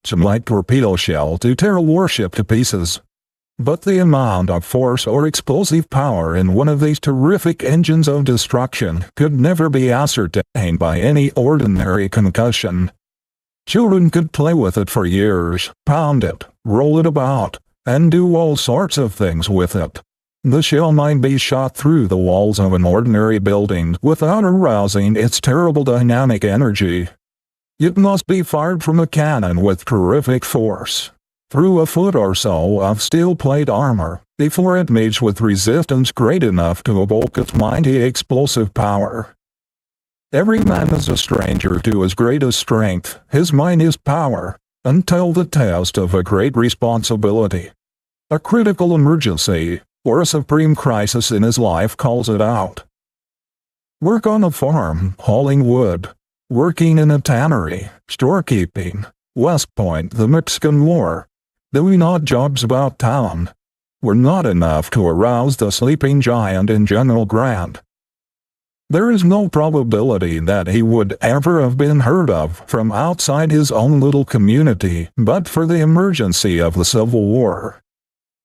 some light torpedo shell to tear a warship to pieces. But the amount of force or explosive power in one of these terrific engines of destruction could never be ascertained by any ordinary concussion. Children could play with it for years, pound it, roll it about, and do all sorts of things with it. The shell might be shot through the walls of an ordinary building without arousing its terrible dynamic energy. It must be fired from a cannon with terrific force, through a foot or so of steel plate armor, before it meets with resistance great enough to evoke its mighty explosive power. Every man is a stranger to his greatest strength, his mightiest power, until the test of a great responsibility, a critical emergency, or a supreme crisis in his life calls it out. Work on a farm, hauling wood, working in a tannery, storekeeping, West Point, the Mexican War, doing odd jobs about town, were not enough to arouse the sleeping giant in General Grant. There is no probability that he would ever have been heard of from outside his own little community but for the emergency of the Civil War.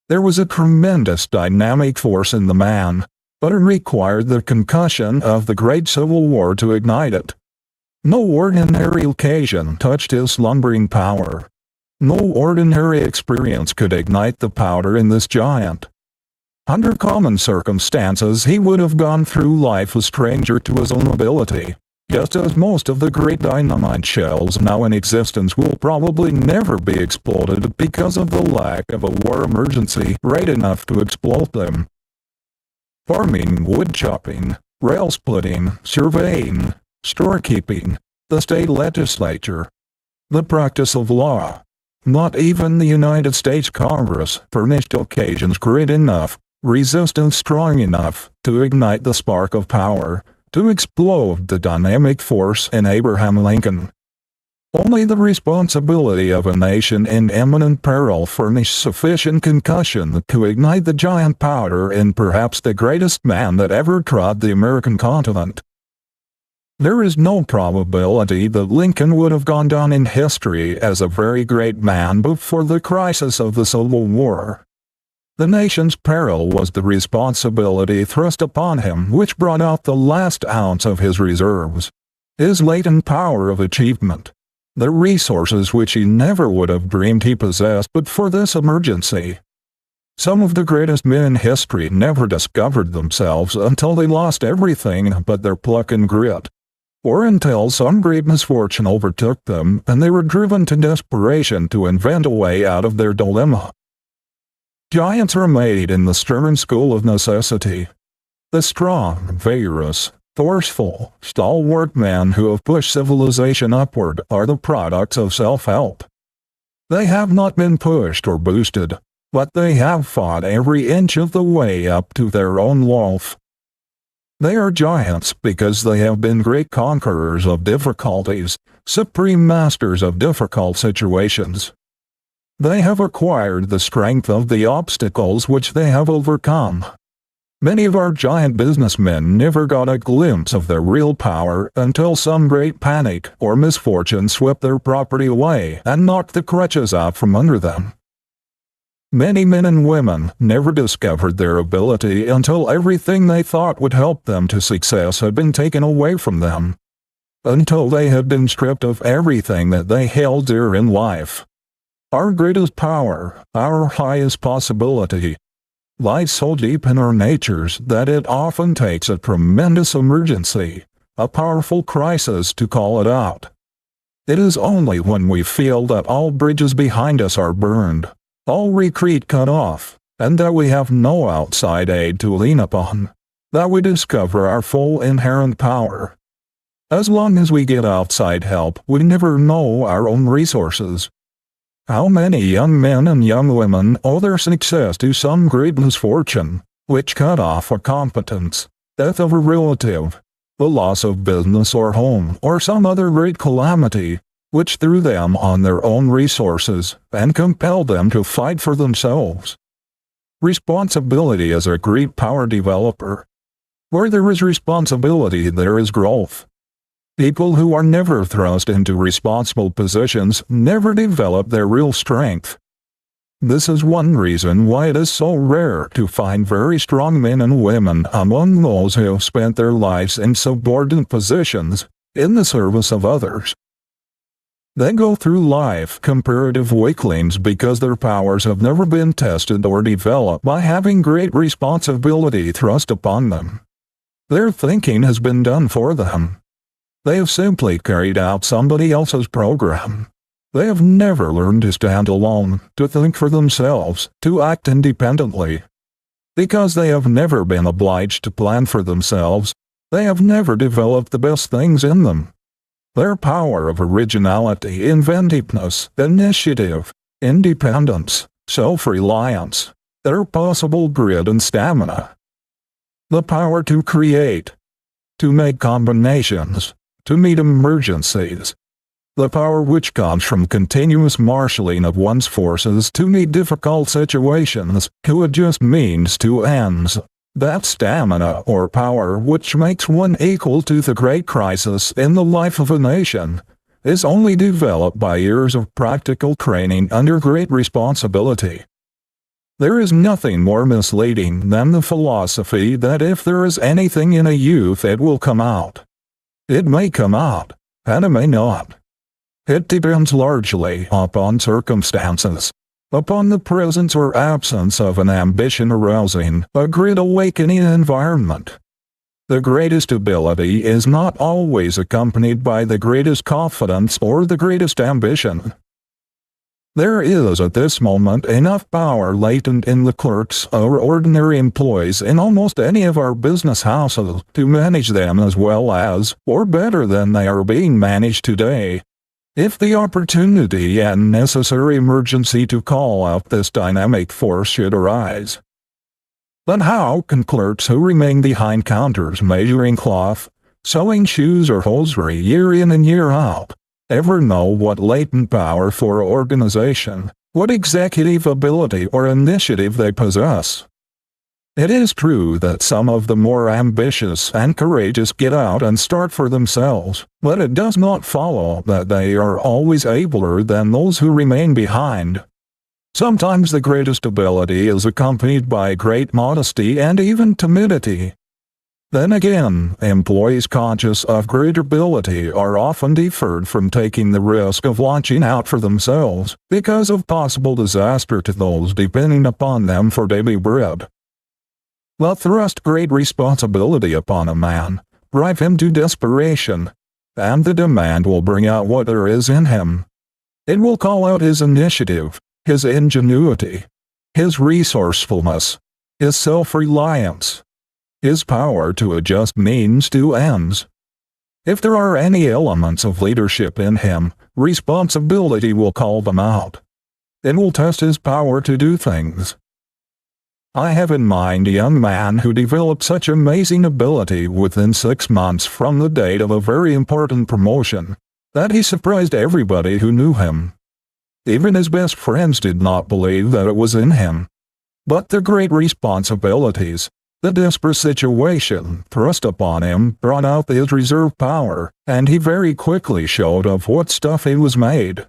There was a tremendous dynamic force in the man, but it required the concussion of the Great Civil War to ignite it. No ordinary occasion touched his slumbering power. No ordinary experience could ignite the powder in this giant. Under common circumstances he would have gone through life a stranger to his own ability, just as most of the great dynamite shells now in existence will probably never be exploded because of the lack of a war emergency great enough to explode them. Farming, wood chopping, rail splitting, surveying, storekeeping, the state legislature, the practice of law. Not even the United States Congress furnished occasions great enough, resistance strong enough, to ignite the spark of power, to explode the dynamic force in Abraham Lincoln. Only the responsibility of a nation in imminent peril furnished sufficient concussion to ignite the giant powder in perhaps the greatest man that ever trod the American continent. There is no probability that Lincoln would have gone down in history as a very great man but for the crisis of the Civil War. The nation's peril was the responsibility thrust upon him which brought out the last ounce of his reserves, his latent power of achievement, the resources which he never would have dreamed he possessed but for this emergency. Some of the greatest men in history never discovered themselves until they lost everything but their pluck and grit, or until some great misfortune overtook them and they were driven to desperation to invent a way out of their dilemma. Giants are made in the stern school of necessity. The strong, vigorous, forceful, stalwart men who have pushed civilization upward are the products of self-help. They have not been pushed or boosted, but they have fought every inch of the way up to their own loaf. They are giants because they have been great conquerors of difficulties, supreme masters of difficult situations. They have acquired the strength of the obstacles which they have overcome. Many of our giant businessmen never got a glimpse of their real power until some great panic or misfortune swept their property away and knocked the crutches out from under them. Many men and women never discovered their ability until everything they thought would help them to success had been taken away from them, until they had been stripped of everything that they held dear in life. Our greatest power, our highest possibility, lies so deep in our natures that it often takes a tremendous emergency, a powerful crisis to call it out. It is only when we feel that all bridges behind us are burned, all retreat cut off, and that we have no outside aid to lean upon, that we discover our full inherent power. As long as we get outside help, we never know our own resources. How many young men and young women owe their success to some great misfortune, which cut off a competence, death of a relative, the loss of business or home, or some other great calamity, which threw them on their own resources and compelled them to fight for themselves. Responsibility is a great power developer. Where there is responsibility, there is growth. People who are never thrust into responsible positions never develop their real strength. This is one reason why it is so rare to find very strong men and women among those who have spent their lives in subordinate positions, in the service of others. They go through life comparative weaklings because their powers have never been tested or developed by having great responsibility thrust upon them. Their thinking has been done for them. They have simply carried out somebody else's program. They have never learned to stand alone, to think for themselves, to act independently. Because they have never been obliged to plan for themselves, they have never developed the best things in them. Their power of originality, inventiveness, initiative, independence, self-reliance, their possible grit and stamina. The power to create, to make combinations, to meet emergencies. The power which comes from continuous marshalling of one's forces to meet difficult situations, to adjust means to ends. That stamina or power which makes one equal to the great crisis in the life of a nation, is only developed by years of practical training under great responsibility. There is nothing more misleading than the philosophy that if there is anything in a youth it will come out. It may come out, and it may not. It depends largely upon circumstances, upon the presence or absence of an ambition-arousing, a grit-awakening environment. The greatest ability is not always accompanied by the greatest confidence or the greatest ambition. There is at this moment enough power latent in the clerks or ordinary employees in almost any of our business houses to manage them as well as, or better than they are being managed today. If the opportunity and necessary emergency to call out this dynamic force should arise. Then how can clerks who remain behind counters measuring cloth, sewing shoes or hosiery year in and year out, ever know what latent power for organization, what executive ability or initiative they possess? It is true that some of the more ambitious and courageous get out and start for themselves, but it does not follow that they are always abler than those who remain behind. Sometimes the greatest ability is accompanied by great modesty and even timidity. Then again, employees conscious of great ability are often deferred from taking the risk of launching out for themselves because of possible disaster to those depending upon them for daily bread. But thrust great responsibility upon a man, drive him to desperation, and the demand will bring out what there is in him. It will call out his initiative, his ingenuity, his resourcefulness, his self-reliance, his power to adjust means to ends. If there are any elements of leadership in him, responsibility will call them out. It will test his power to do things. I have in mind a young man who developed such amazing ability within 6 months from the date of a very important promotion, that he surprised everybody who knew him. Even his best friends did not believe that it was in him. But the great responsibilities, the desperate situation thrust upon him brought out his reserve power, and he very quickly showed of what stuff he was made.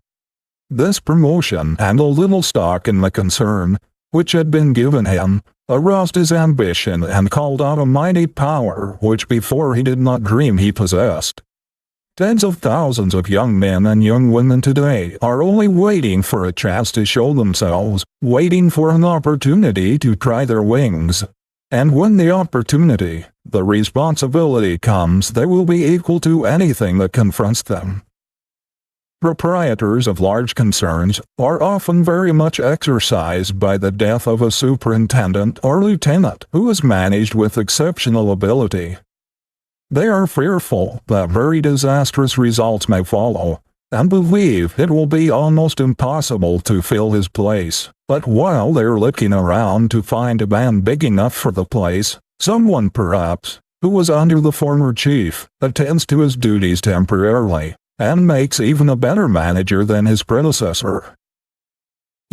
This promotion and a little stock in the concern, which had been given him, aroused his ambition and called out a mighty power which before he did not dream he possessed. Tens of thousands of young men and young women today are only waiting for a chance to show themselves, waiting for an opportunity to try their wings. And when the opportunity, the responsibility comes, they will be equal to anything that confronts them. Proprietors of large concerns are often very much exercised by the death of a superintendent or lieutenant who is managed with exceptional ability. They are fearful that very disastrous results may follow, and believe it will be almost impossible to fill his place. But while they're looking around to find a man big enough for the place, someone perhaps, who was under the former chief, attends to his duties temporarily, and makes even a better manager than his predecessor.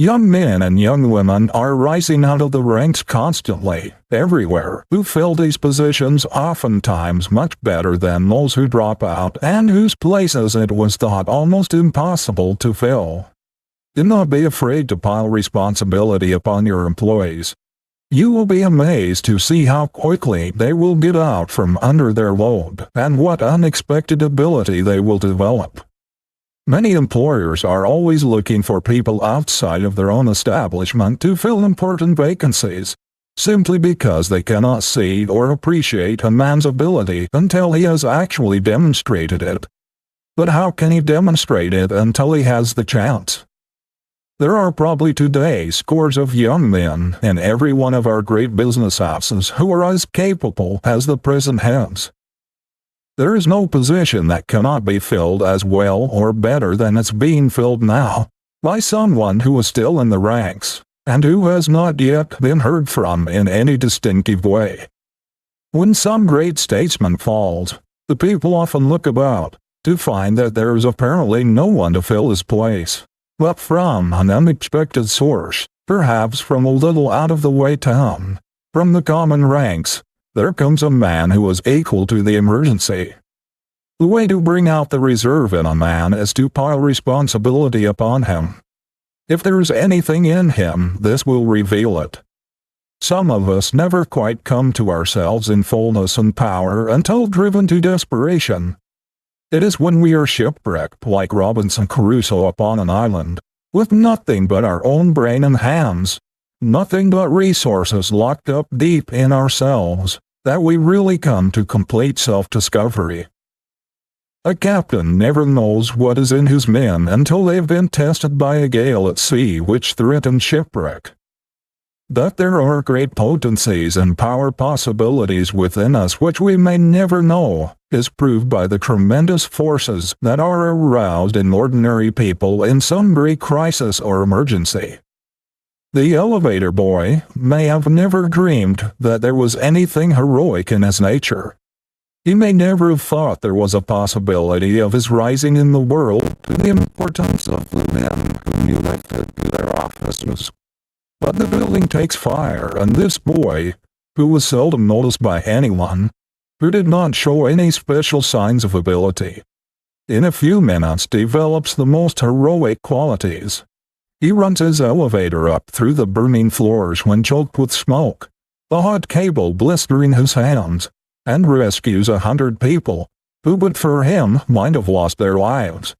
Young men and young women are rising out of the ranks constantly, everywhere, who fill these positions oftentimes much better than those who drop out and whose places it was thought almost impossible to fill. Do not be afraid to pile responsibility upon your employees. You will be amazed to see how quickly they will get out from under their load and what unexpected ability they will develop. Many employers are always looking for people outside of their own establishment to fill important vacancies, simply because they cannot see or appreciate a man's ability until he has actually demonstrated it. But how can he demonstrate it until he has the chance? There are probably today scores of young men in every one of our great business houses who are as capable as the present heads. There is no position that cannot be filled as well or better than it's being filled now, by someone who is still in the ranks, and who has not yet been heard from in any distinctive way. When some great statesman falls, the people often look about, to find that there is apparently no one to fill his place. But from an unexpected source, perhaps from a little out-of-the-way town, from the common ranks, there comes a man who is equal to the emergency. The way to bring out the reserve in a man is to pile responsibility upon him. If there is anything in him, this will reveal it. Some of us never quite come to ourselves in fullness and power until driven to desperation. It is when we are shipwrecked like Robinson Crusoe upon an island, with nothing but our own brain and hands, nothing but resources locked up deep in ourselves, that we really come to complete self-discovery. A captain never knows what is in his men until they have been tested by a gale at sea which threatens shipwreck. That there are great potencies and power possibilities within us which we may never know is proved by the tremendous forces that are aroused in ordinary people in some great crisis or emergency. The elevator boy may have never dreamed that there was anything heroic in his nature. He may never have thought there was a possibility of his rising in the world to the importance of the men whom he lifted to their offices. But the building takes fire, and this boy, who was seldom noticed by anyone, who did not show any special signs of ability, in a few minutes develops the most heroic qualities. He runs his elevator up through the burning floors when choked with smoke, the hot cable blistering his hands, and rescues 100 people, who but for him might have lost their lives.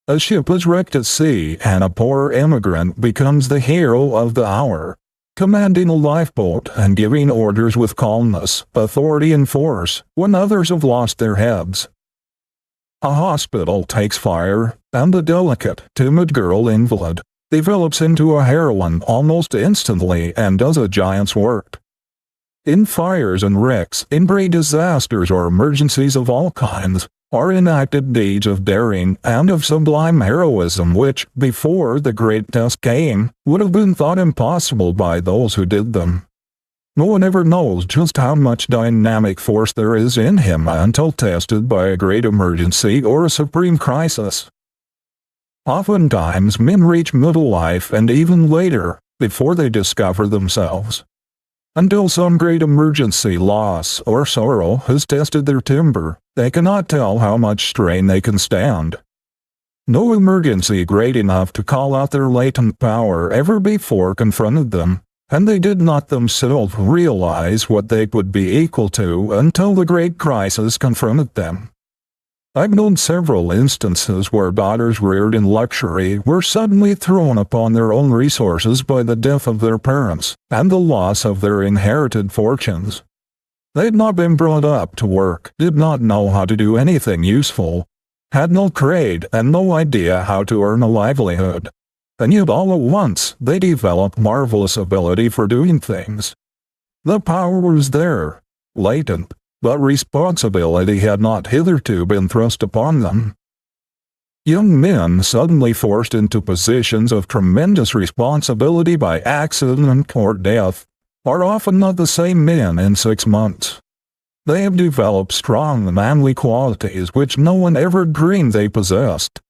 A ship is wrecked at sea, and a poor immigrant becomes the hero of the hour, commanding a lifeboat and giving orders with calmness, authority, and force when others have lost their heads. A hospital takes fire, and the delicate, timid girl invalid develops into a heroine almost instantly and does a giant's work. In fires and wrecks, in great disasters or emergencies of all kinds, are enacted deeds of daring and of sublime heroism which, before the great test came, would have been thought impossible by those who did them. No one ever knows just how much dynamic force there is in him until tested by a great emergency or a supreme crisis. Oftentimes men reach middle life and even later, before they discover themselves. Until some great emergency, loss, or sorrow has tested their timber, they cannot tell how much strain they can stand. No emergency great enough to call out their latent power ever before confronted them, and they did not themselves realize what they would be equal to until the great crisis confronted them. I've known several instances where daughters reared in luxury were suddenly thrown upon their own resources by the death of their parents and the loss of their inherited fortunes. They had not been brought up to work, did not know how to do anything useful, had no trade and no idea how to earn a livelihood, and yet all at once they developed marvelous ability for doing things. The power was there, latent, but responsibility had not hitherto been thrust upon them. Young men suddenly forced into positions of tremendous responsibility by accident or death are often not the same men in 6 months. They have developed strong manly qualities which no one ever dreamed they possessed.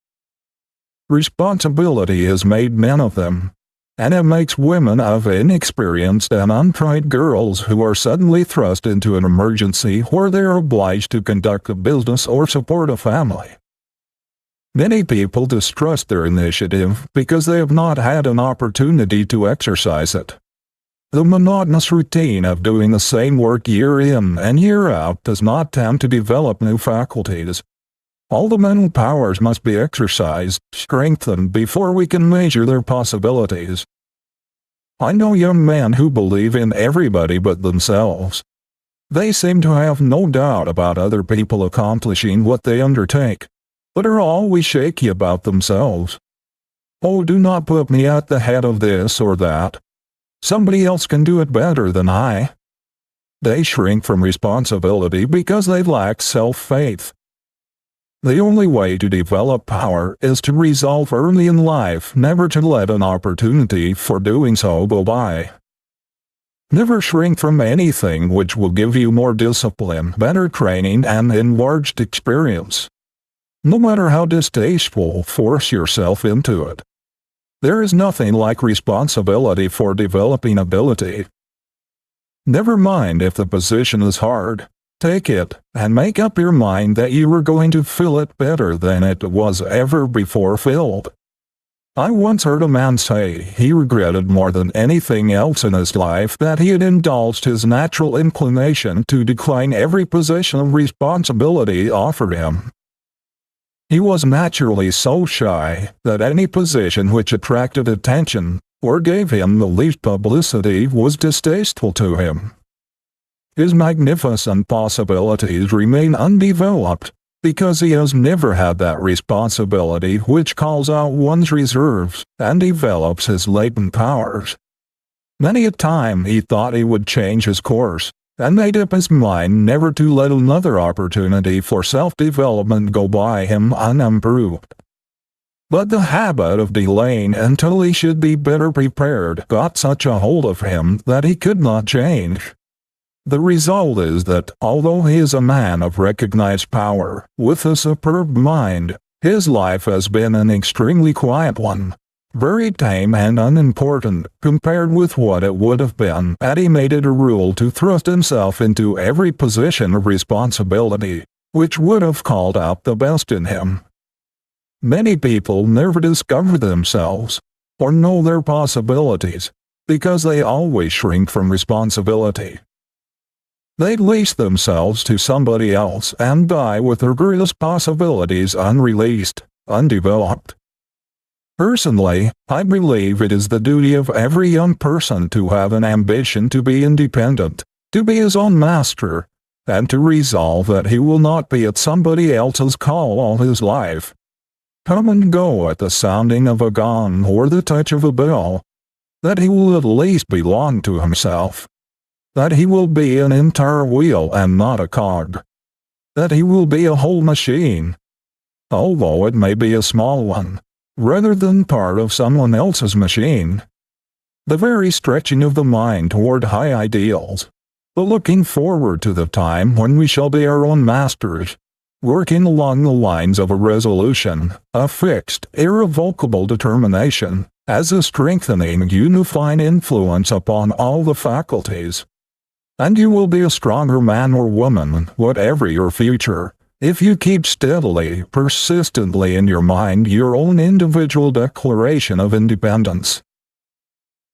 Responsibility has made men of them, and it makes women of inexperienced and untried girls who are suddenly thrust into an emergency where they are obliged to conduct a business or support a family. Many people distrust their initiative because they have not had an opportunity to exercise it. The monotonous routine of doing the same work year in and year out does not tend to develop new faculties. All the mental powers must be exercised, strengthened before we can measure their possibilities. I know young men who believe in everybody but themselves. They seem to have no doubt about other people accomplishing what they undertake, but are always shaky about themselves. Oh, do not put me at the head of this or that. Somebody else can do it better than I. They shrink from responsibility because they lack self-faith. The only way to develop power is to resolve early in life never to let an opportunity for doing so go by. Never shrink from anything which will give you more discipline, better training, and enlarged experience. No matter how distasteful, force yourself into it. There is nothing like responsibility for developing ability. Never mind if the position is hard. Take it, and make up your mind that you are going to fill it better than it was ever before filled. I once heard a man say he regretted more than anything else in his life that he had indulged his natural inclination to decline every position of responsibility offered him. He was naturally so shy that any position which attracted attention or gave him the least publicity was distasteful to him. His magnificent possibilities remain undeveloped because he has never had that responsibility which calls out one's reserves and develops his latent powers. Many a time he thought he would change his course, and made up his mind never to let another opportunity for self-development go by him unimproved. But the habit of delaying until he should be better prepared got such a hold of him that he could not change. The result is that, although he is a man of recognized power, with a superb mind, his life has been an extremely quiet one, very tame and unimportant compared with what it would have been had he made it a rule to thrust himself into every position of responsibility, which would have called out the best in him. Many people never discover themselves, or know their possibilities, because they always shrink from responsibility. They lease themselves to somebody else and die with their greatest possibilities unreleased, undeveloped. Personally, I believe it is the duty of every young person to have an ambition to be independent, to be his own master, and to resolve that he will not be at somebody else's call all his life. Come and go at the sounding of a gong or the touch of a bell, that he will at least belong to himself, that he will be an entire wheel and not a cog, that he will be a whole machine, although it may be a small one, rather than part of someone else's machine. The very stretching of the mind toward high ideals, the looking forward to the time when we shall be our own masters, working along the lines of a resolution, a fixed, irrevocable determination, as a strengthening, unifying influence upon all the faculties. And you will be a stronger man or woman, whatever your future, if you keep steadily, persistently in your mind your own individual declaration of independence.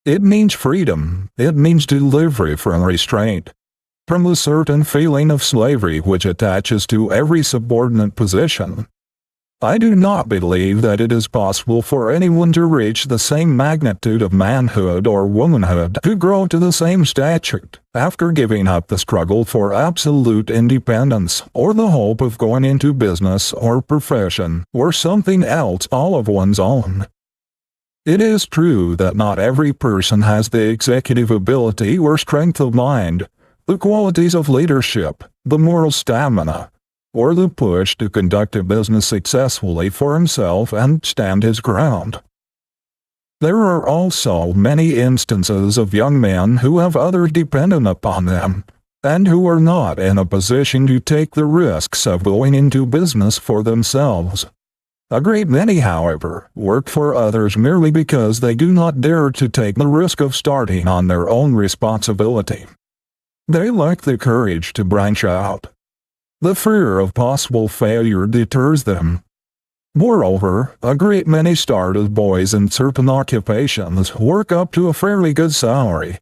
It means freedom. It means delivery from restraint, from the certain feeling of slavery which attaches to every subordinate position. I do not believe that it is possible for anyone to reach the same magnitude of manhood or womanhood, to grow to the same stature, after giving up the struggle for absolute independence, or the hope of going into business or profession, or something else all of one's own. It is true that not every person has the executive ability or strength of mind, the qualities of leadership, the moral stamina, or the push to conduct a business successfully for himself and stand his ground. There are also many instances of young men who have others dependent upon them, and who are not in a position to take the risks of going into business for themselves. A great many, however, work for others merely because they do not dare to take the risk of starting on their own responsibility. They lack the courage to branch out. The fear of possible failure deters them. Moreover, a great many start as boys in certain occupations, work up to a fairly good salary,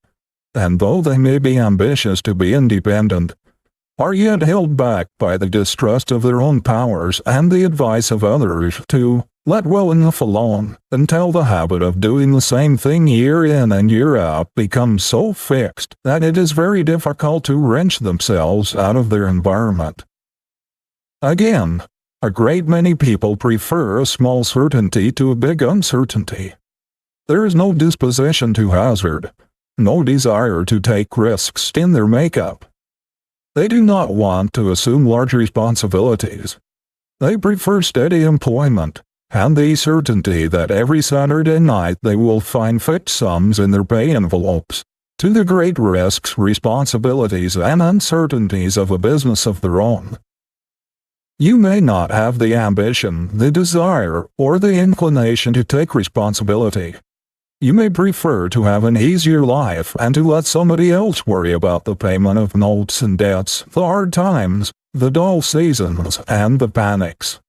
and though they may be ambitious to be independent, are yet held back by the distrust of their own powers and the advice of others to let well enough alone, until the habit of doing the same thing year in and year out becomes so fixed that it is very difficult to wrench themselves out of their environment. Again, a great many people prefer a small certainty to a big uncertainty. There is no disposition to hazard, no desire to take risks in their makeup. They do not want to assume large responsibilities. They prefer steady employment, and the certainty that every Saturday night they will find fixed sums in their pay envelopes, to the great risks, responsibilities, and uncertainties of a business of their own. You may not have the ambition, the desire, or the inclination to take responsibility. You may prefer to have an easier life and to let somebody else worry about the payment of notes and debts, the hard times, the dull seasons, and the panics.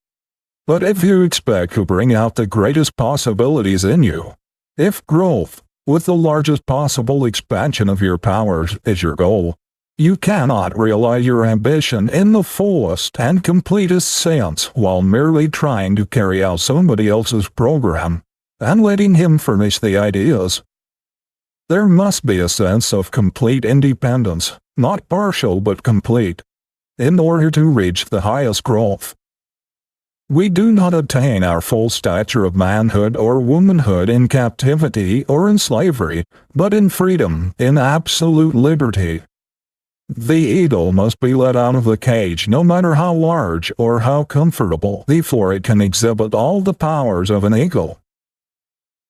But if you expect to bring out the greatest possibilities in you, if growth, with the largest possible expansion of your powers, is your goal, you cannot realize your ambition in the fullest and completest sense while merely trying to carry out somebody else's program and letting him furnish the ideas. There must be a sense of complete independence, not partial but complete, in order to reach the highest growth. We do not attain our full stature of manhood or womanhood in captivity or in slavery, but in freedom, in absolute liberty. The eagle must be let out of the cage no matter how large or how comfortable, before it can exhibit all the powers of an eagle.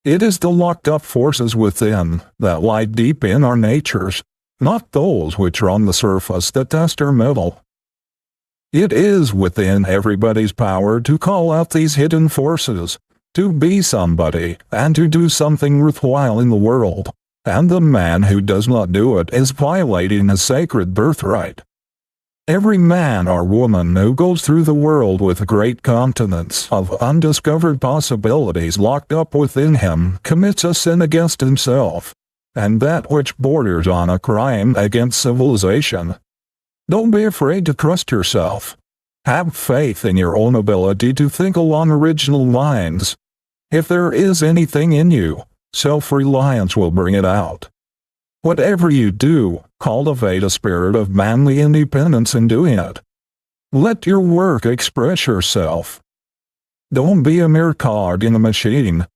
It is the locked-up forces within that lie deep in our natures, not those which are on the surface that test our mettle. It is within everybody's power to call out these hidden forces, to be somebody, and to do something worthwhile in the world, and the man who does not do it is violating a sacred birthright. Every man or woman who goes through the world with a great continence of undiscovered possibilities locked up within him commits a sin against himself, and that which borders on a crime against civilization. Don't be afraid to trust yourself. Have faith in your own ability to think along original lines. If there is anything in you, self-reliance will bring it out. Whatever you do, cultivate a spirit of manly independence in doing it. Let your work express yourself. Don't be a mere cog in a machine.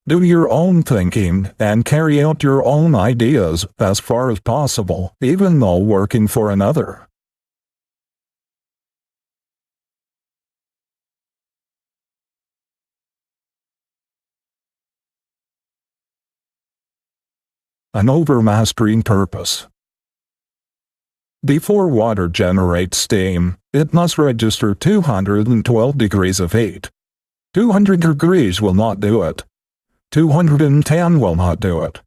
Do your own thinking and carry out your own ideas as far as possible, even though working for another. An overmastering purpose. Before water generates steam, it must register 212 degrees of heat. 200 degrees will not do it. 210 will not do it.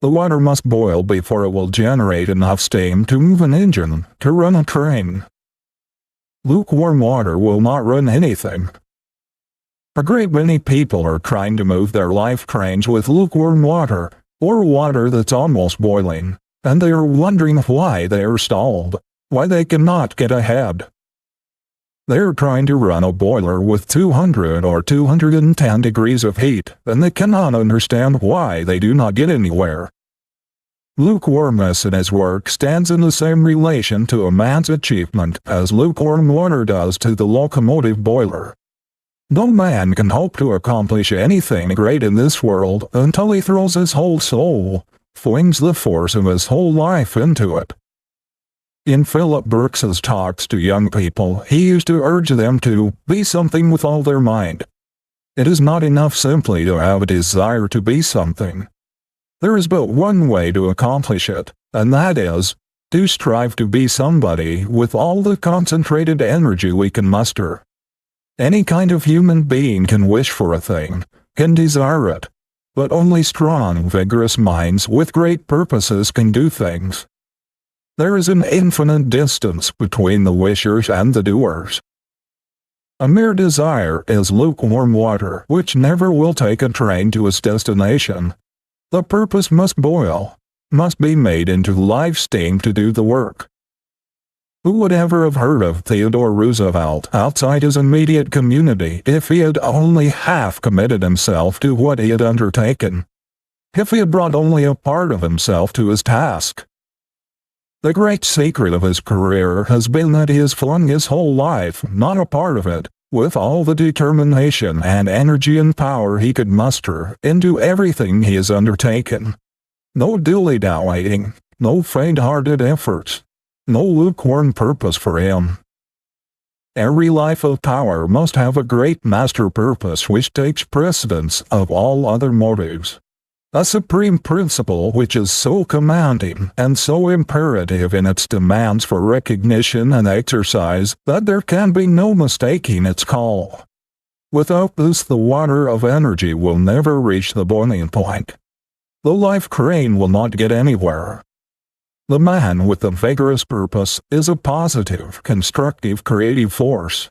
The water must boil before it will generate enough steam to move an engine, to run a train. Lukewarm water will not run anything. A great many people are trying to move their life trains with lukewarm water, or water that's almost boiling, and they are wondering why they are stalled, why they cannot get ahead. They are trying to run a boiler with 200 or 210 degrees of heat, and they cannot understand why they do not get anywhere. Lukewarmness in his work stands in the same relation to a man's achievement as lukewarm water does to the locomotive boiler. No man can hope to accomplish anything great in this world until he throws his whole soul, flings the force of his whole life into it. In Philip Brooks's talks to young people, he used to urge them to be something with all their mind. It is not enough simply to have a desire to be something. There is but one way to accomplish it, and that is, to strive to be somebody with all the concentrated energy we can muster. Any kind of human being can wish for a thing, can desire it, but only strong, vigorous minds with great purposes can do things. There is an infinite distance between the wishers and the doers. A mere desire is lukewarm water which never will take a train to its destination. The purpose must boil, must be made into live steam to do the work. Who would ever have heard of Theodore Roosevelt outside his immediate community if he had only half committed himself to what he had undertaken? If he had brought only a part of himself to his task? The great secret of his career has been that he has flung his whole life, not a part of it, with all the determination and energy and power he could muster, into everything he has undertaken. No dilly-dallying, no faint-hearted efforts, no lukewarm purpose for him. Every life of power must have a great master purpose which takes precedence of all other motives. A supreme principle which is so commanding and so imperative in its demands for recognition and exercise that there can be no mistaking its call. Without this, the water of energy will never reach the boiling point. The life crane will not get anywhere. The man with a vigorous purpose is a positive, constructive, creative force.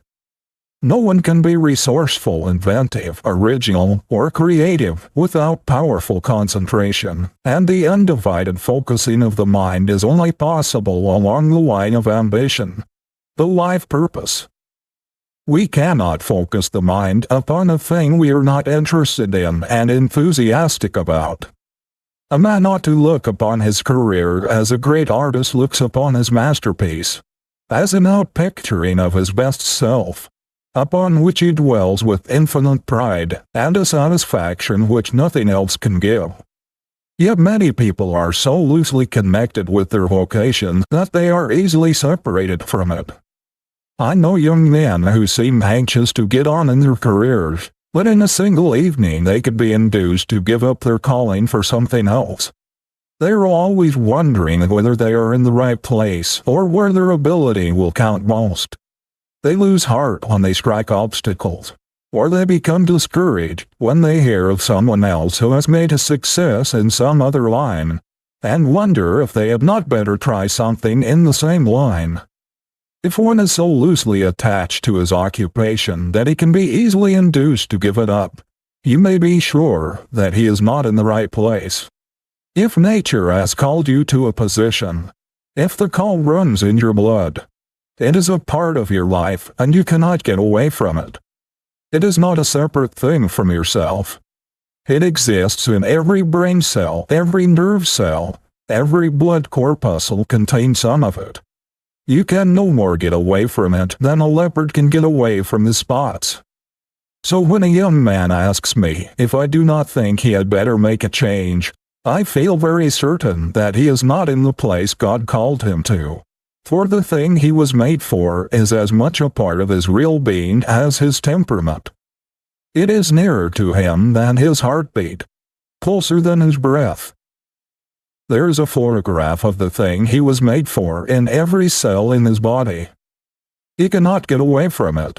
No one can be resourceful, inventive, original, or creative without powerful concentration, and the undivided focusing of the mind is only possible along the line of ambition, the life purpose. We cannot focus the mind upon a thing we are not interested in and enthusiastic about. A man ought to look upon his career as a great artist looks upon his masterpiece, as an outpicturing of his best self, upon which he dwells with infinite pride and a satisfaction which nothing else can give. Yet many people are so loosely connected with their vocation that they are easily separated from it. I know young men who seem anxious to get on in their careers, but in a single evening they could be induced to give up their calling for something else. They are always wondering whether they are in the right place or where their ability will count most. They lose heart when they strike obstacles, or they become discouraged when they hear of someone else who has made a success in some other line, and wonder if they had not better try something in the same line. If one is so loosely attached to his occupation that he can be easily induced to give it up, you may be sure that he is not in the right place. If nature has called you to a position, if the call runs in your blood, it is a part of your life and you cannot get away from it. It is not a separate thing from yourself. It exists in every brain cell, every nerve cell, every blood corpuscle contains some of it. You can no more get away from it than a leopard can get away from his spots. So when a young man asks me if I do not think he had better make a change, I feel very certain that he is not in the place God called him to. For the thing he was made for is as much a part of his real being as his temperament. It is nearer to him than his heartbeat, closer than his breath. There is a photograph of the thing he was made for in every cell in his body. He cannot get away from it.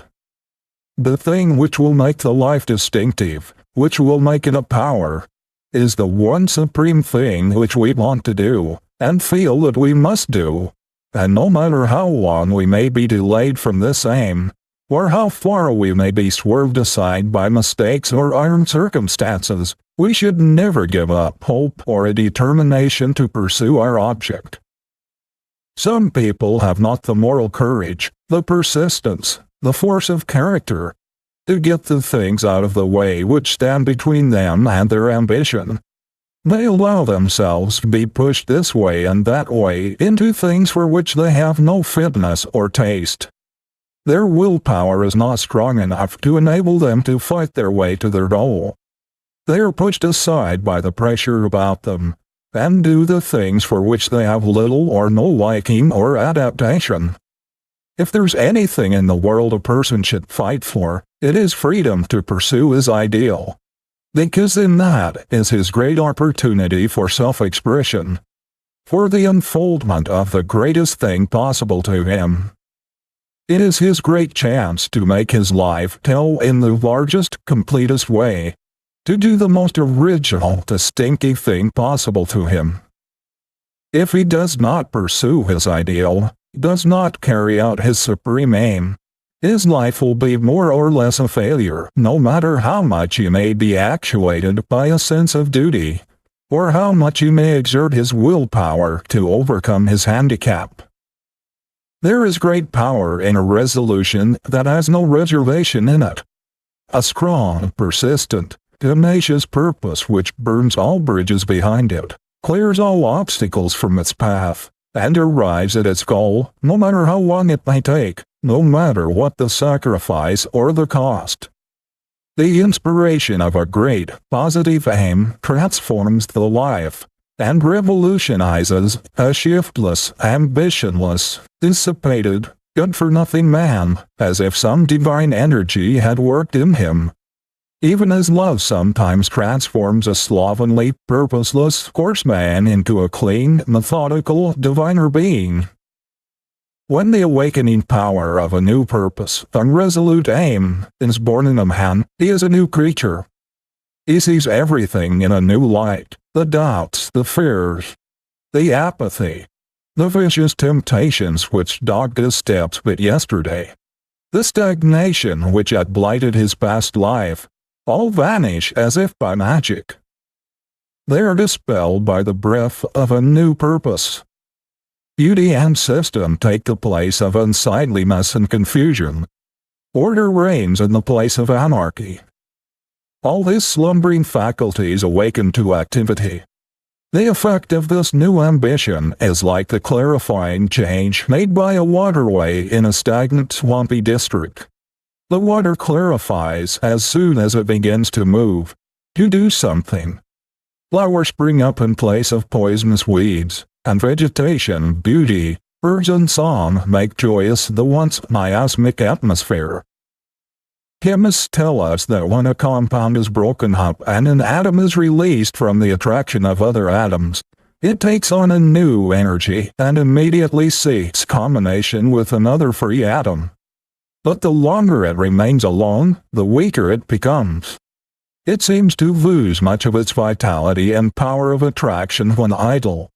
The thing which will make the life distinctive, which will make it a power, is the one supreme thing which we want to do, and feel that we must do. And no matter how long we may be delayed from this aim, or how far we may be swerved aside by mistakes or iron circumstances, we should never give up hope or a determination to pursue our object. Some people have not the moral courage, the persistence, the force of character, to get the things out of the way which stand between them and their ambition. They allow themselves to be pushed this way and that way into things for which they have no fitness or taste. Their willpower is not strong enough to enable them to fight their way to their goal. They are pushed aside by the pressure about them, and do the things for which they have little or no liking or adaptation. If there's anything in the world a person should fight for, it is freedom to pursue his ideal. Because in that is his great opportunity for self-expression, for the unfoldment of the greatest thing possible to him. It is his great chance to make his life tell in the largest, completest way, to do the most original, distinctive thing possible to him. If he does not pursue his ideal, does not carry out his supreme aim, his life will be more or less a failure, no matter how much he may be actuated by a sense of duty, or how much he may exert his willpower to overcome his handicap. There is great power in a resolution that has no reservation in it. A strong, persistent, tenacious purpose which burns all bridges behind it, clears all obstacles from its path, and arrives at its goal, no matter how long it may take, no matter what the sacrifice or the cost. The inspiration of a great, positive aim transforms the life, and revolutionizes a shiftless, ambitionless, dissipated, good-for-nothing man, as if some divine energy had worked in him. Even as love sometimes transforms a slovenly, purposeless, coarse man into a clean, methodical, diviner being. When the awakening power of a new purpose, a resolute aim, is born in a man, he is a new creature. He sees everything in a new light, the doubts, the fears, the apathy, the vicious temptations which dogged his steps but yesterday, the stagnation which had blighted his past life, all vanish as if by magic. They are dispelled by the breath of a new purpose. Beauty and system take the place of unsightliness and confusion. Order reigns in the place of anarchy. All his slumbering faculties awaken to activity. The effect of this new ambition is like the clarifying change made by a waterway in a stagnant, swampy district. The water clarifies as soon as it begins to move, to do something. Flowers spring up in place of poisonous weeds, and vegetation, beauty, birds and song make joyous the once miasmic atmosphere. Chemists tell us that when a compound is broken up and an atom is released from the attraction of other atoms, it takes on a new energy and immediately seeks combination with another free atom. But the longer it remains alone, the weaker it becomes. It seems to lose much of its vitality and power of attraction when idle.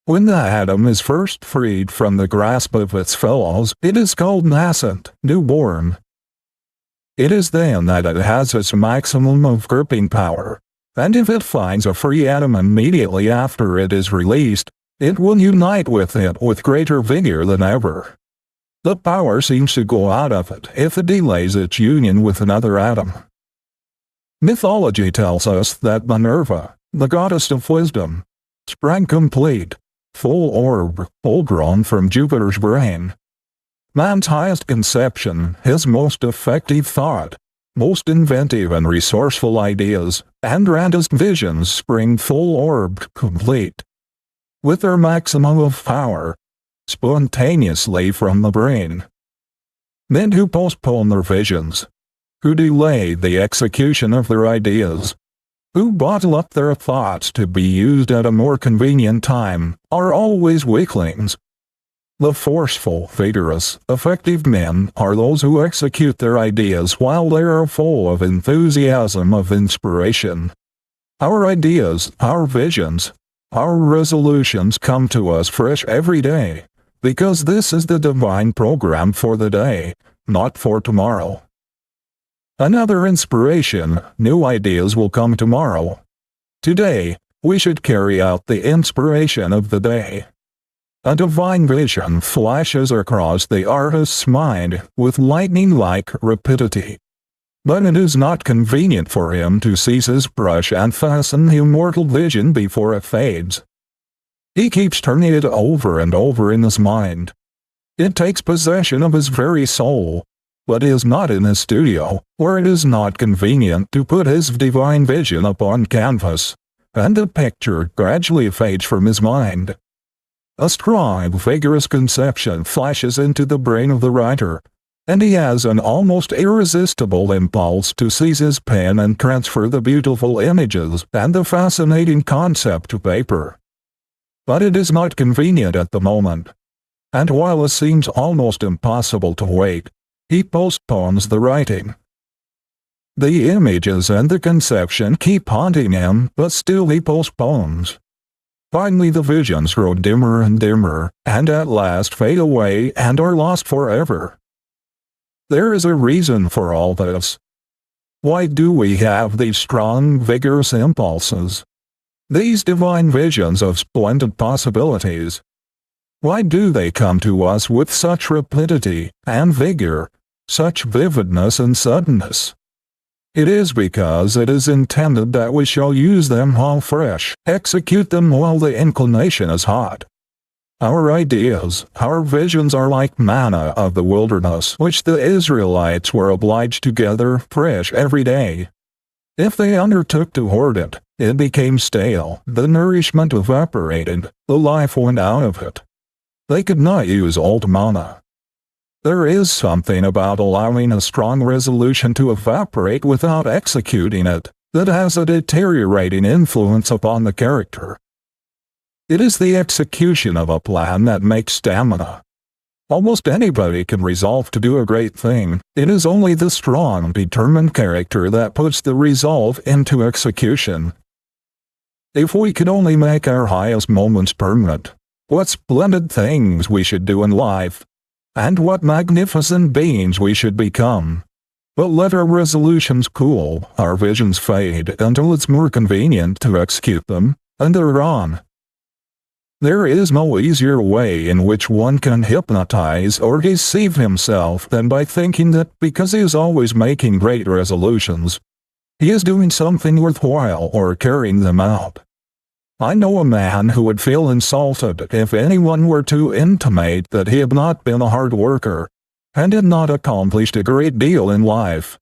When the atom is first freed from the grasp of its fellows, it is called nascent, newborn. It is then that it has its maximum of gripping power, and if it finds a free atom immediately after it is released, it will unite with it with greater vigor than ever. The power seems to go out of it if it delays its union with another atom. Mythology tells us that Minerva, the goddess of wisdom, sprang complete, full orb, full-grown from Jupiter's brain. Man's highest conception, his most effective thought, most inventive and resourceful ideas, and grandest visions spring full-orbed, complete, with their maximum of power, spontaneously from the brain. Men who postpone their visions, who delay the execution of their ideas, who bottle up their thoughts to be used at a more convenient time, are always weaklings. The forceful, vigorous, effective men are those who execute their ideas while they are full of enthusiasm, of inspiration. Our ideas, our visions, our resolutions come to us fresh every day, because this is the divine program for the day, not for tomorrow. Another inspiration, new ideas will come tomorrow. Today, we should carry out the inspiration of the day. A divine vision flashes across the artist's mind with lightning-like rapidity. But it is not convenient for him to seize his brush and fasten the immortal vision before it fades. He keeps turning it over and over in his mind. It takes possession of his very soul, but is not in his studio, where it is not convenient to put his divine vision upon canvas, and the picture gradually fades from his mind. A strong, vigorous conception flashes into the brain of the writer, and he has an almost irresistible impulse to seize his pen and transfer the beautiful images and the fascinating concept to paper. But it is not convenient at the moment. and while it seems almost impossible to wait, he postpones the writing. The images and the conception keep haunting him, but still he postpones. Finally the visions grow dimmer and dimmer, and at last fade away and are lost forever. There is a reason for all this. Why do we have these strong, vigorous impulses? These divine visions of splendid possibilities? Why do they come to us with such rapidity and vigor, such vividness and suddenness? It is because it is intended that we shall use them while fresh, execute them while the inclination is hot. Our ideas, our visions are like manna of the wilderness which the Israelites were obliged to gather fresh every day. If they undertook to hoard it, it became stale, the nourishment evaporated, the life went out of it. They could not use old manna. There is something about allowing a strong resolution to evaporate without executing it that has a deteriorating influence upon the character. It is the execution of a plan that makes stamina. Almost anybody can resolve to do a great thing. It is only the strong, determined character that puts the resolve into execution. If we could only make our highest moments permanent, what splendid things we should do in life, and what magnificent beings we should become. But let our resolutions cool, our visions fade until it's more convenient to execute them, and they're gone. There is no easier way in which one can hypnotize or deceive himself than by thinking that because he is always making great resolutions, he is doing something worthwhile or carrying them out. I know a man who would feel insulted if anyone were to intimate that he had not been a hard worker, and had not accomplished a great deal in life.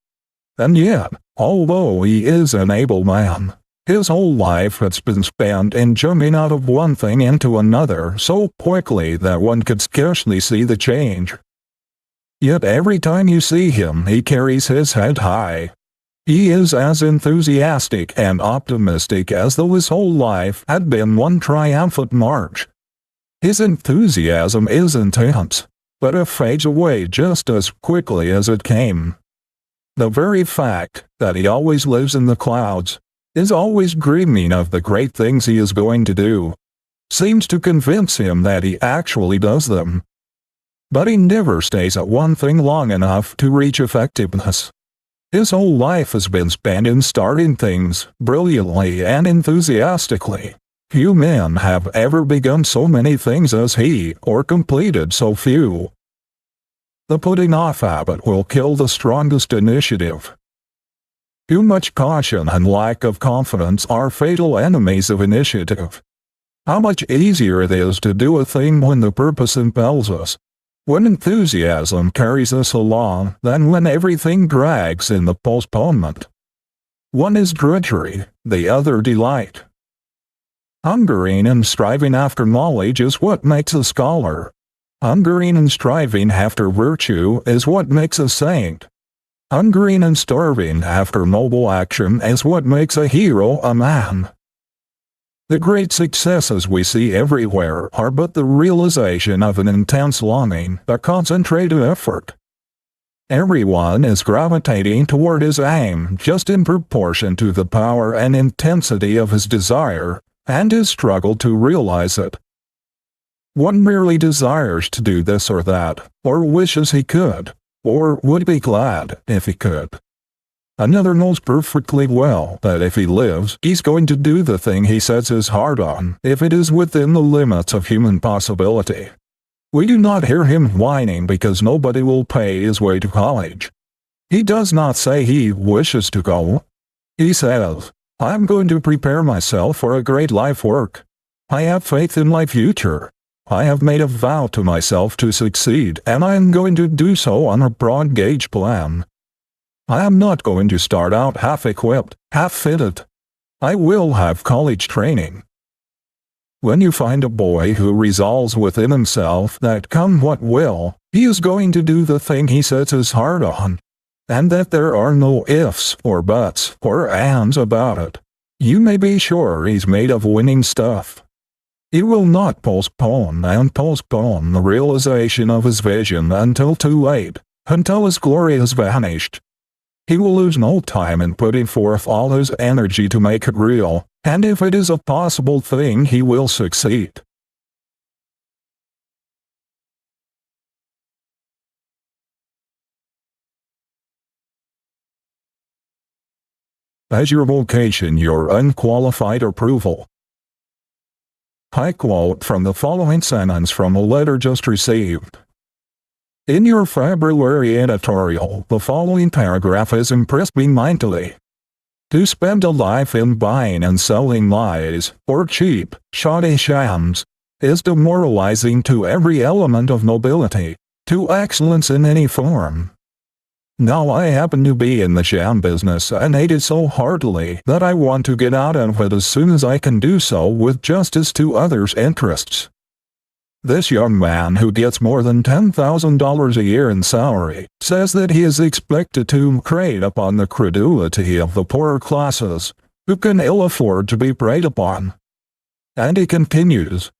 And yet, although he is an able man, his whole life has been spent in jumping out of one thing into another so quickly that one could scarcely see the change. Yet every time you see him he carries his head high. He is as enthusiastic and optimistic as though his whole life had been one triumphant march. His enthusiasm is intense, but it fades away just as quickly as it came. The very fact that he always lives in the clouds, is always dreaming of the great things he is going to do, seems to convince him that he actually does them. But he never stays at one thing long enough to reach effectiveness. His whole life has been spent in starting things brilliantly and enthusiastically. Few men have ever begun so many things as he, or completed so few. The putting off habit will kill the strongest initiative. Too much caution and lack of confidence are fatal enemies of initiative. How much easier it is to do a thing when the purpose impels us, when enthusiasm carries us along, than when everything drags in the postponement. One is drudgery, the other delight. Hungering and striving after knowledge is what makes a scholar. Hungering and striving after virtue is what makes a saint. Hungering and starving after noble action is what makes a hero a man. The great successes we see everywhere are but the realization of an intense longing, a concentrated effort. Everyone is gravitating toward his aim just in proportion to the power and intensity of his desire, and his struggle to realize it. One merely desires to do this or that, or wishes he could, or would be glad if he could. Another knows perfectly well that if he lives, he's going to do the thing he sets his heart on, if it is within the limits of human possibility. We do not hear him whining because nobody will pay his way to college. He does not say he wishes to go. He says, "I'm going to prepare myself for a great life work. I have faith in my future. I have made a vow to myself to succeed, and I am going to do so on a broad-gauge plan. I am not going to start out half-equipped, half-fitted. I will have college training." When you find a boy who resolves within himself that come what will, he is going to do the thing he sets his heart on, and that there are no ifs or buts or ands about it, you may be sure he's made of winning stuff. He will not postpone and postpone the realization of his vision until too late, until his glory has vanished. He will lose no time in putting forth all his energy to make it real, and if it is a possible thing, he will succeed. As your vocation, your unqualified approval. I quote from the following sentence from a letter just received. In your February editorial, the following paragraph has impressed me mightily. To spend a life in buying and selling lies, or cheap, shoddy shams, is demoralizing to every element of nobility, to excellence in any form. Now I happen to be in the sham business and hate it so heartily that I want to get out of it as soon as I can do so with justice to others' interests. This young man who gets more than $10,000 a year in salary says that he is expected to prey upon the credulity of the poorer classes, who can ill afford to be preyed upon. And he continues,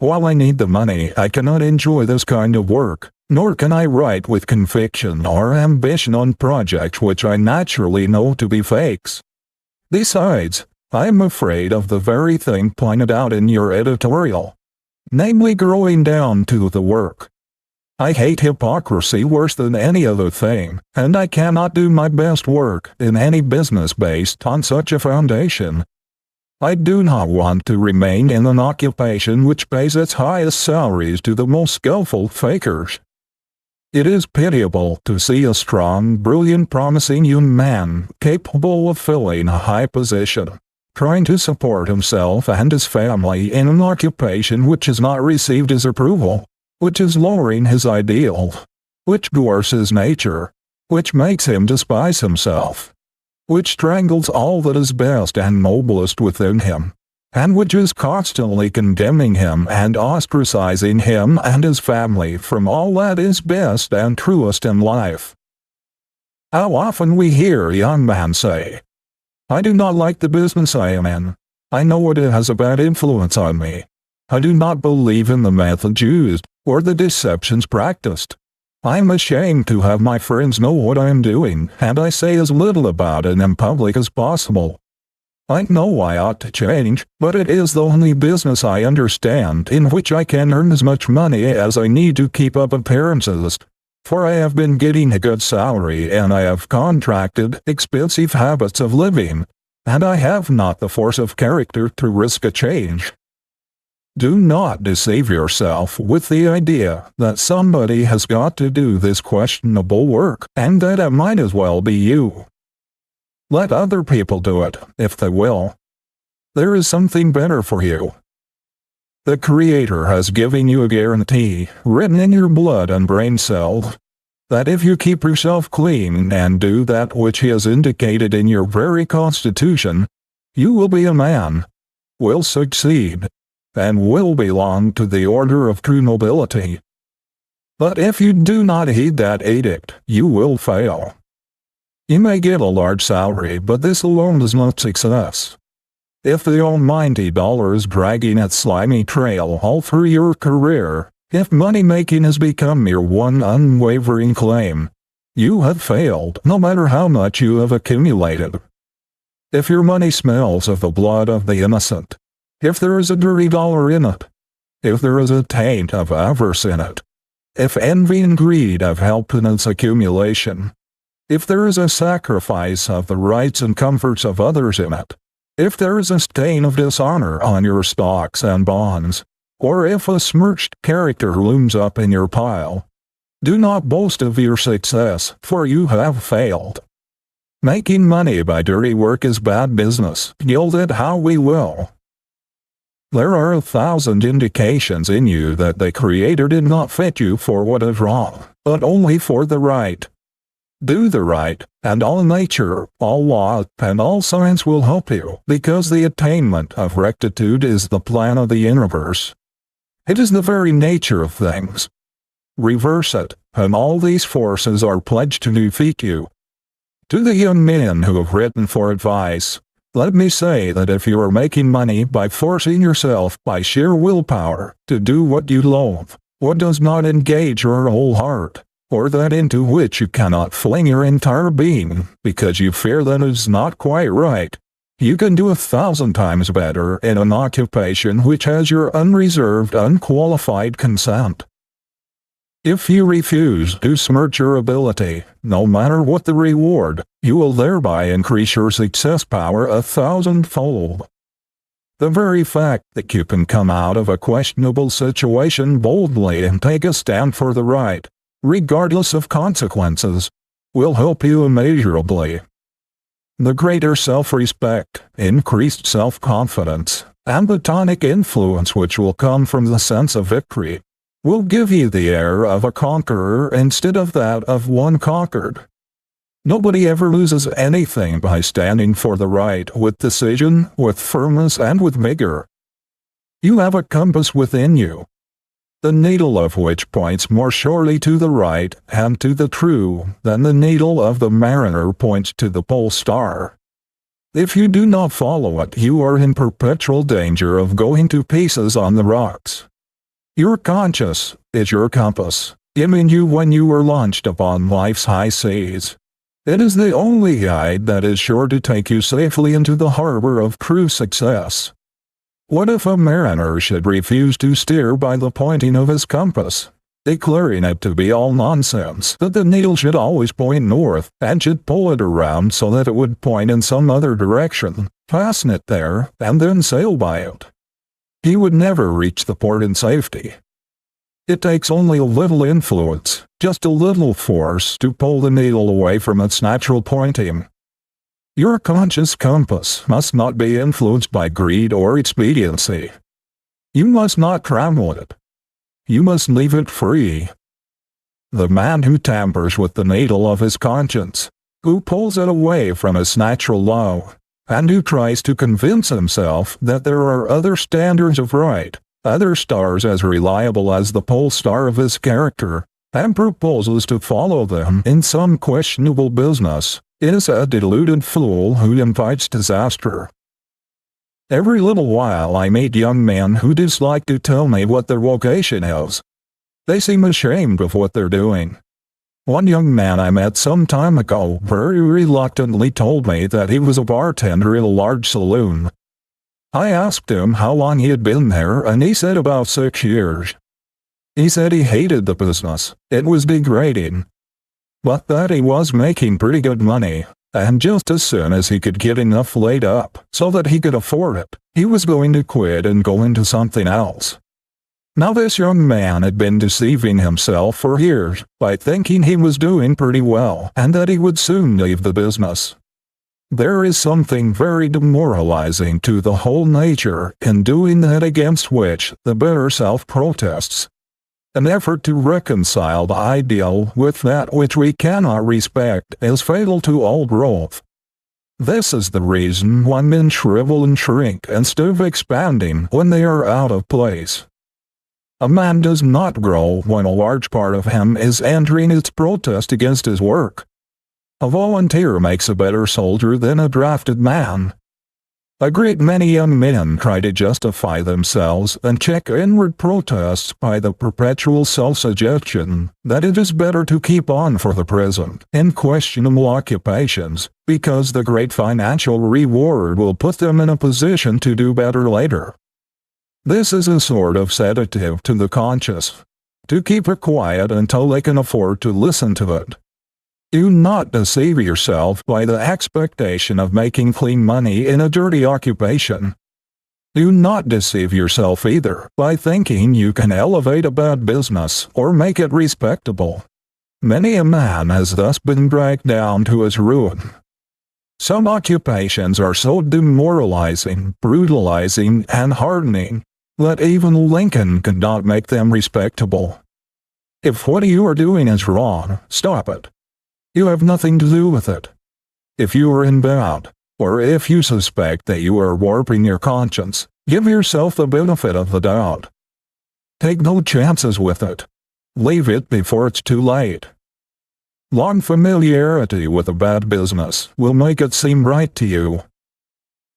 while I need the money, I cannot enjoy this kind of work, nor can I write with conviction or ambition on projects which I naturally know to be fakes. Besides, I am afraid of the very thing pointed out in your editorial, namely growing down to the work. I hate hypocrisy worse than any other thing, and I cannot do my best work in any business based on such a foundation. I do not want to remain in an occupation which pays its highest salaries to the most skillful fakers. It is pitiable to see a strong, brilliant, promising young man, capable of filling a high position, trying to support himself and his family in an occupation which has not received his approval, which is lowering his ideal, which dwarfs his nature, which makes him despise himself, which strangles all that is best and noblest within him, and which is constantly condemning him and ostracizing him and his family from all that is best and truest in life. How often we hear young men say, I do not like the business I am in. I know it has a bad influence on me. I do not believe in the methods used, or the deceptions practiced. I am ashamed to have my friends know what I am doing, and I say as little about it in public as possible. I know I ought to change, but it is the only business I understand in which I can earn as much money as I need to keep up appearances, for I have been getting a good salary and I have contracted expensive habits of living, and I have not the force of character to risk a change. Do not deceive yourself with the idea that somebody has got to do this questionable work and that it might as well be you. Let other people do it, if they will. There is something better for you. The Creator has given you a guarantee, written in your blood and brain cells, that if you keep yourself clean and do that which He has indicated in your very constitution, you will be a man, will succeed, and will belong to the order of true nobility. But if you do not heed that edict, you will fail. You may get a large salary, but this alone is not success. If the almighty dollar is dragging its slimy trail all through your career, if money-making has become your one unwavering claim, you have failed, no matter how much you have accumulated. If your money smells of the blood of the innocent, if there is a dirty dollar in it, if there is a taint of avarice in it, if envy and greed have helped in its accumulation, if there is a sacrifice of the rights and comforts of others in it, if there is a stain of dishonor on your stocks and bonds, or if a smirched character looms up in your pile, do not boast of your success, for you have failed. Making money by dirty work is bad business, gild it how we will. There are 1,000 indications in you that the Creator did not fit you for what is wrong, but only for the right. Do the right, and all nature, all law, and all science will help you, because the attainment of rectitude is the plan of the universe. It is the very nature of things. Reverse it, and all these forces are pledged to defeat you. To the young men who have written for advice, Let me say that if you are making money by forcing yourself by sheer willpower to do what you loathe, what does not engage your whole heart, or that into which you cannot fling your entire being because you fear that it is not quite right, you can do 1,000 times better in an occupation which has your unreserved, unqualified consent. If you refuse to smirch your ability, no matter what the reward, you will thereby increase your success power 1,000-fold. The very fact that you can come out of a questionable situation boldly and take a stand for the right, regardless of consequences, will help you immeasurably. The greater self-respect, increased self-confidence, and the tonic influence which will come from the sense of victory will give you the air of a conqueror instead of that of one conquered. Nobody ever loses anything by standing for the right with decision, with firmness, and with vigor. You have a compass within you, the needle of which points more surely to the right and to the true than the needle of the mariner points to the pole star. If you do not follow it, you are in perpetual danger of going to pieces on the rocks. Your conscience is your compass, aiming you when you are launched upon life's high seas. It is the only guide that is sure to take you safely into the harbor of true success. What if a mariner should refuse to steer by the pointing of his compass, declaring it to be all nonsense, that the needle should always point north, and should pull it around so that it would point in some other direction, fasten it there, and then sail by it? He would never reach the port in safety. It takes only a little influence, just a little force, to pull the needle away from its natural pointing. Your conscious compass must not be influenced by greed or expediency. You must not trammel it. You must leave it free. The man who tampers with the needle of his conscience, who pulls it away from its natural law, and who tries to convince himself that there are other standards of right, other stars as reliable as the pole star of his character, and proposes to follow them in some questionable business, is a deluded fool who invites disaster. Every little while I meet young men who dislike to tell me what their vocation is. They seem ashamed of what they're doing. One young man I met some time ago very reluctantly told me that he was a bartender in a large saloon. I asked him how long he had been there, and he said about 6 years. He said he hated the business, it was degrading, but that he was making pretty good money, and just as soon as he could get enough laid up so that he could afford it, he was going to quit and go into something else. Now this young man had been deceiving himself for years by thinking he was doing pretty well and that he would soon leave the business. There is something very demoralizing to the whole nature in doing that against which the better self protests. An effort to reconcile the ideal with that which we cannot respect is fatal to all growth. This is the reason why men shrivel and shrink instead of expanding when they are out of place. A man does not grow when a large part of him is entering its protest against his work. A volunteer makes a better soldier than a drafted man. A great many young men try to justify themselves and check inward protests by the perpetual self-suggestion that it is better to keep on for the present in questionable occupations, because the great financial reward will put them in a position to do better later. This is a sort of sedative to the conscience, to keep it quiet until they can afford to listen to it. Do not deceive yourself by the expectation of making clean money in a dirty occupation. Do not deceive yourself either by thinking you can elevate a bad business or make it respectable. Many a man has thus been dragged down to his ruin. Some occupations are so demoralizing, brutalizing, and hardening that even Lincoln could not make them respectable. If what you are doing is wrong, stop it. You have nothing to do with it. If you are in doubt, or if you suspect that you are warping your conscience, give yourself the benefit of the doubt. Take no chances with it. Leave it before it's too late. Long familiarity with a bad business will make it seem right to you.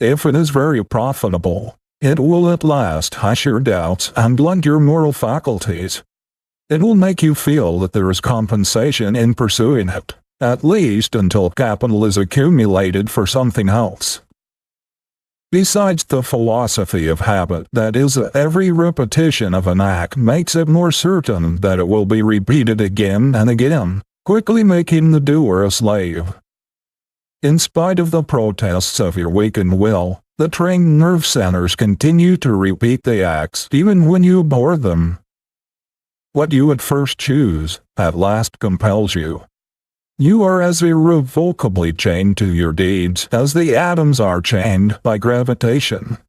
If it is very profitable, it will at last hush your doubts and blunt your moral faculties. It will make you feel that there is compensation in pursuing it, at least until capital is accumulated for something else. Besides the philosophy of habit, that is, every repetition of an act makes it more certain that it will be repeated again and again, quickly making the doer a slave. In spite of the protests of your weakened will, the trained nerve centers continue to repeat the acts even when you abhor them. What you at first choose, at last compels you. You are as irrevocably chained to your deeds as the atoms are chained by gravitation.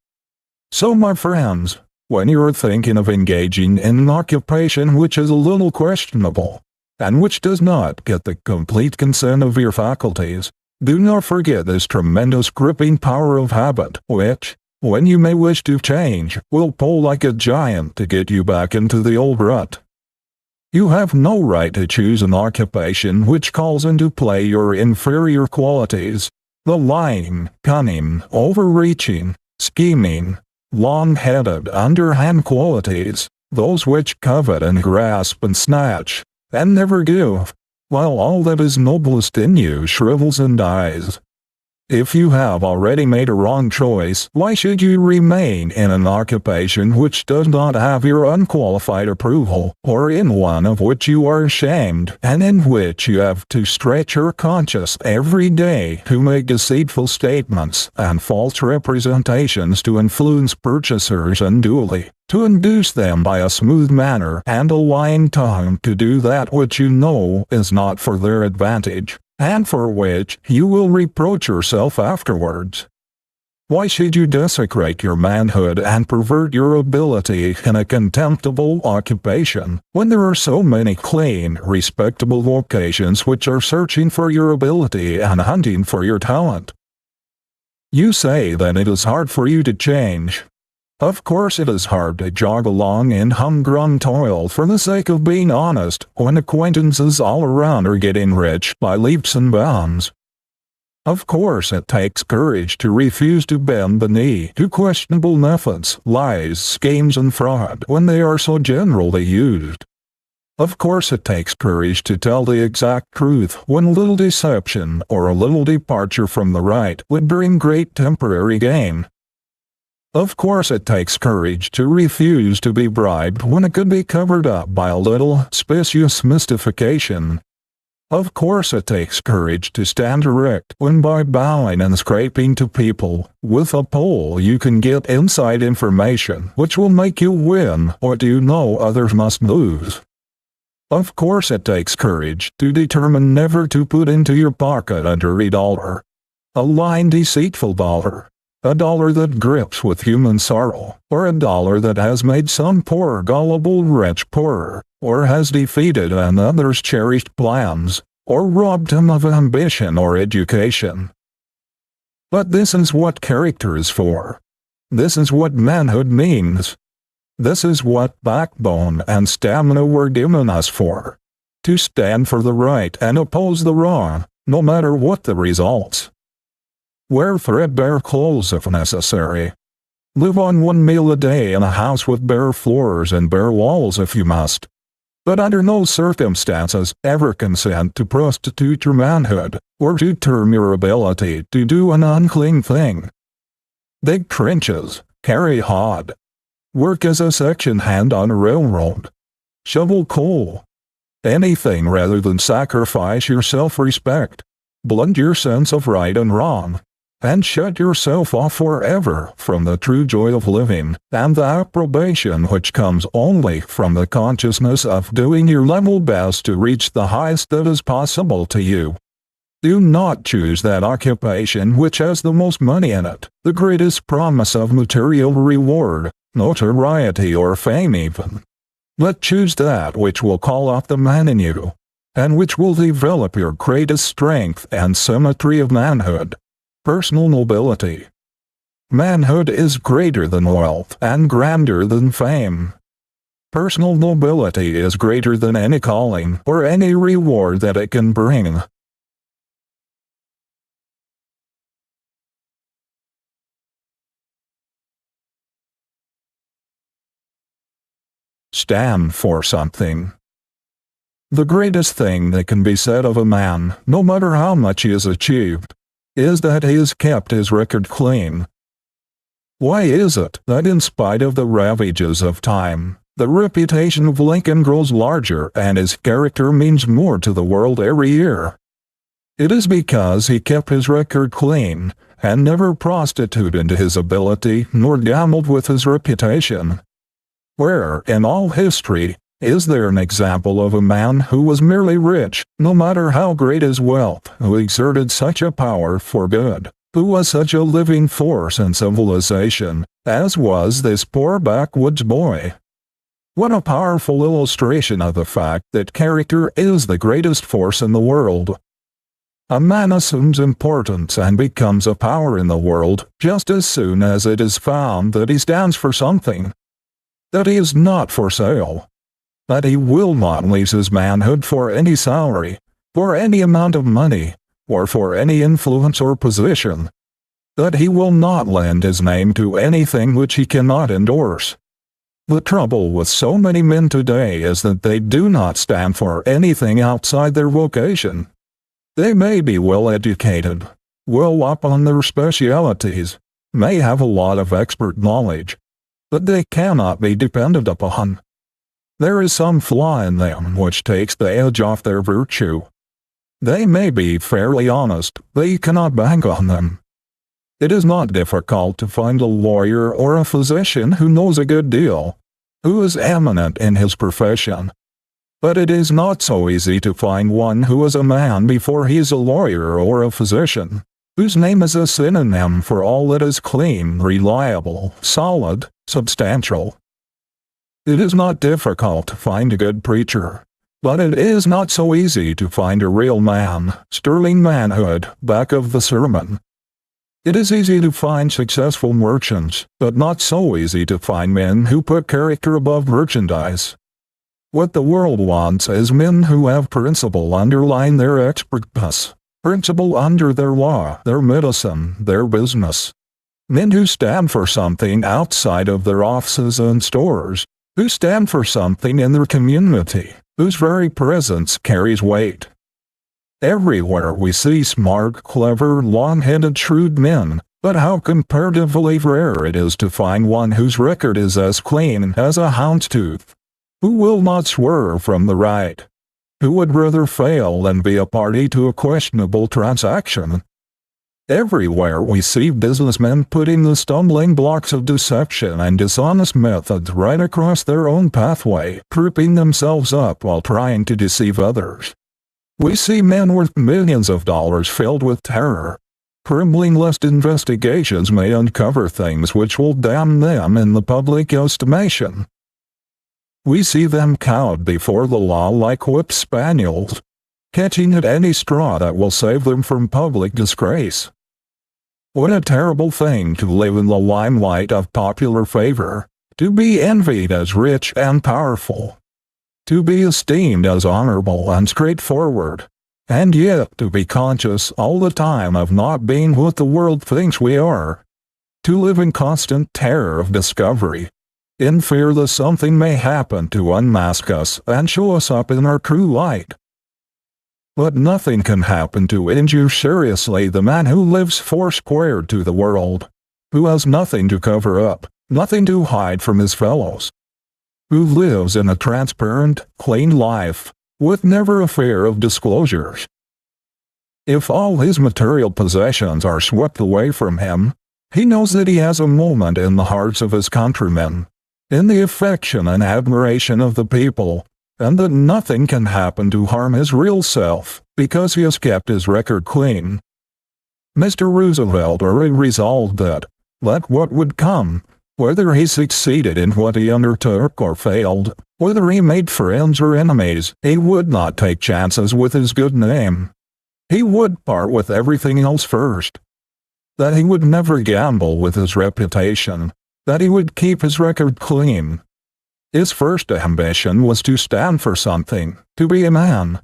So, my friends, when you are thinking of engaging in an occupation which is a little questionable, and which does not get the complete consent of your faculties, do not forget this tremendous gripping power of habit, which, when you may wish to change, will pull like a giant to get you back into the old rut. You have no right to choose an occupation which calls into play your inferior qualities, the lying, cunning, overreaching, scheming, long-headed, underhand qualities, those which covet and grasp and snatch, and never give, while all that is noblest in you shrivels and dies. If you have already made a wrong choice, why should you remain in an occupation which does not have your unqualified approval, or in one of which you are ashamed, and in which you have to stretch your conscience every day to make deceitful statements and false representations to influence purchasers unduly, to induce them by a smooth manner and a lying tongue to do that which you know is not for their advantage, and for which you will reproach yourself afterwards? Why should you desecrate your manhood and pervert your ability in a contemptible occupation, when there are so many clean, respectable vocations which are searching for your ability and hunting for your talent? You say that it is hard for you to change. Of course it is hard to jog along in humdrum toil for the sake of being honest when acquaintances all around are getting rich by leaps and bounds. Of course it takes courage to refuse to bend the knee to questionable methods, lies, schemes, and fraud when they are so generally used. Of course it takes courage to tell the exact truth when a little deception or a little departure from the right would bring great temporary gain. Of course it takes courage to refuse to be bribed when it could be covered up by a little specious mystification. Of course it takes courage to stand erect when by bowing and scraping to people with a pole you can get inside information which will make you win what you know others must lose. Of course it takes courage to determine never to put into your pocket a dirty dollar, a lying, deceitful dollar, a dollar that grips with human sorrow, or a dollar that has made some poor gullible wretch poorer, or has defeated another's cherished plans, or robbed him of ambition or education. But this is what character is for. This is what manhood means. This is what backbone and stamina were given us for. To stand for the right and oppose the wrong, no matter what the results. Wear threadbare clothes if necessary. Live on one meal a day in a house with bare floors and bare walls if you must. But under no circumstances ever consent to prostitute your manhood, or to term your ability to do an unclean thing. Dig trenches, carry hod. Work as a section hand on a railroad. Shovel coal. Anything rather than sacrifice your self-respect, blunt your sense of right and wrong, and shut yourself off forever from the true joy of living and the approbation which comes only from the consciousness of doing your level best to reach the highest that is possible to you. Do not choose that occupation which has the most money in it, the greatest promise of material reward, notoriety, or fame even. But choose that which will call out the man in you, and which will develop your greatest strength and symmetry of manhood. Personal nobility. Manhood is greater than wealth and grander than fame. Personal nobility is greater than any calling or any reward that it can bring. stand for something. The greatest thing that can be said of a man, no matter how much he has achieved, is that he has kept his record clean. Why is it that in spite of the ravages of time, the reputation of Lincoln grows larger and his character means more to the world every year? It is because he kept his record clean and never prostituted his ability nor gambled with his reputation. Where, in all history, is there an example of a man who was merely rich, no matter how great his wealth, who exerted such a power for good, who was such a living force in civilization, as was this poor backwoods boy? What a powerful illustration of the fact that character is the greatest force in the world. A man assumes importance and becomes a power in the world just as soon as it is found that he stands for something, that he is not for sale, that he will not lose his manhood for any salary, for any amount of money, or for any influence or position, that he will not lend his name to anything which he cannot endorse. The trouble with so many men today is that they do not stand for anything outside their vocation. They may be well educated, well up on their specialities, may have a lot of expert knowledge, but they cannot be depended upon. There is some flaw in them which takes the edge off their virtue. They may be fairly honest, but you cannot bank on them. It is not difficult to find a lawyer or a physician who knows a good deal, who is eminent in his profession. But it is not so easy to find one who is a man before he is a lawyer or a physician, whose name is a synonym for all that is clean, reliable, solid, substantial. It is not difficult to find a good preacher, but it is not so easy to find a real man, sterling manhood, back of the sermon. It is easy to find successful merchants, but not so easy to find men who put character above merchandise. What the world wants is men who have principle underlying their expertness, principle under their law, their medicine, their business. Men who stand for something outside of their offices and stores, who stand for something in their community, whose very presence carries weight. Everywhere we see smart, clever, long-headed, shrewd men, but how comparatively rare it is to find one whose record is as clean as a hound's tooth, who will not swerve from the right, who would rather fail than be a party to a questionable transaction. Everywhere we see businessmen putting the stumbling blocks of deception and dishonest methods right across their own pathway, tripping themselves up while trying to deceive others. We see men worth millions of dollars filled with terror, trembling lest investigations may uncover things which will damn them in the public estimation. We see them cowed before the law like whipped spaniels, catching at any straw that will save them from public disgrace. What a terrible thing to live in the limelight of popular favor, to be envied as rich and powerful, to be esteemed as honorable and straightforward, and yet to be conscious all the time of not being what the world thinks we are, to live in constant terror of discovery, in fear that something may happen to unmask us and show us up in our true light. But nothing can happen to injure seriously the man who lives foursquared to the world, who has nothing to cover up, nothing to hide from his fellows, who lives in a transparent, clean life, with never a fear of disclosures. If all his material possessions are swept away from him, he knows that he has a moment in the hearts of his countrymen, in the affection and admiration of the people, and that nothing can happen to harm his real self, because he has kept his record clean. Mr. Roosevelt already resolved that, let what would come, whether he succeeded in what he undertook or failed, whether he made friends or enemies, he would not take chances with his good name. He would part with everything else first. That he would never gamble with his reputation, that he would keep his record clean. His first ambition was to stand for something, to be a man.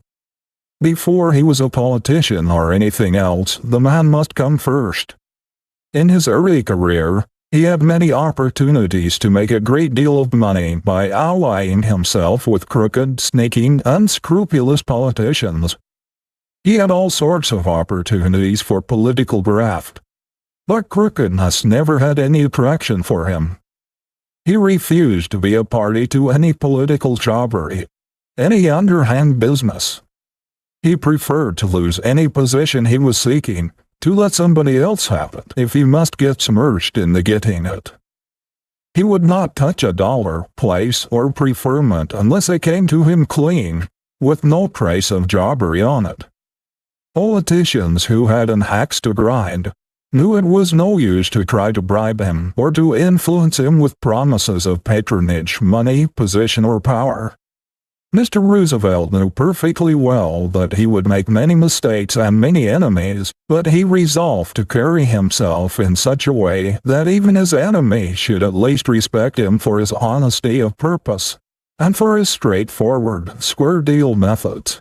Before he was a politician or anything else, the man must come first. In his early career, He had many opportunities to make a great deal of money by allying himself with crooked, sneaking, unscrupulous politicians. He had all sorts of opportunities for political graft. But crookedness never had any attraction for him. He refused to be a party to any political jobbery, any underhand business. He preferred to lose any position he was seeking, to let somebody else have it if he must get submerged in the getting it. He would not touch a dollar, place, or preferment unless it came to him clean, with no trace of jobbery on it. Politicians who had an axe to grind knew it was no use to try to bribe him or to influence him with promises of patronage, money, position, or power. Mr. Roosevelt knew perfectly well that he would make many mistakes and many enemies, but he resolved to carry himself in such a way that even his enemy should at least respect him for his honesty of purpose and for his straightforward, square-deal methods.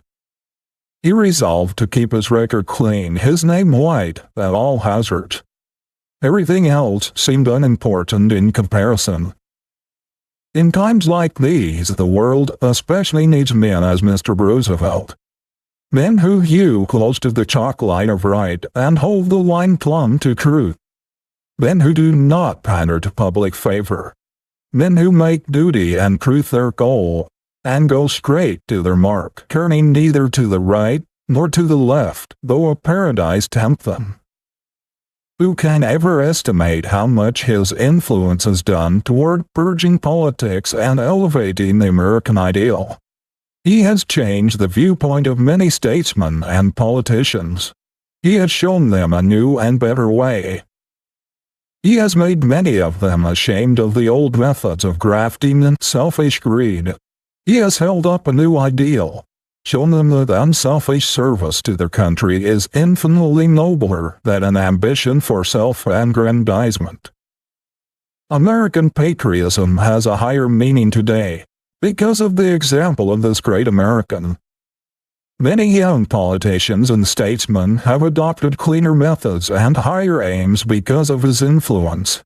He resolved to keep his record clean, his name white, at all hazards. Everything else seemed unimportant in comparison. In times like these, the world especially needs men as Mr. Roosevelt. Men who hew close to the chalk line of right and hold the line plumb to truth. Men who do not pander to public favor. Men who make duty and truth their goal, and go straight to their mark, turning neither to the right nor to the left, though a paradise tempt them. Who can ever estimate how much his influence has done toward purging politics and elevating the American ideal? He has changed the viewpoint of many statesmen and politicians. He has shown them a new and better way. He has made many of them ashamed of the old methods of grafting and selfish greed. He has held up a new ideal, shown them that unselfish service to their country is infinitely nobler than an ambition for self-aggrandizement. American patriotism has a higher meaning today because of the example of this great American. Many young politicians and statesmen have adopted cleaner methods and higher aims because of his influence.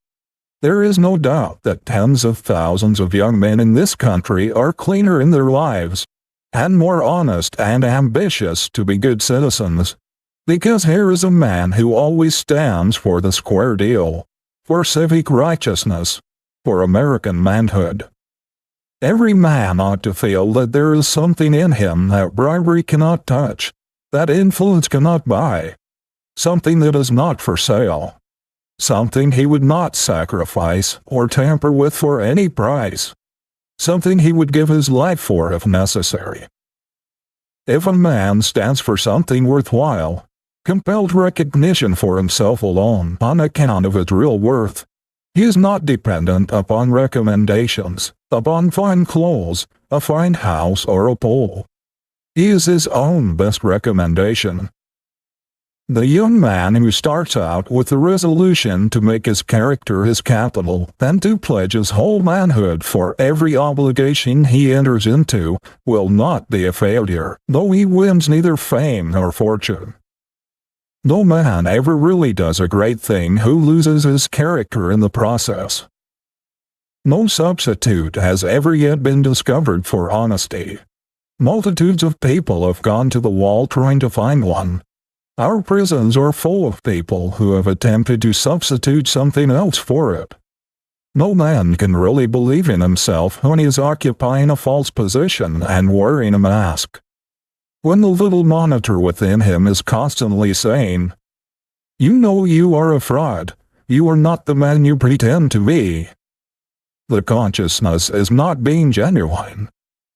There is no doubt that tens of thousands of young men in this country are cleaner in their lives and more honest and ambitious to be good citizens, because here is a man who always stands for the square deal, for civic righteousness, for American manhood. Every man ought to feel that there is something in him that bribery cannot touch, that influence cannot buy, something that is not for sale, something he would not sacrifice or tamper with for any price, something he would give his life for if necessary. If a man stands for something worthwhile, compelled recognition for himself alone on account of its real worth, he is not dependent upon recommendations, upon fine clothes, a fine house, or a pole. He is his own best recommendation. The young man who starts out with the resolution to make his character his capital and to pledge his whole manhood for every obligation he enters into will not be a failure, though he wins neither fame nor fortune. No man ever really does a great thing who loses his character in the process. No substitute has ever yet been discovered for honesty. Multitudes of people have gone to the wall trying to find one. Our prisons are full of people who have attempted to substitute something else for it. No man can really believe in himself when he is occupying a false position and wearing a mask. When the little monitor within him is constantly saying, "You know you are a fraud, you are not the man you pretend to be," the consciousness is not being genuine,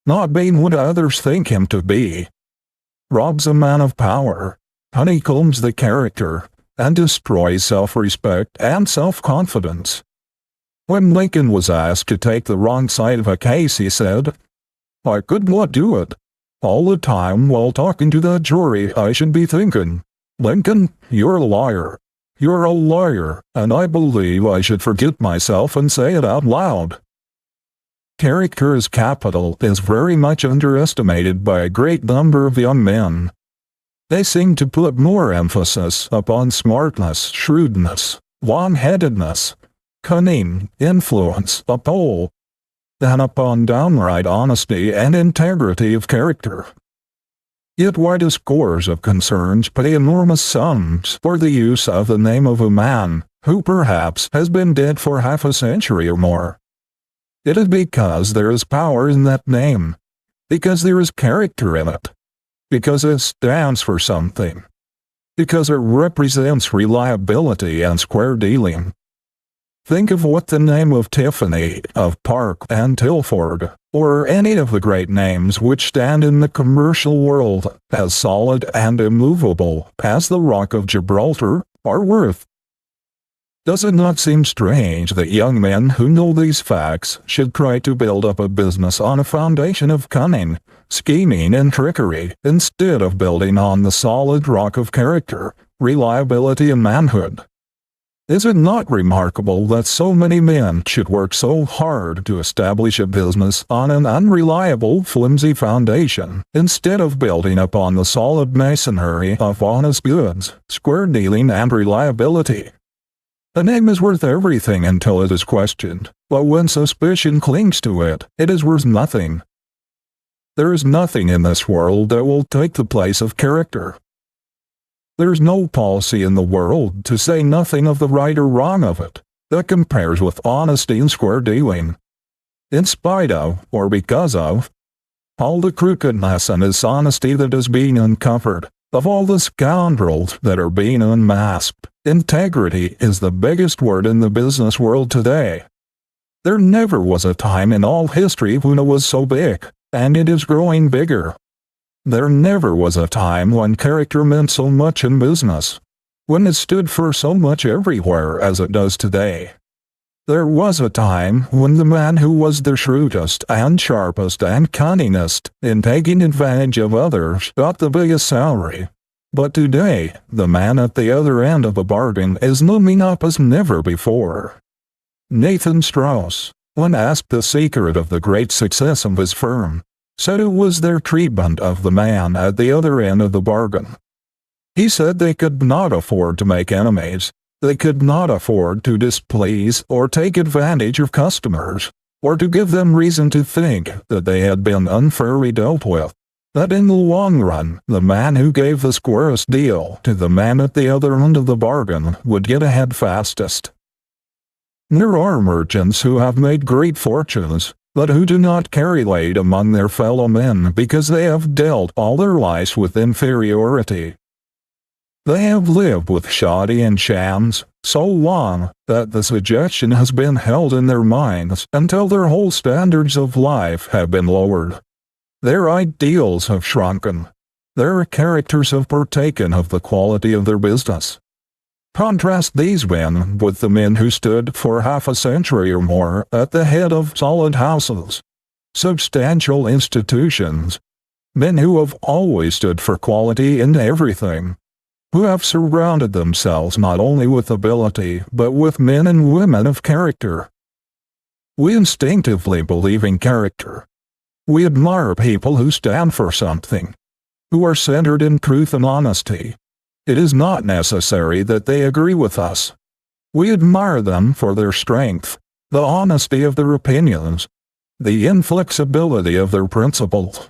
not being what others think him to be, robs a man of power, honeycombs the character, and destroys self-respect and self-confidence. When Lincoln was asked to take the wrong side of a case, he said, "I could not do it. All the time while talking to the jury I should be thinking, 'Lincoln, you're a liar. You're a liar,' and I believe I should forget myself and say it out loud." Character as capital is very much underestimated by a great number of young men. They seem to put more emphasis upon smartness, shrewdness, long-headedness, cunning, influence, a pull, than upon downright honesty and integrity of character. Yet why do scores of concerns pay enormous sums for the use of the name of a man who perhaps has been dead for half a century or more? It is because there is power in that name, because there is character in it, because it stands for something, because it represents reliability and square dealing. Think of what the name of Tiffany, of Park and Tilford, or any of the great names which stand in the commercial world as solid and immovable as the Rock of Gibraltar are worth. Does it not seem strange that young men who know these facts should try to build up a business on a foundation of cunning, scheming, and trickery, instead of building on the solid rock of character, reliability, and manhood? Is it not remarkable that so many men should work so hard to establish a business on an unreliable, flimsy foundation, instead of building upon the solid masonry of honest goods, square dealing, and reliability? A name is worth everything until it is questioned, but when suspicion clings to it, it is worth nothing. There is nothing in this world that will take the place of character. There is no policy in the world, to say nothing of the right or wrong of it, that compares with honesty and square dealing. In spite of, or because of, all the crookedness and dishonesty that is being uncovered, of all the scoundrels that are being unmasked, integrity is the biggest word in the business world today. There never was a time in all history when it was so big, and it is growing bigger. There never was a time when character meant so much in business, when it stood for so much everywhere as it does today. There was a time when the man who was the shrewdest and sharpest and cunningest in taking advantage of others got the biggest salary. But today, the man at the other end of a bargain is looming up as never before. Nathan Strauss, when asked the secret of the great success of his firm, said it was their treatment of the man at the other end of the bargain. He said they could not afford to make enemies, they could not afford to displease or take advantage of customers, or to give them reason to think that they had been unfairly dealt with, that in the long run the man who gave the squarest deal to the man at the other end of the bargain would get ahead fastest. There are merchants who have made great fortunes, but who do not carry weight among their fellow men because they have dealt all their lives with inferiority. They have lived with shoddy and shams so long that the suggestion has been held in their minds until their whole standards of life have been lowered. Their ideals have shrunken. Their characters have partaken of the quality of their business. Contrast these men with the men who stood for half a century or more at the head of solid houses, substantial institutions, men who have always stood for quality in everything, who have surrounded themselves not only with ability but with men and women of character. We instinctively believe in character. We admire people who stand for something, who are centered in truth and honesty. It is not necessary that they agree with us. We admire them for their strength, the honesty of their opinions, the inflexibility of their principles.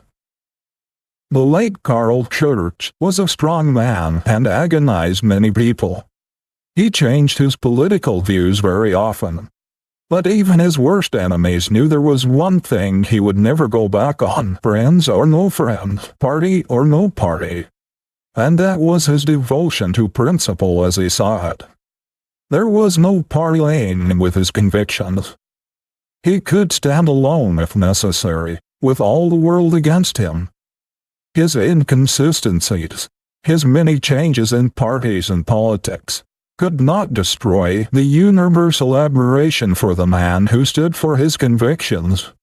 The late Carl Church was a strong man and agonized many people. He changed his political views very often. But even his worst enemies knew there was one thing he would never go back on, friends or no friends, party or no party. And that was his devotion to principle as he saw it. There was no parleying with his convictions. He could stand alone if necessary, with all the world against him. His inconsistencies, his many changes in parties and politics, could not destroy the universal admiration for the man who stood for his convictions.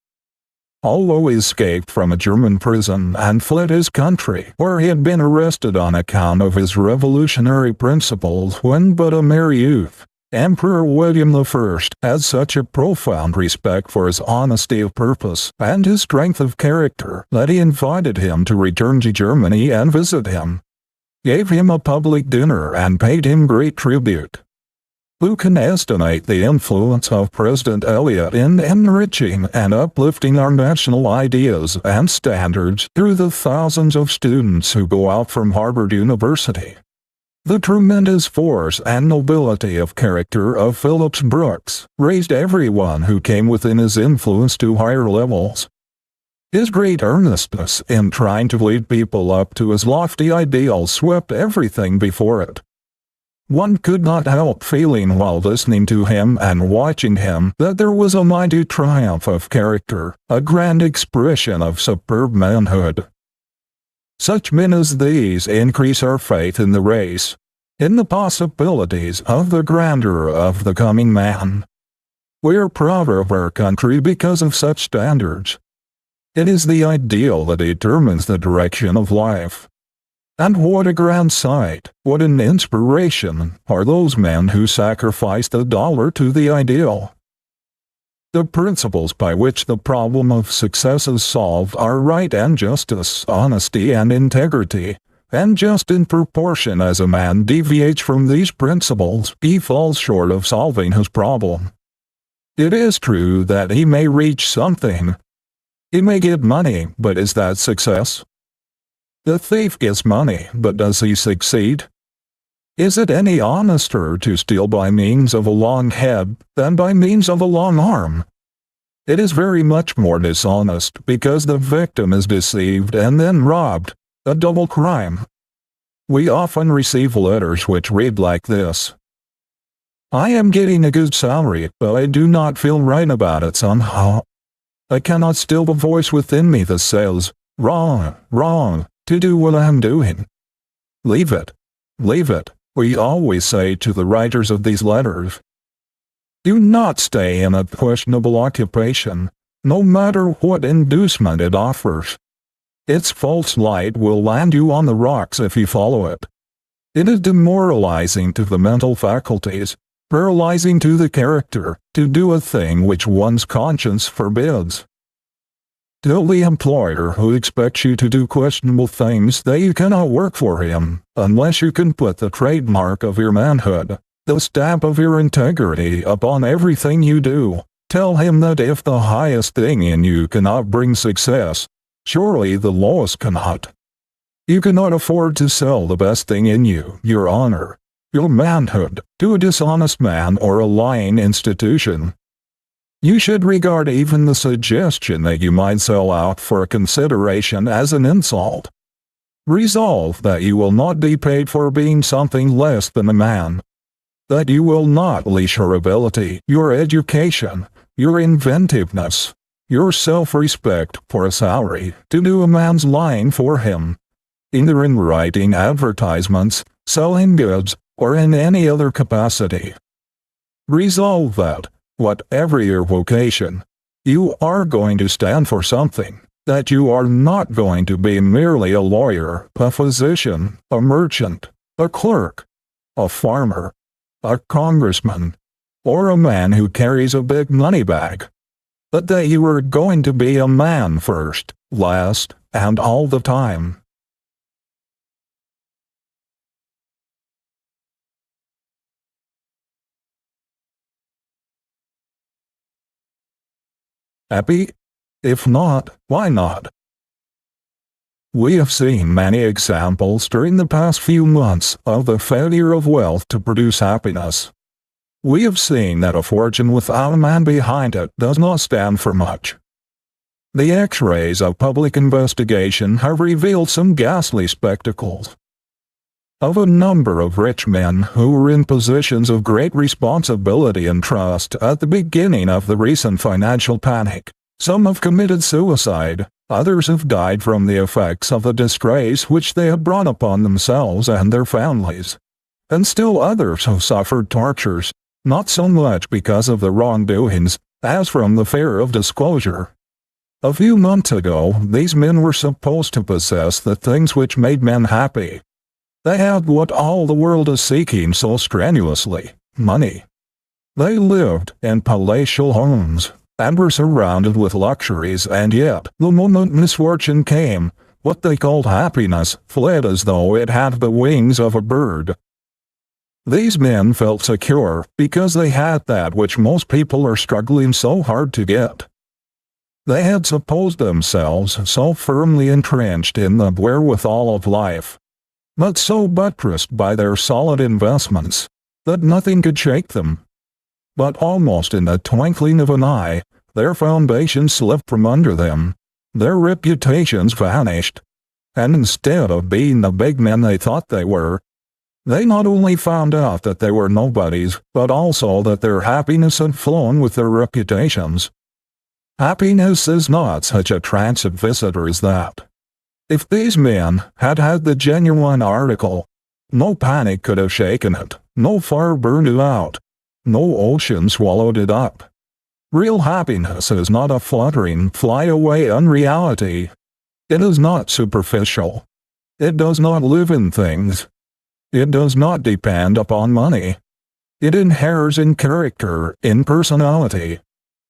Although he escaped from a German prison and fled his country, where he had been arrested on account of his revolutionary principles when but a mere youth, Emperor William I had such a profound respect for his honesty of purpose and his strength of character that he invited him to return to Germany and visit him, gave him a public dinner and paid him great tribute. Who can estimate the influence of President Eliot in enriching and uplifting our national ideas and standards through the thousands of students who go out from Harvard University? The tremendous force and nobility of character of Phillips Brooks raised everyone who came within his influence to higher levels. His great earnestness in trying to lead people up to his lofty ideals swept everything before it. One could not help feeling while listening to him and watching him that there was a mighty triumph of character, a grand expression of superb manhood. Such men as these increase our faith in the race, in the possibilities of the grandeur of the coming man. We are proud of our country because of such standards. It is the ideal that determines the direction of life. And what a grand sight, what an inspiration, are those men who sacrificed $1 to the ideal. The principles by which the problem of success is solved are right and justice, honesty and integrity, and just in proportion as a man deviates from these principles, he falls short of solving his problem. It is true that he may reach something. He may get money, but is that success? The thief gets money, but does he succeed? Is it any honester to steal by means of a long head than by means of a long arm? It is very much more dishonest because the victim is deceived and then robbed, a double crime. We often receive letters which read like this: I am getting a good salary, but I do not feel right about it somehow. I cannot still the voice within me that says, wrong, wrong, to do what I am doing. Leave it, we always say to the writers of these letters. Do not stay in a questionable occupation, no matter what inducement it offers. Its false light will land you on the rocks if you follow it. It is demoralizing to the mental faculties, paralyzing to the character, to do a thing which one's conscience forbids. Tell the employer who expects you to do questionable things that you cannot work for him unless you can put the trademark of your manhood, the stamp of your integrity upon everything you do. Tell him that if the highest thing in you cannot bring success, surely the lowest cannot. You cannot afford to sell the best thing in you, your honor, your manhood, to a dishonest man or a lying institution. You should regard even the suggestion that you might sell out for a consideration as an insult. Resolve that you will not be paid for being something less than a man. That you will not lease your ability, your education, your inventiveness, your self-respect for a salary to do a man's lying for him, either in writing advertisements, selling goods, or in any other capacity. Resolve that, whatever your vocation, you are going to stand for something, that you are not going to be merely a lawyer, a physician, a merchant, a clerk, a farmer, a congressman, or a man who carries a big money bag, but that you are going to be a man first, last, and all the time. Happy? If not, why not? We have seen many examples during the past few months of the failure of wealth to produce happiness. We have seen that a fortune without a man behind it does not stand for much. The X-rays of public investigation have revealed some ghastly spectacles. Of a number of rich men who were in positions of great responsibility and trust at the beginning of the recent financial panic, some have committed suicide, others have died from the effects of the disgrace which they had brought upon themselves and their families, and still others have suffered tortures, not so much because of the wrongdoings, as from the fear of disclosure. A few months ago, these men were supposed to possess the things which made men happy. They had what all the world is seeking so strenuously, money. They lived in palatial homes, and were surrounded with luxuries, and yet, the moment misfortune came, what they called happiness fled as though it had the wings of a bird. These men felt secure because they had that which most people are struggling so hard to get. They had supposed themselves so firmly entrenched in the wherewithal of life, but so buttressed by their solid investments, that nothing could shake them. But almost in the twinkling of an eye, their foundation slipped from under them, their reputations vanished, and instead of being the big men they thought they were, they not only found out that they were nobodies, but also that their happiness had flown with their reputations. Happiness is not such a transient visitor as that. If these men had had the genuine article, no panic could have shaken it, no fire burned it out, no ocean swallowed it up. Real happiness is not a fluttering, fly-away unreality. It is not superficial. It does not live in things. It does not depend upon money. It inheres in character, in personality.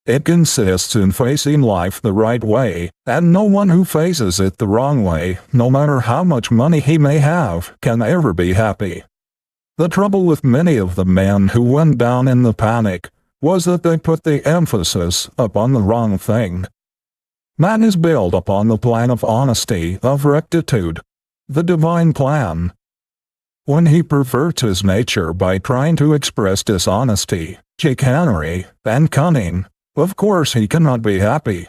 It consists in facing life the right way, and no one who faces it the wrong way, no matter how much money he may have, can ever be happy. The trouble with many of the men who went down in the panic was that they put the emphasis upon the wrong thing. Man is built upon the plan of honesty, of rectitude, the divine plan. When he perverts his nature by trying to express dishonesty, chicanery, and cunning, of course he cannot be happy.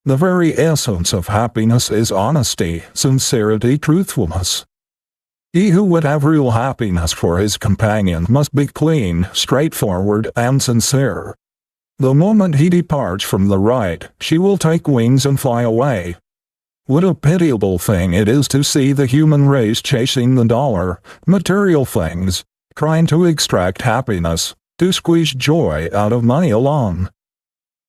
The very essence of happiness is honesty, sincerity, truthfulness. He who would have real happiness for his companion must be clean, straightforward, and sincere. The moment he departs from the right, she will take wings and fly away. What a pitiable thing it is to see the human race chasing the dollar, material things, trying to extract happiness, to squeeze joy out of money alone.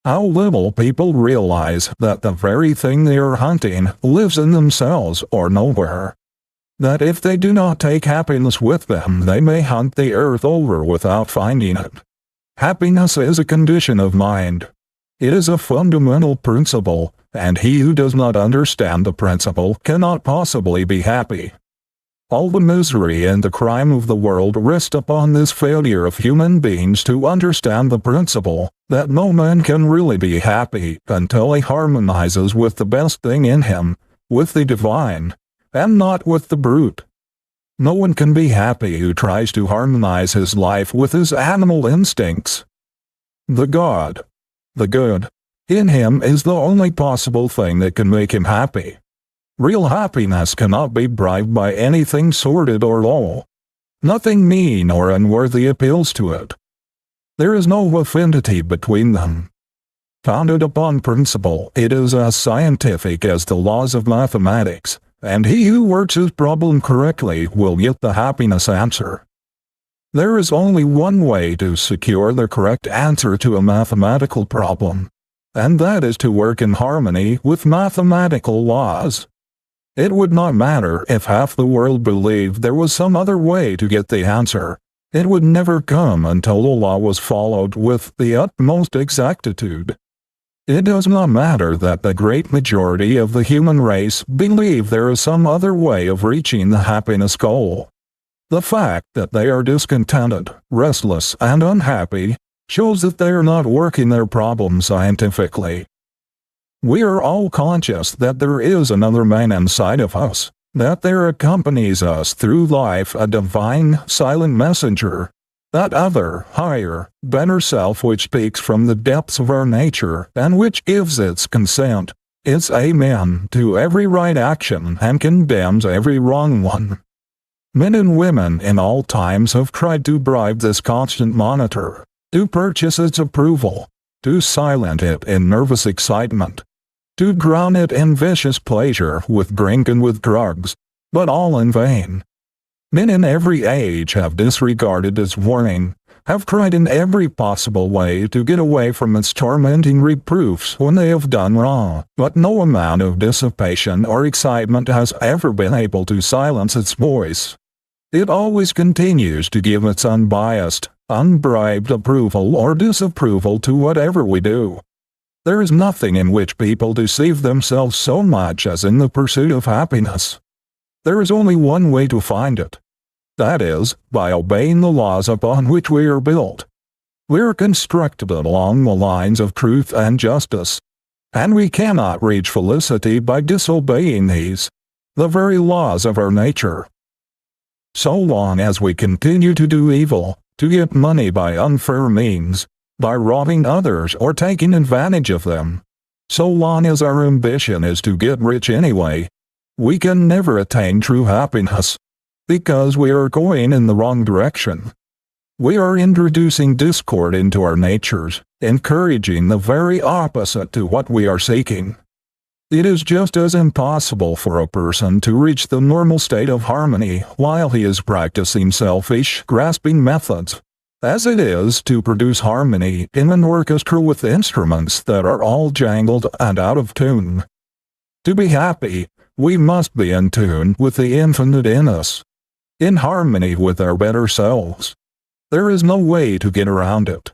How little people realize that the very thing they are hunting lives in themselves or nowhere. That if they do not take happiness with them, they may hunt the earth over without finding it. Happiness is a condition of mind. It is a fundamental principle, and he who does not understand the principle cannot possibly be happy. All the misery and the crime of the world rest upon this failure of human beings to understand the principle that no man can really be happy until he harmonizes with the best thing in him, with the divine, and not with the brute. No one can be happy who tries to harmonize his life with his animal instincts. The God, the good, in him is the only possible thing that can make him happy. Real happiness cannot be bribed by anything sordid or low. Nothing mean or unworthy appeals to it. There is no affinity between them. Founded upon principle, it is as scientific as the laws of mathematics, and he who works his problem correctly will get the happiness answer. There is only one way to secure the correct answer to a mathematical problem, and that is to work in harmony with mathematical laws. It would not matter if half the world believed there was some other way to get the answer. It would never come until the law was followed with the utmost exactitude. It does not matter that the great majority of the human race believe there is some other way of reaching the happiness goal. The fact that they are discontented, restless, and unhappy shows that they are not working their problem scientifically. We are all conscious that there is another man inside of us, that there accompanies us through life a divine, silent messenger, that other, higher, better self which speaks from the depths of our nature and which gives its consent, its amen to every right action and condemns every wrong one. Men and women in all times have tried to bribe this constant monitor, to purchase its approval, to silence it in nervous excitement, to drown it in vicious pleasure with drink and with drugs, but all in vain. Men in every age have disregarded its warning, have tried in every possible way to get away from its tormenting reproofs when they have done wrong, but no amount of dissipation or excitement has ever been able to silence its voice. It always continues to give its unbiased, unbribed approval or disapproval to whatever we do. There is nothing in which people deceive themselves so much as in the pursuit of happiness. There is only one way to find it. that is, by obeying the laws upon which we are built. We are constructed along the lines of truth and justice, and we cannot reach felicity by disobeying these, the very laws of our nature. So long as we continue to do evil, to get money by unfair means, by robbing others or taking advantage of them, so long as our ambition is to get rich anyway, we can never attain true happiness, because we are going in the wrong direction. We are introducing discord into our natures, encouraging the very opposite to what we are seeking. It is just as impossible for a person to reach the normal state of harmony while he is practicing selfish, grasping methods, as it is to produce harmony in an orchestra with instruments that are all jangled and out of tune. To be happy, we must be in tune with the infinite in us, in harmony with our better selves. There is no way to get around it.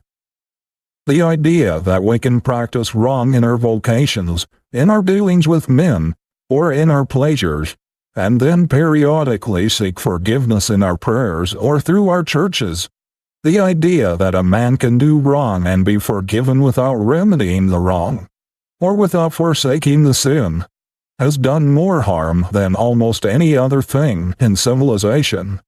The idea that we can practice wrong in our vocations, in our dealings with men, or in our pleasures, and then periodically seek forgiveness in our prayers or through our churches, the idea that a man can do wrong and be forgiven without remedying the wrong, or without forsaking the sin, has done more harm than almost any other thing in civilization.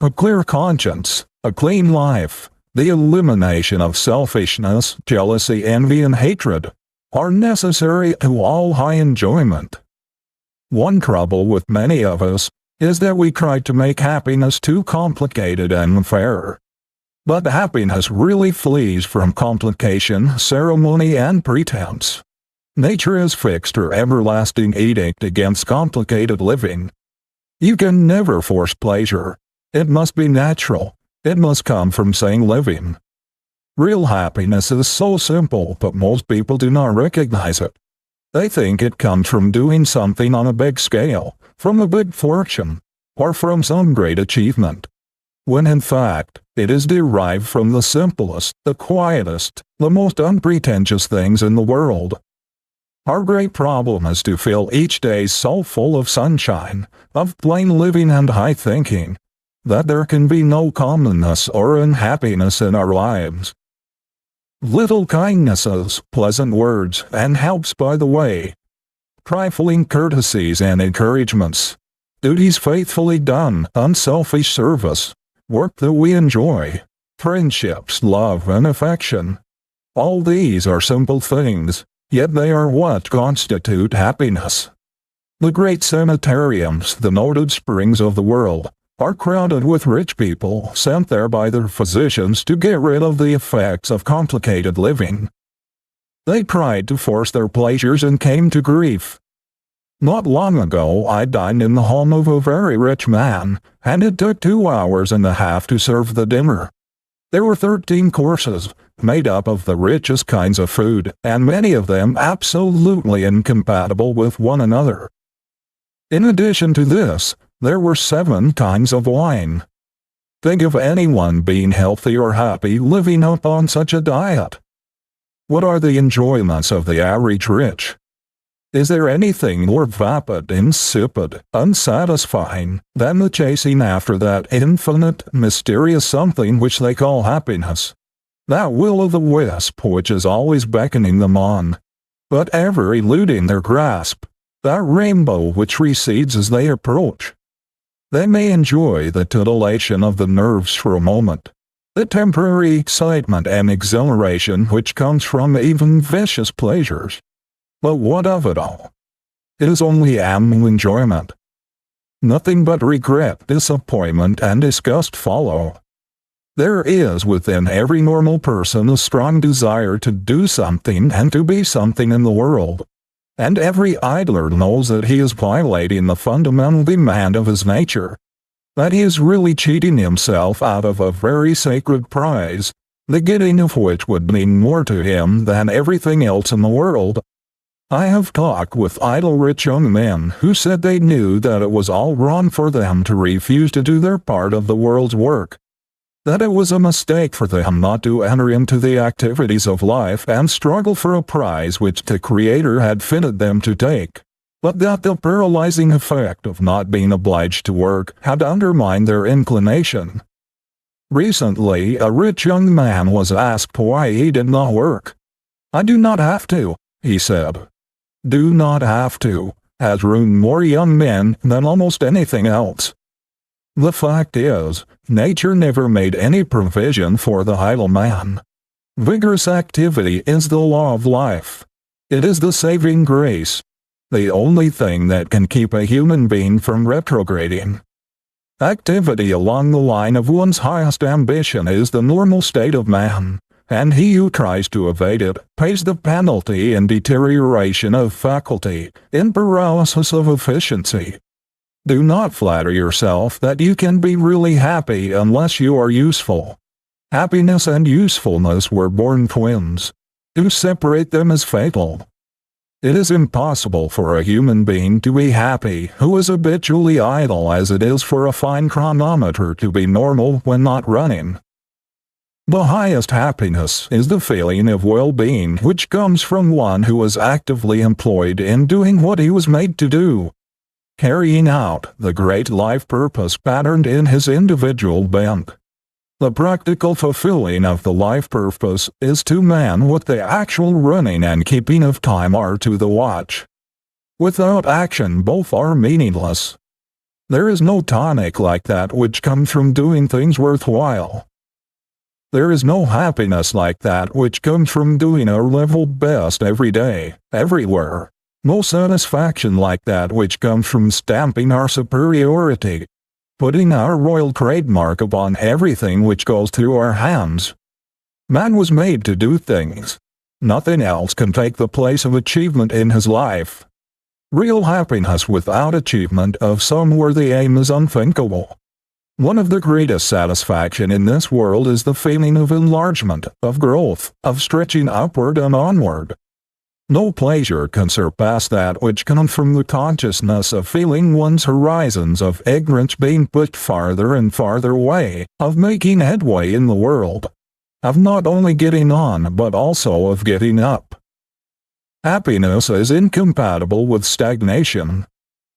A clear conscience, a clean life, the elimination of selfishness, jealousy, envy, and hatred are necessary to all high enjoyment. One trouble with many of us is that we try to make happiness too complicated and unfair. But happiness really flees from complication, ceremony, and pretense. Nature has fixed her everlasting edict against complicated living. You can never force pleasure. It must be natural. It must come from sane living. Real happiness is so simple, but most people do not recognize it. They think it comes from doing something on a big scale, from a big fortune, or from some great achievement, when in fact, it is derived from the simplest, the quietest, the most unpretentious things in the world. Our great problem is to fill each day so full of sunshine, of plain living and high thinking, that there can be no commonness or unhappiness in our lives. Little kindnesses, pleasant words, and helps by the way, trifling courtesies and encouragements, duties faithfully done, unselfish service, work that we enjoy, friendships, love, and affection. All these are simple things, yet they are what constitute happiness. The great sanitariums, the noted springs of the world, are crowded with rich people sent there by their physicians to get rid of the effects of complicated living. They tried to force their pleasures and came to grief. Not long ago I dined in the home of a very rich man, and it took 2 hours and a half to serve the dinner. There were 13 courses, made up of the richest kinds of food, and many of them absolutely incompatible with one another. In addition to this, there were 7 kinds of wine. Think of anyone being healthy or happy living upon such a diet. What are the enjoyments of the average rich? Is there anything more vapid, insipid, unsatisfying than the chasing after that infinite, mysterious something which they call happiness? That will-o'-the-wisp which is always beckoning them on, but ever eluding their grasp, that rainbow which recedes as they approach. They may enjoy the titillation of the nerves for a moment, the temporary excitement and exhilaration which comes from even vicious pleasures. But what of it all? It is only ample enjoyment. Nothing but regret, disappointment, and disgust follow. There is within every normal person a strong desire to do something and to be something in the world. And every idler knows that he is violating the fundamental demand of his nature, that he is really cheating himself out of a very sacred prize, the getting of which would mean more to him than everything else in the world. I have talked with idle rich young men who said they knew that it was all wrong for them to refuse to do their part of the world's work, that it was a mistake for them not to enter into the activities of life and struggle for a prize which the Creator had fitted them to take. but that the paralyzing effect of not being obliged to work had undermined their inclination. Recently, a rich young man was asked why he did not work. "I do not have to," he said. "Do not have to" has ruined more young men than almost anything else. The fact is, nature never made any provision for the idle man. Vigorous activity is the law of life. It is the saving grace, the only thing that can keep a human being from retrograding. Activity along the line of one's highest ambition is the normal state of man, and he who tries to evade it pays the penalty in deterioration of faculty, in paralysis of efficiency. Do not flatter yourself that you can be really happy unless you are useful. Happiness and usefulness were born twins. To separate them is fatal. It is impossible for a human being to be happy who is habitually idle, as it is for a fine chronometer to be normal when not running. The highest happiness is the feeling of well-being which comes from one who is actively employed in doing what he was made to do, carrying out the great life purpose patterned in his individual bent. The practical fulfilling of the life purpose is to man what the actual running and keeping of time are to the watch. Without action both are meaningless. There is no tonic like that which comes from doing things worthwhile. There is no happiness like that which comes from doing our level best every day, everywhere. No satisfaction like that which comes from stamping our superiority, putting our royal trademark upon everything which goes through our hands. Man was made to do things. Nothing else can take the place of achievement in his life. Real happiness without achievement of some worthy aim is unthinkable. One of the greatest satisfaction in this world is the feeling of enlargement, of growth, of stretching upward and onward. No pleasure can surpass that which comes from the consciousness of feeling one's horizons of ignorance being pushed farther and farther away, of making headway in the world, of not only getting on but also of getting up. Happiness is incompatible with stagnation.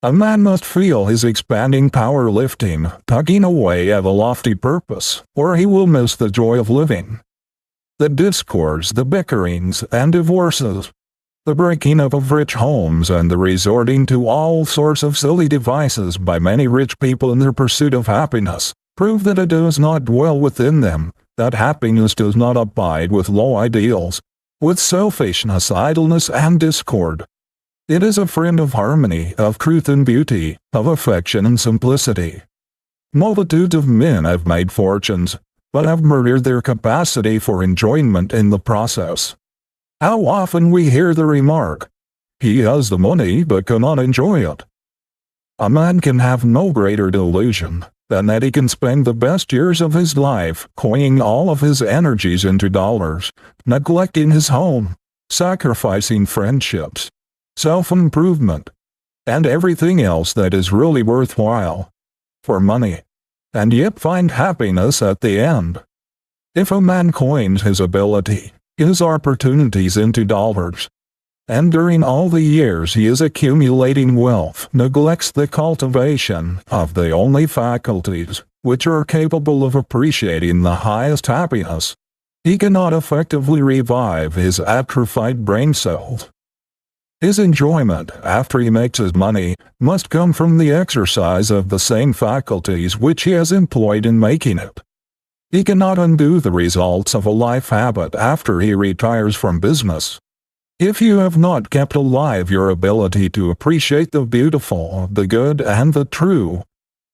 A man must feel his expanding power lifting, tugging away at a lofty purpose, or he will miss the joy of living. The discords, the bickerings and divorces, the breaking up of rich homes and the resorting to all sorts of silly devices by many rich people in their pursuit of happiness, prove that it does not dwell within them, that happiness does not abide with low ideals, with selfishness, idleness, and discord. It is a friend of harmony, of truth and beauty, of affection and simplicity. Multitudes of men have made fortunes, but have murdered their capacity for enjoyment in the process. How often we hear the remark, "He has the money but cannot enjoy it." A man can have no greater delusion than that he can spend the best years of his life coining all of his energies into dollars, neglecting his home, sacrificing friendships, self-improvement, and everything else that is really worthwhile, for money, and yet find happiness at the end. If a man coins his ability, his opportunities into dollars, and during all the years he is accumulating wealth, neglects the cultivation of the only faculties which are capable of appreciating the highest happiness, he cannot effectively revive his atrophied brain cells. His enjoyment, after he makes his money, must come from the exercise of the same faculties which he has employed in making it. He cannot undo the results of a life habit after he retires from business. If you have not kept alive your ability to appreciate the beautiful, the good, and the true,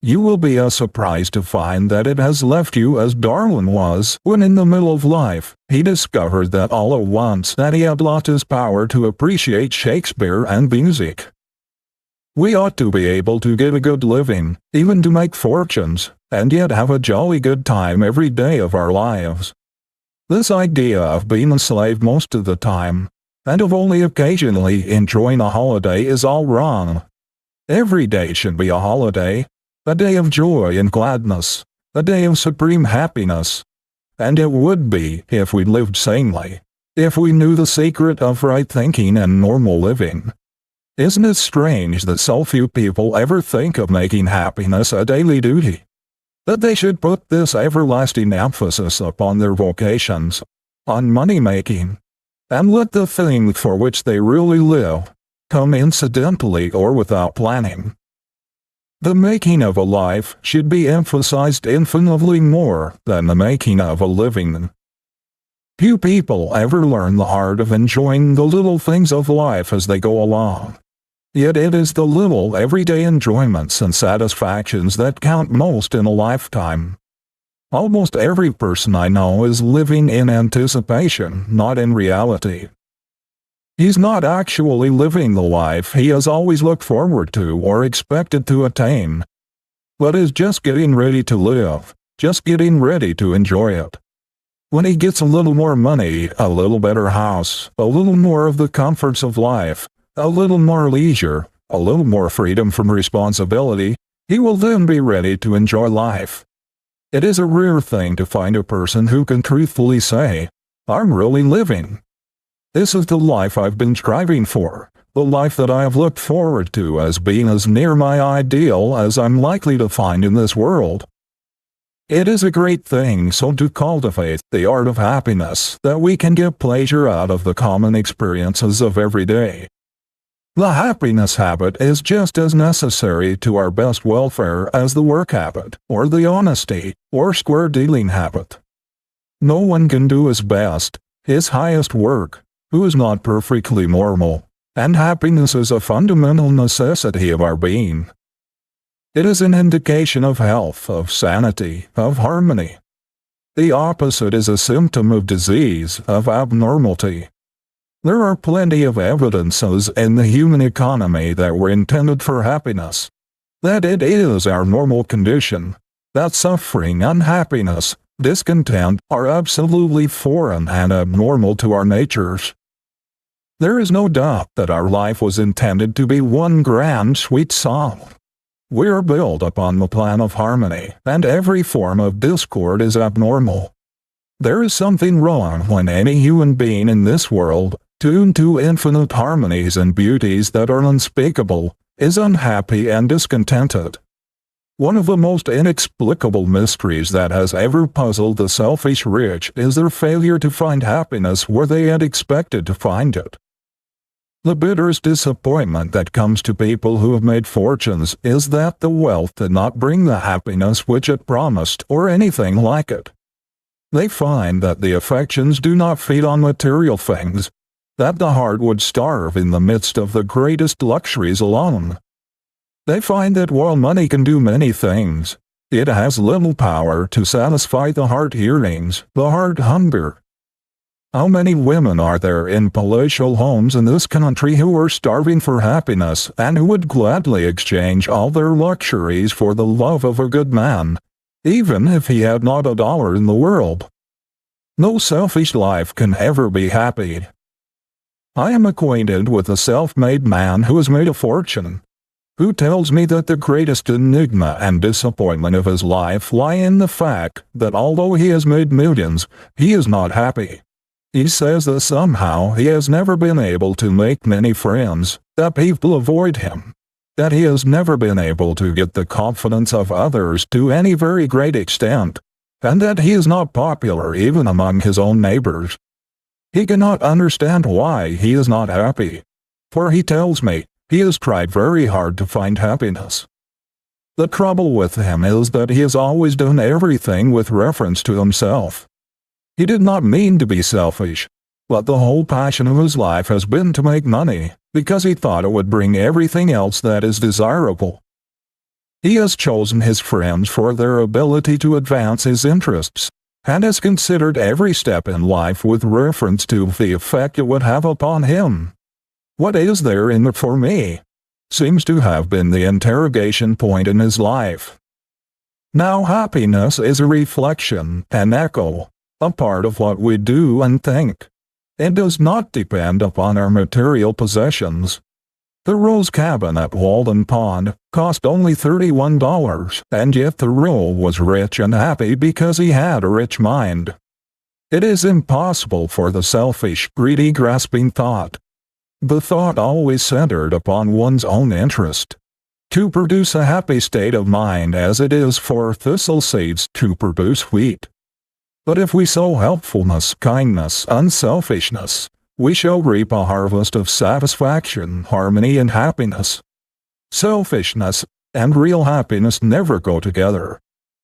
you will be surprised to find that it has left you as Darwin was when in the middle of life he discovered that all at once that he had lost his power to appreciate Shakespeare and music. We ought to be able to get a good living, even to make fortunes, and yet have a jolly good time every day of our lives. This idea of being a slave most of the time, and of only occasionally enjoying a holiday, is all wrong. Every day should be a holiday, a day of joy and gladness, a day of supreme happiness. And it would be if we lived sanely, if we knew the secret of right thinking and normal living. Isn't it strange that so few people ever think of making happiness a daily duty? That they should put this everlasting emphasis upon their vocations, on money-making, and let the thing for which they really live come incidentally or without planning. The making of a life should be emphasized infinitely more than the making of a living. Few people ever learn the art of enjoying the little things of life as they go along. Yet it is the little everyday enjoyments and satisfactions that count most in a lifetime. Almost every person I know is living in anticipation, not in reality. He's not actually living the life he has always looked forward to or expected to attain, but is just getting ready to live, just getting ready to enjoy it. When he gets a little more money, a little better house, a little more of the comforts of life, a little more leisure, a little more freedom from responsibility, he will then be ready to enjoy life. It is a rare thing to find a person who can truthfully say, "I'm really living. This is the life I've been striving for, the life that I have looked forward to as being as near my ideal as I'm likely to find in this world." It is a great thing so to cultivate the art of happiness that we can get pleasure out of the common experiences of every day. The happiness habit is just as necessary to our best welfare as the work habit, or the honesty, or square-dealing habit. No one can do his best, his highest work, who is not perfectly normal, and happiness is a fundamental necessity of our being. It is an indication of health, of sanity, of harmony. The opposite is a symptom of disease, of abnormality. There are plenty of evidences in the human economy that we're intended for happiness, that it is our normal condition, that suffering, unhappiness, discontent are absolutely foreign and abnormal to our natures. There is no doubt that our life was intended to be one grand sweet song. We are built upon the plan of harmony, and every form of discord is abnormal. There is something wrong when any human being in this world, tuned to infinite harmonies and beauties that are unspeakable, is unhappy and discontented. One of the most inexplicable mysteries that has ever puzzled the selfish rich is their failure to find happiness where they had expected to find it. The bitterest disappointment that comes to people who have made fortunes is that the wealth did not bring the happiness which it promised or anything like it. They find that the affections do not feed on material things, that the heart would starve in the midst of the greatest luxuries alone. They find that while money can do many things, it has little power to satisfy the heart yearnings, the heart hunger. How many women are there in palatial homes in this country who are starving for happiness and who would gladly exchange all their luxuries for the love of a good man, even if he had not a dollar in the world? No selfish life can ever be happy. I am acquainted with a self-made man who has made a fortune, who tells me that the greatest enigma and disappointment of his life lie in the fact that although he has made millions, he is not happy. He says that somehow he has never been able to make many friends, that people avoid him, that he has never been able to get the confidence of others to any very great extent, and that he is not popular even among his own neighbors. He cannot understand why he is not happy, for he tells me he has tried very hard to find happiness. The trouble with him is that he has always done everything with reference to himself. He did not mean to be selfish, but the whole passion of his life has been to make money, because he thought it would bring everything else that is desirable. He has chosen his friends for their ability to advance his interests, and has considered every step in life with reference to the effect it would have upon him. What is there in it for me? Seems to have been the interrogation point in his life. Now happiness is a reflection, an echo, a part of what we do and think. It does not depend upon our material possessions. The rose cabin at Walden Pond cost only $31, and yet Thoreau was rich and happy because he had a rich mind. It is impossible for the selfish, greedy, grasping thought, the thought always centered upon one's own interest. To produce a happy state of mind as it is for thistle seeds to produce wheat. But if we sow helpfulness, kindness, unselfishness, we shall reap a harvest of satisfaction, harmony, and happiness. Selfishness and real happiness never go together.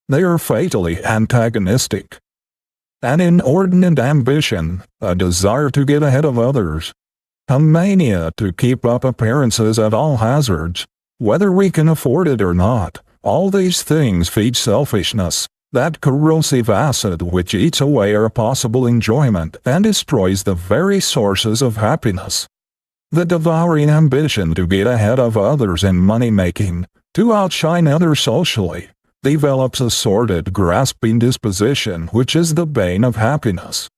They are fatally antagonistic. An inordinate ambition, a desire to get ahead of others, a mania to keep up appearances at all hazards, whether we can afford it or not, all these things feed selfishness, that corrosive acid which eats away our possible enjoyment and destroys the very sources of happiness. The devouring ambition to get ahead of others in money-making, to outshine others socially, develops a sordid, grasping disposition which is the bane of happiness.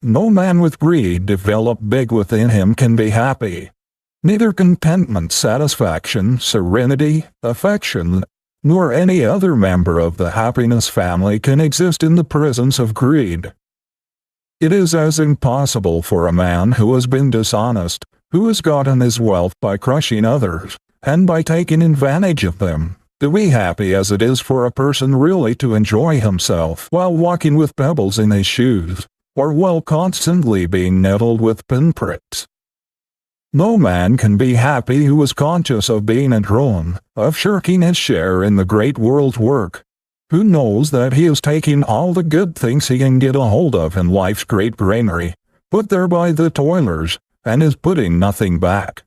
No man with greed developed big within him can be happy. Neither contentment, satisfaction, serenity, affection, nor any other member of the happiness family can exist in the presence of greed. It is as impossible for a man who has been dishonest, who has gotten his wealth by crushing others, and by taking advantage of them, to be happy as it is for a person really to enjoy himself while walking with pebbles in his shoes, or while constantly being nettled with pinpricks. No man can be happy who is conscious of being a drone, of shirking his share in the great world's work, who knows that he is taking all the good things he can get a hold of in life's great granary, put there by the toilers, and is putting nothing back.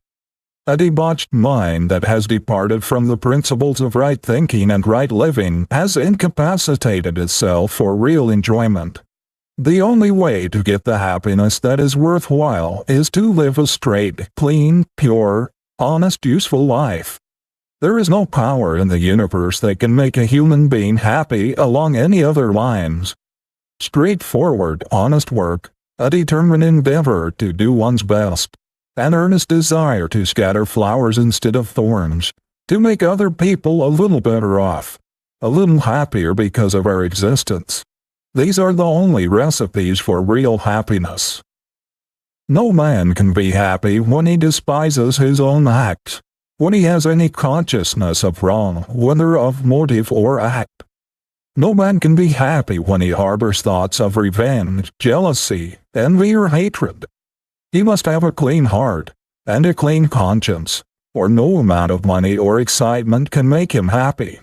A debauched mind that has departed from the principles of right thinking and right living has incapacitated itself for real enjoyment. The only way to get the happiness that is worthwhile is to live a straight, clean, pure, honest, useful life. There is no power in the universe that can make a human being happy along any other lines. Straightforward, honest work, a determined endeavor to do one's best, an earnest desire to scatter flowers instead of thorns, to make other people a little better off, a little happier because of our existence. These are the only recipes for real happiness. No man can be happy when he despises his own acts, when he has any consciousness of wrong, whether of motive or act. No man can be happy when he harbors thoughts of revenge, jealousy, envy, or hatred. He must have a clean heart and a clean conscience, or no amount of money or excitement can make him happy.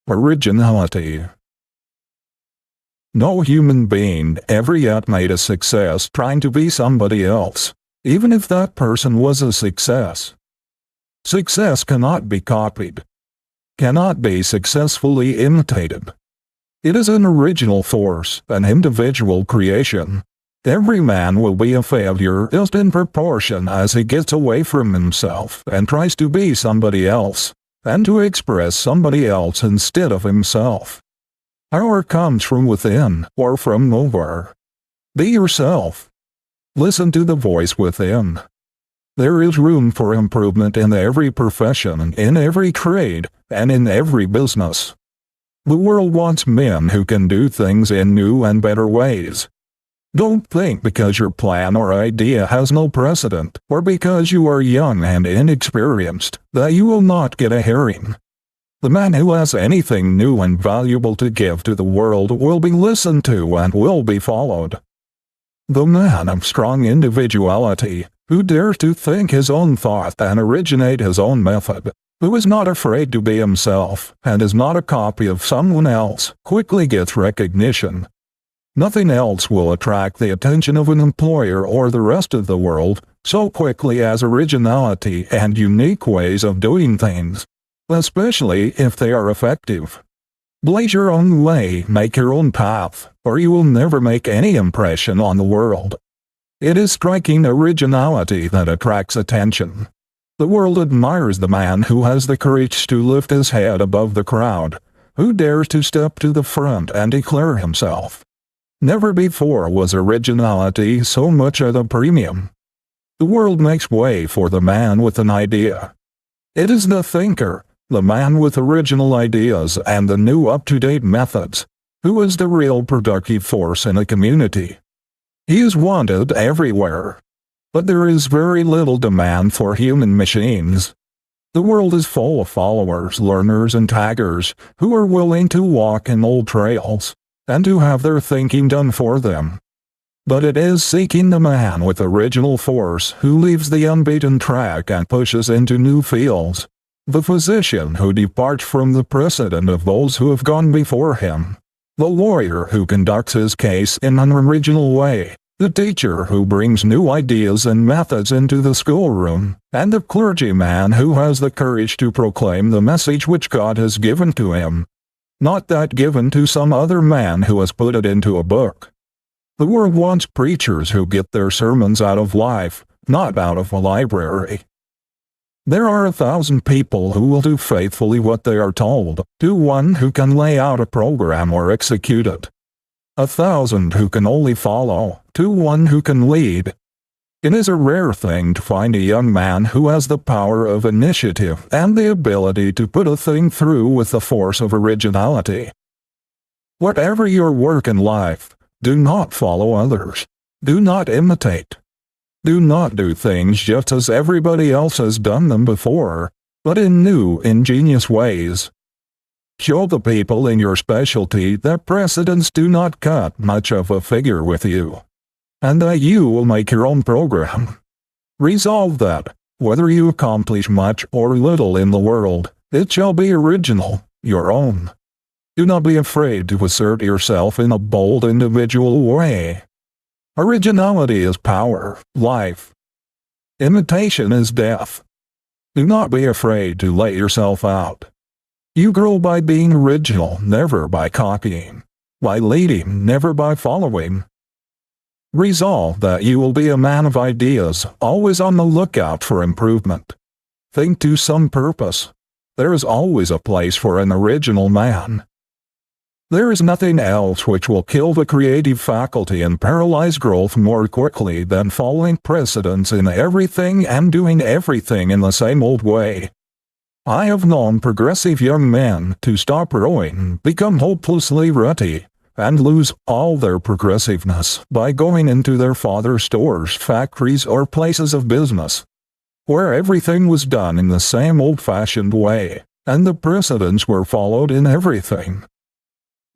Originality. No human being ever yet made a success trying to be somebody else, even if that person was a success. Success cannot be copied, cannot be successfully imitated. It is an original force, an individual creation. Every man will be a failure just in proportion as he gets away from himself and tries to be somebody else, and to express somebody else instead of himself. Power comes from within, or from nowhere. Be yourself. Listen to the voice within. There is room for improvement in every profession, in every trade, and in every business. The world wants men who can do things in new and better ways. Don't think because your plan or idea has no precedent, or because you are young and inexperienced, that you will not get a hearing. The man who has anything new and valuable to give to the world will be listened to and will be followed. The man of strong individuality, who dares to think his own thought and originate his own method, who is not afraid to be himself and is not a copy of someone else, quickly gets recognition. Nothing else will attract the attention of an employer or the rest of the world so quickly as originality and unique ways of doing things, especially if they are effective. Blaze your own way, make your own path, or you will never make any impression on the world. It is striking originality that attracts attention. The world admires the man who has the courage to lift his head above the crowd, who dares to step to the front and declare himself. Never before was originality so much at a premium. The world makes way for the man with an idea. It is the thinker, the man with original ideas and the new up-to-date methods, who is the real productive force in a community. He is wanted everywhere. But there is very little demand for human machines. The world is full of followers, learners, and taggers who are willing to walk in old trails and to have their thinking done for them. But it is seeking the man with original force who leaves the unbeaten track and pushes into new fields, the physician who departs from the precedent of those who have gone before him, the lawyer who conducts his case in an original way, the teacher who brings new ideas and methods into the schoolroom, and the clergyman who has the courage to proclaim the message which God has given to him, not that given to some other man who has put it into a book. The world wants preachers who get their sermons out of life, not out of a library. There are 1,000 people who will do faithfully what they are told, to one who can lay out a program or execute it. 1,000 who can only follow, to one who can lead. It is a rare thing to find a young man who has the power of initiative and the ability to put a thing through with the force of originality. Whatever your work in life, do not follow others. Do not imitate. Do not do things just as everybody else has done them before, but in new, ingenious ways. Show the people in your specialty that precedents do not cut much of a figure with you, and that you will make your own program. Resolve that, whether you accomplish much or little in the world, it shall be original, your own. Do not be afraid to assert yourself in a bold individual way. Originality is power, life. Imitation is death. Do not be afraid to let yourself out. You grow by being original, never by copying. By leading, never by following. Resolve that you will be a man of ideas, always on the lookout for improvement. Think to some purpose. There is always a place for an original man. There is nothing else which will kill the creative faculty and paralyze growth more quickly than following precedents in everything and doing everything in the same old way. I have known progressive young men to stop growing, become hopelessly rutty, and lose all their progressiveness by going into their father's stores, factories, or places of business, where everything was done in the same old-fashioned way, and the precedents were followed in everything.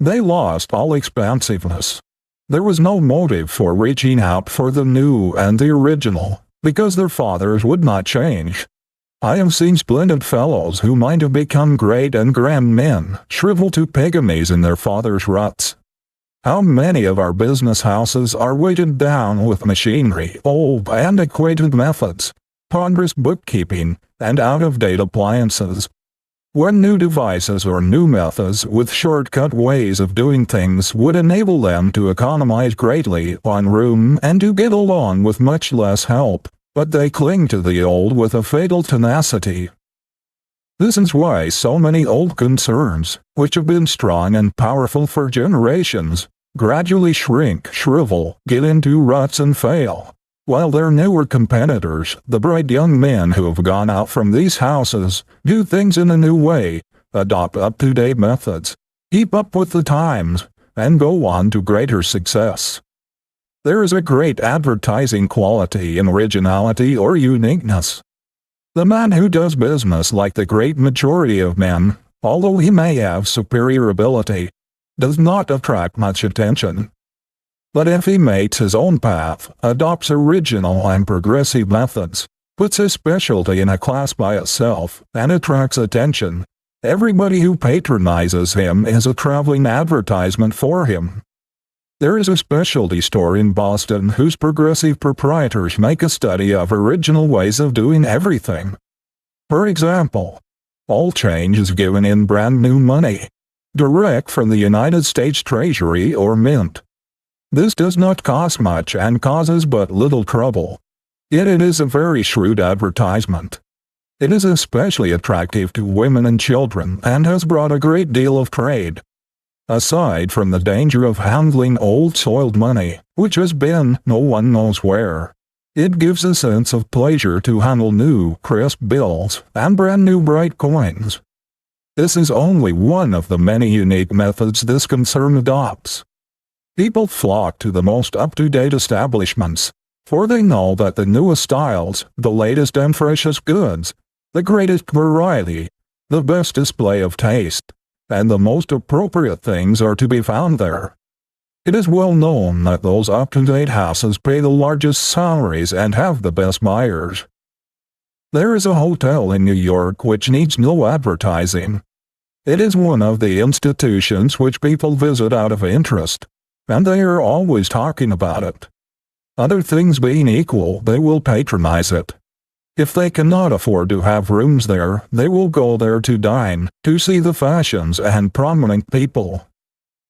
They lost all expansiveness. There was no motive for reaching out for the new and the original, because their fathers would not change. I have seen splendid fellows who might have become great and grand men shrivel to pygmies in their fathers' ruts. How many of our business houses are weighted down with machinery, old, antiquated methods, ponderous bookkeeping, and out-of-date appliances, when new devices or new methods with shortcut ways of doing things would enable them to economize greatly on room and to get along with much less help, but they cling to the old with a fatal tenacity. This is why so many old concerns, which have been strong and powerful for generations, gradually shrink, shrivel, get into ruts and fail, while their newer competitors, the bright young men who have gone out from these houses, do things in a new way, adopt up-to-date methods, keep up with the times, and go on to greater success. There is a great advertising quality in originality or uniqueness. The man who does business like the great majority of men, although he may have superior ability, does not attract much attention. But if he makes his own path, adopts original and progressive methods, puts his specialty in a class by itself, and attracts attention, everybody who patronizes him is a traveling advertisement for him. There is a specialty store in Boston whose progressive proprietors make a study of original ways of doing everything. For example, all change is given in brand new money, direct from the United States Treasury or Mint. This does not cost much and causes but little trouble. Yet it is a very shrewd advertisement. It is especially attractive to women and children and has brought a great deal of trade. Aside from the danger of handling old soiled money, which has been no one knows where, it gives a sense of pleasure to handle new, crisp bills and brand new bright coins. This is only one of the many unique methods this concern adopts. People flock to the most up-to-date establishments, for they know that the newest styles, the latest and freshest goods, the greatest variety, the best display of taste, and the most appropriate things are to be found there. It is well known that those up-to-date houses pay the largest salaries and have the best buyers. There is a hotel in New York which needs no advertising. It is one of the institutions which people visit out of interest, and they are always talking about it. Other things being equal, they will patronize it. If they cannot afford to have rooms there, they will go there to dine, to see the fashions and prominent people.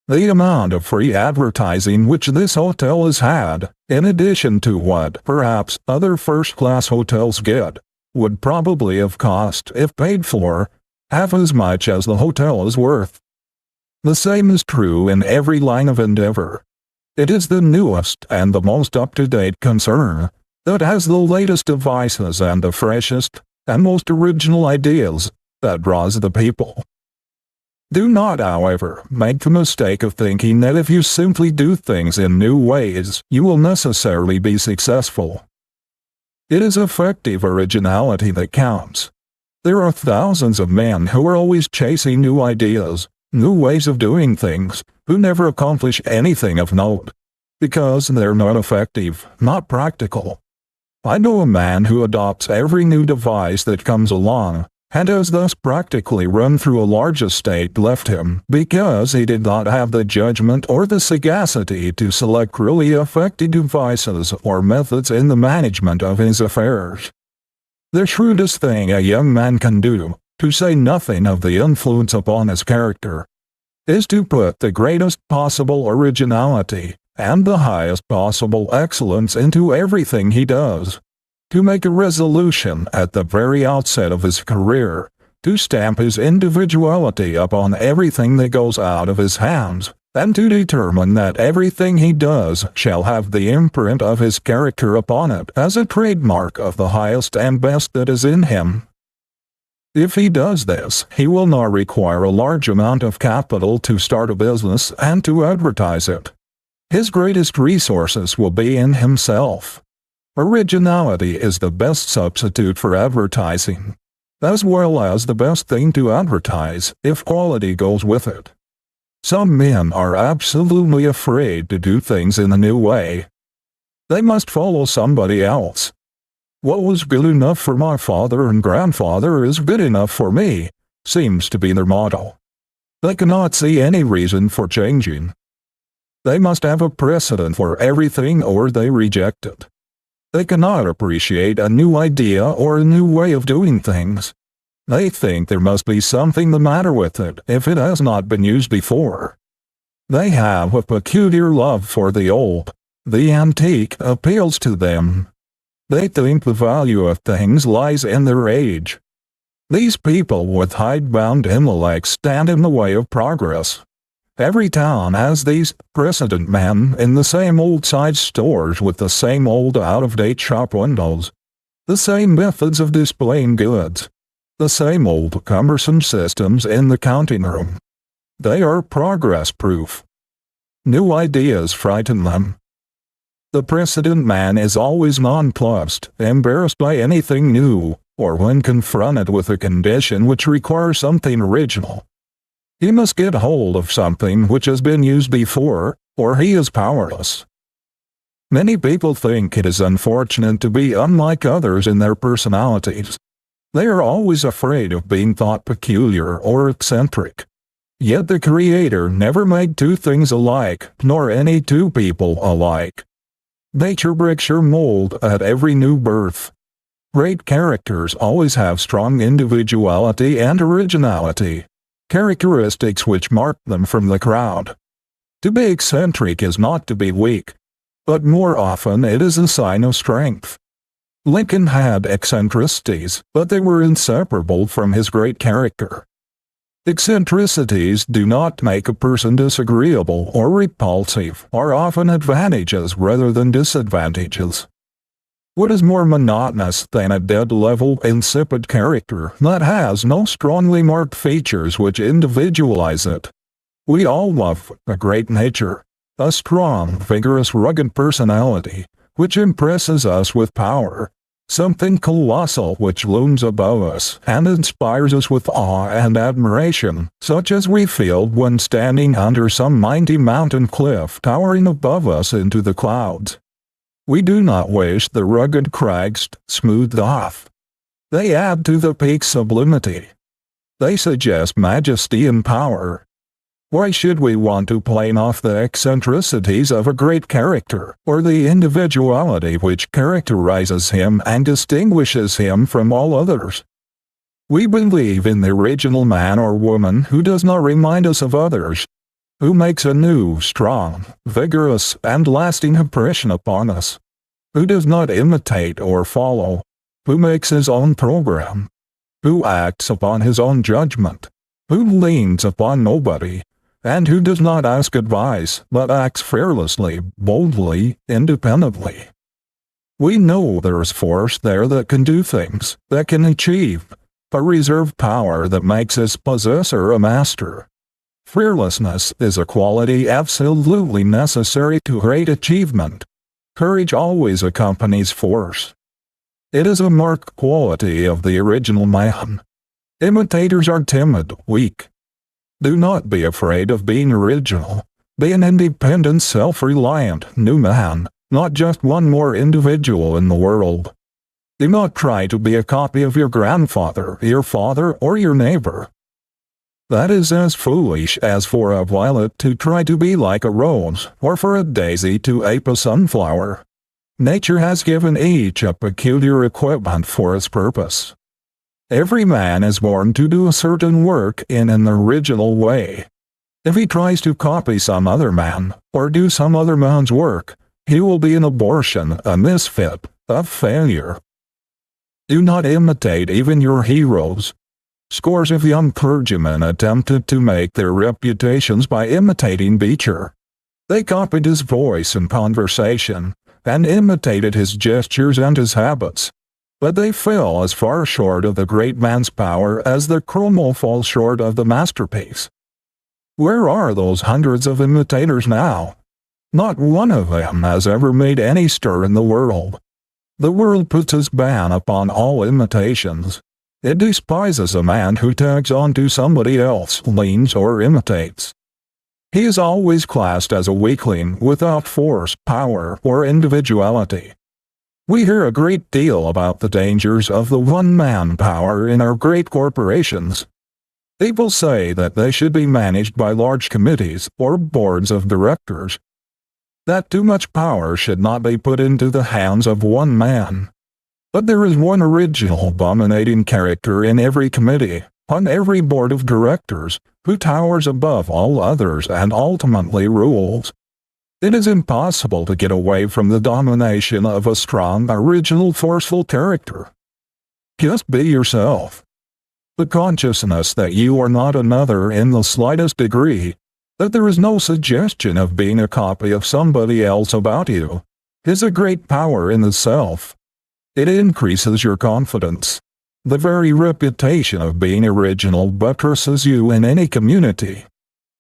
The amount of free advertising which this hotel has had, in addition to what, perhaps, other first-class hotels get, would probably have cost, if paid for, half as much as the hotel is worth. The same is true in every line of endeavor. It is the newest and the most up-to-date concern that has the latest devices and the freshest and most original ideas that draws the people. Do not, however, make the mistake of thinking that if you simply do things in new ways, you will necessarily be successful. It is effective originality that counts. There are thousands of men who are always chasing new ideas, new ways of doing things, who never accomplish anything of note, because they're not effective, not practical. I know a man who adopts every new device that comes along, and has thus practically run through a large estate left him because he did not have the judgment or the sagacity to select really effective devices or methods in the management of his affairs. The shrewdest thing a young man can do, to say nothing of the influence upon his character, is to put the greatest possible originality and the highest possible excellence into everything he does, to make a resolution at the very outset of his career, to stamp his individuality upon everything that goes out of his hands, and to determine that everything he does shall have the imprint of his character upon it as a trademark of the highest and best that is in him. If he does this, he will not require a large amount of capital to start a business and to advertise it. His greatest resources will be in himself. Originality is the best substitute for advertising, as well as the best thing to advertise if quality goes with it. Some men are absolutely afraid to do things in a new way. They must follow somebody else. What was good enough for my father and grandfather is good enough for me, seems to be their motto. They cannot see any reason for changing. They must have a precedent for everything or they reject it. They cannot appreciate a new idea or a new way of doing things. They think there must be something the matter with it if it has not been used before. They have a peculiar love for the old. The antique appeals to them. They think the value of things lies in their age. These people with hidebound intellects stand in the way of progress. Every town has these precedent men in the same old-side stores with the same old out-of-date shop windows, the same methods of displaying goods, the same old cumbersome systems in the counting room. They are progress-proof. New ideas frighten them. The precedent man is always nonplussed, embarrassed by anything new, or when confronted with a condition which requires something original. He must get hold of something which has been used before, or he is powerless. Many people think it is unfortunate to be unlike others in their personalities. They are always afraid of being thought peculiar or eccentric. Yet the Creator never made two things alike, nor any two people alike. Nature breaks your mold at every new birth. Great characters always have strong individuality and originality, characteristics which mark them from the crowd. To be eccentric is not to be weak, but more often it is a sign of strength. Lincoln had eccentricities, but they were inseparable from his great character. Eccentricities do not make a person disagreeable or repulsive, are often advantages rather than disadvantages. What is more monotonous than a dead-level, insipid character that has no strongly marked features which individualize it? We all love a great nature, a strong, vigorous, rugged personality, which impresses us with power, something colossal which looms above us and inspires us with awe and admiration, such as we feel when standing under some mighty mountain cliff towering above us into the clouds. We do not wish the rugged crags smoothed off. They add to the peak's sublimity. They suggest majesty and power. Why should we want to plane off the eccentricities of a great character, or the individuality which characterizes him and distinguishes him from all others? We believe in the original man or woman who does not remind us of others, who makes a new, strong, vigorous, and lasting impression upon us, who does not imitate or follow, who makes his own program, who acts upon his own judgment, who leans upon nobody, and who does not ask advice, but acts fearlessly, boldly, independently. We know there is force there that can do things, that can achieve, a reserve power that makes its possessor a master. Fearlessness is a quality absolutely necessary to great achievement. Courage always accompanies force. It is a marked quality of the original man. Imitators are timid, weak. Do not be afraid of being original. Be an independent, self-reliant, new man, not just one more individual in the world. Do not try to be a copy of your grandfather, your father, or your neighbor. That is as foolish as for a violet to try to be like a rose, or for a daisy to ape a sunflower. Nature has given each a peculiar equipment for its purpose. Every man is born to do a certain work in an original way. If he tries to copy some other man, or do some other man's work, he will be an abortion, a misfit, a failure. Do not imitate even your heroes. Scores of young clergymen attempted to make their reputations by imitating Beecher. They copied his voice and conversation, and imitated his gestures and his habits. But they fell as far short of the great man's power as the chromo falls short of the masterpiece. Where are those hundreds of imitators now? Not one of them has ever made any stir in the world. The world puts its ban upon all imitations. It despises a man who tags on to somebody else, leans, or imitates. He is always classed as a weakling without force, power, or individuality. We hear a great deal about the dangers of the one-man power in our great corporations. People say that they should be managed by large committees or boards of directors. That too much power should not be put into the hands of one man. But there is one original dominating character in every committee, on every board of directors, who towers above all others and ultimately rules. It is impossible to get away from the domination of a strong, original, forceful character. Just be yourself. The consciousness that you are not another in the slightest degree, that there is no suggestion of being a copy of somebody else about you, is a great power in itself. It increases your confidence. The very reputation of being original buttresses you in any community.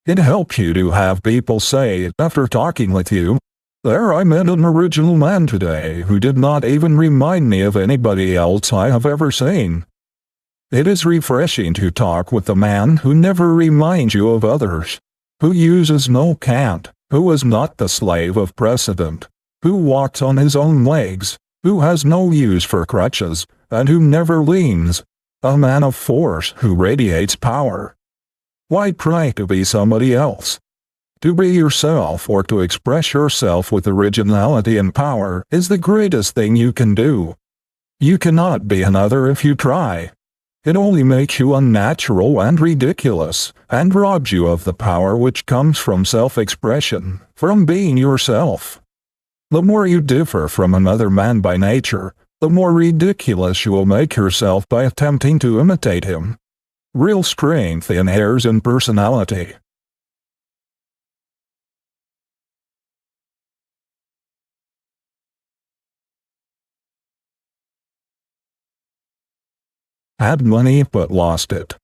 It helps you to have people say, after talking with you, "There, I met an original man today who did not even remind me of anybody else I have ever seen." It is refreshing to talk with a man who never reminds you of others, who uses no cant, who is not the slave of precedent, who walks on his own legs, who has no use for crutches, and who never leans, a man of force who radiates power. Why try to be somebody else? To be yourself or to express yourself with originality and power is the greatest thing you can do. You cannot be another if you try. It only makes you unnatural and ridiculous, and robs you of the power which comes from self-expression, from being yourself. The more you differ from another man by nature, the more ridiculous you will make yourself by attempting to imitate him. Real strength inheres in personality. had money but lost it.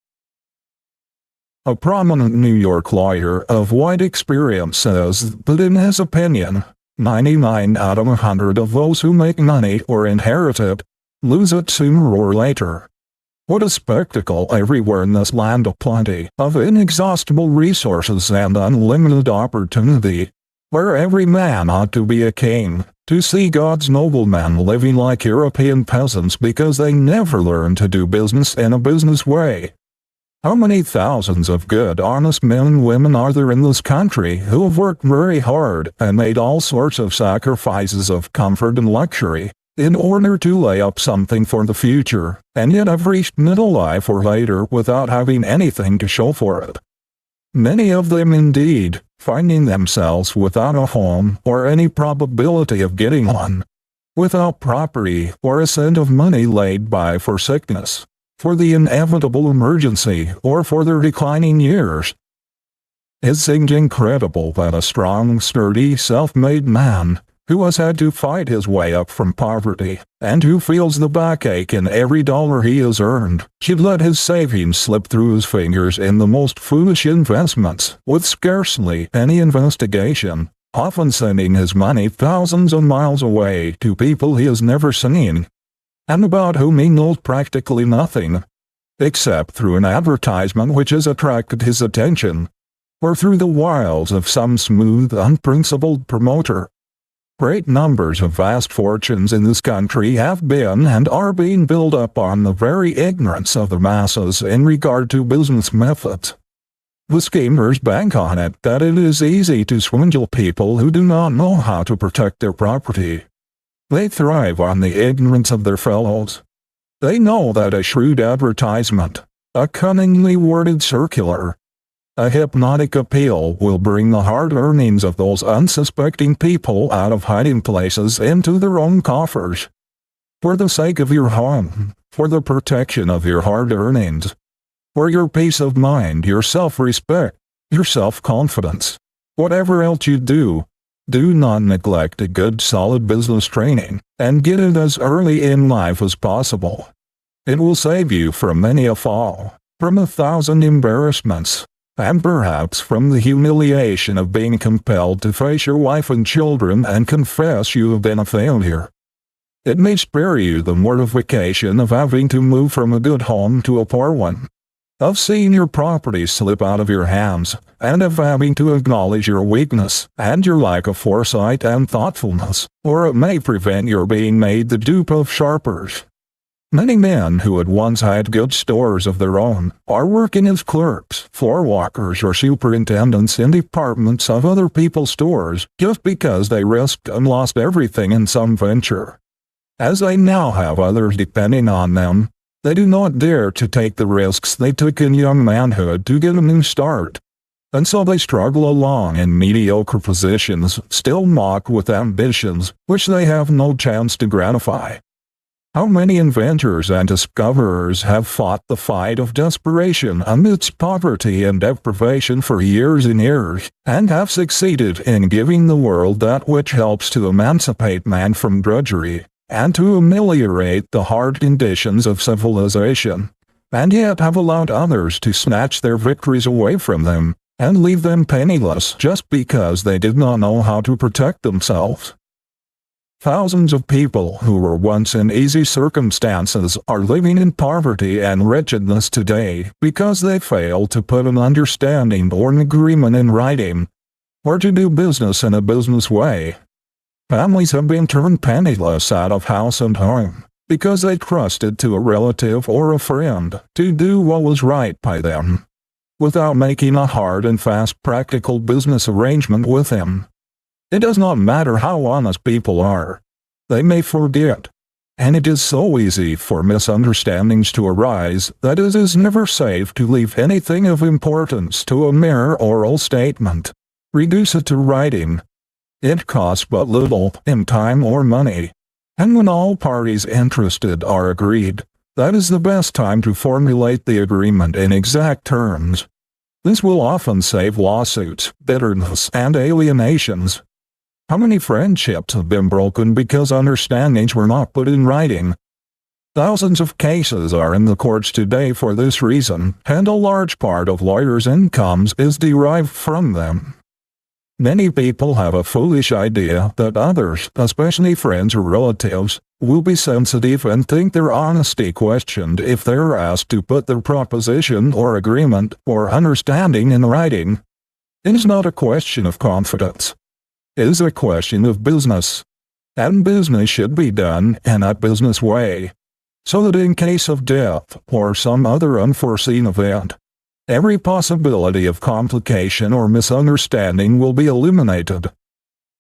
A prominent New York lawyer of wide experience says that in his opinion, 99 out of 100 of those who make money or inherit it lose it sooner or later. What a spectacle everywhere in this land of plenty, of inexhaustible resources and unlimited opportunity, where every man ought to be a king, to see God's noblemen living like European peasants because they never learned to do business in a business way. How many thousands of good, honest men and women are there in this country who have worked very hard and made all sorts of sacrifices of comfort and luxury in order to lay up something for the future, and yet have reached middle life or later without having anything to show for it? Many of them indeed, finding themselves without a home or any probability of getting one, without property or a cent of money laid by for sickness, for the inevitable emergency, or for their declining years. It seems incredible that a strong, sturdy, self-made man, who has had to fight his way up from poverty, and who feels the backache in every dollar he has earned, should let his savings slip through his fingers in the most foolish investments, with scarcely any investigation, often sending his money thousands of miles away to people he has never seen, and about whom he knows practically nothing, except through an advertisement which has attracted his attention, or through the wiles of some smooth, unprincipled promoter. Great numbers of vast fortunes in this country have been and are being built up on the very ignorance of the masses in regard to business methods. The schemers bank on it that it is easy to swindle people who do not know how to protect their property. They thrive on the ignorance of their fellows. They know that a shrewd advertisement, a cunningly worded circular, a hypnotic appeal will bring the hard earnings of those unsuspecting people out of hiding places into their own coffers. For the sake of your home, for the protection of your hard earnings, for your peace of mind, your self-respect, your self-confidence, whatever else you do, do not neglect a good solid business training, and get it as early in life as possible. It will save you from many a fall, from 1,000 embarrassments, and perhaps from the humiliation of being compelled to face your wife and children and confess you have been a failure. It may spare you the mortification of having to move from a good home to a poor one, of seeing your property slip out of your hands, and of having to acknowledge your weakness and your lack of foresight and thoughtfulness, or it may prevent your being made the dupe of sharpers. Many men who had once had good stores of their own are working as clerks, floor walkers, or superintendents in departments of other people's stores just because they risked and lost everything in some venture. As they now have others depending on them, they do not dare to take the risks they took in young manhood to get a new start, and so they struggle along in mediocre positions, still mocked with ambitions which they have no chance to gratify. How many inventors and discoverers have fought the fight of desperation amidst poverty and deprivation for years and years, and have succeeded in giving the world that which helps to emancipate man from drudgery, and to ameliorate the hard conditions of civilization, and yet have allowed others to snatch their victories away from them, and leave them penniless just because they did not know how to protect themselves. Thousands of people who were once in easy circumstances are living in poverty and wretchedness today because they failed to put an understanding or an agreement in writing, or to do business in a business way. Families have been turned penniless out of house and home because they trusted to a relative or a friend to do what was right by them, without making a hard and fast practical business arrangement with him. It does not matter how honest people are. They may forget, and it is so easy for misunderstandings to arise that it is never safe to leave anything of importance to a mere oral statement. Reduce it to writing. It costs but little in time or money, and when all parties interested are agreed, that is the best time to formulate the agreement in exact terms. This will often save lawsuits, bitterness, and alienations. How many friendships have been broken because understandings were not put in writing? Thousands of cases are in the courts today for this reason, and a large part of lawyers' incomes is derived from them. Many people have a foolish idea that others, especially friends or relatives, will be sensitive and think their honesty questioned if they are asked to put their proposition or agreement or understanding in writing. It is not a question of confidence. It is a question of business. And business should be done in a business way, so that in case of death or some other unforeseen event, every possibility of complication or misunderstanding will be eliminated.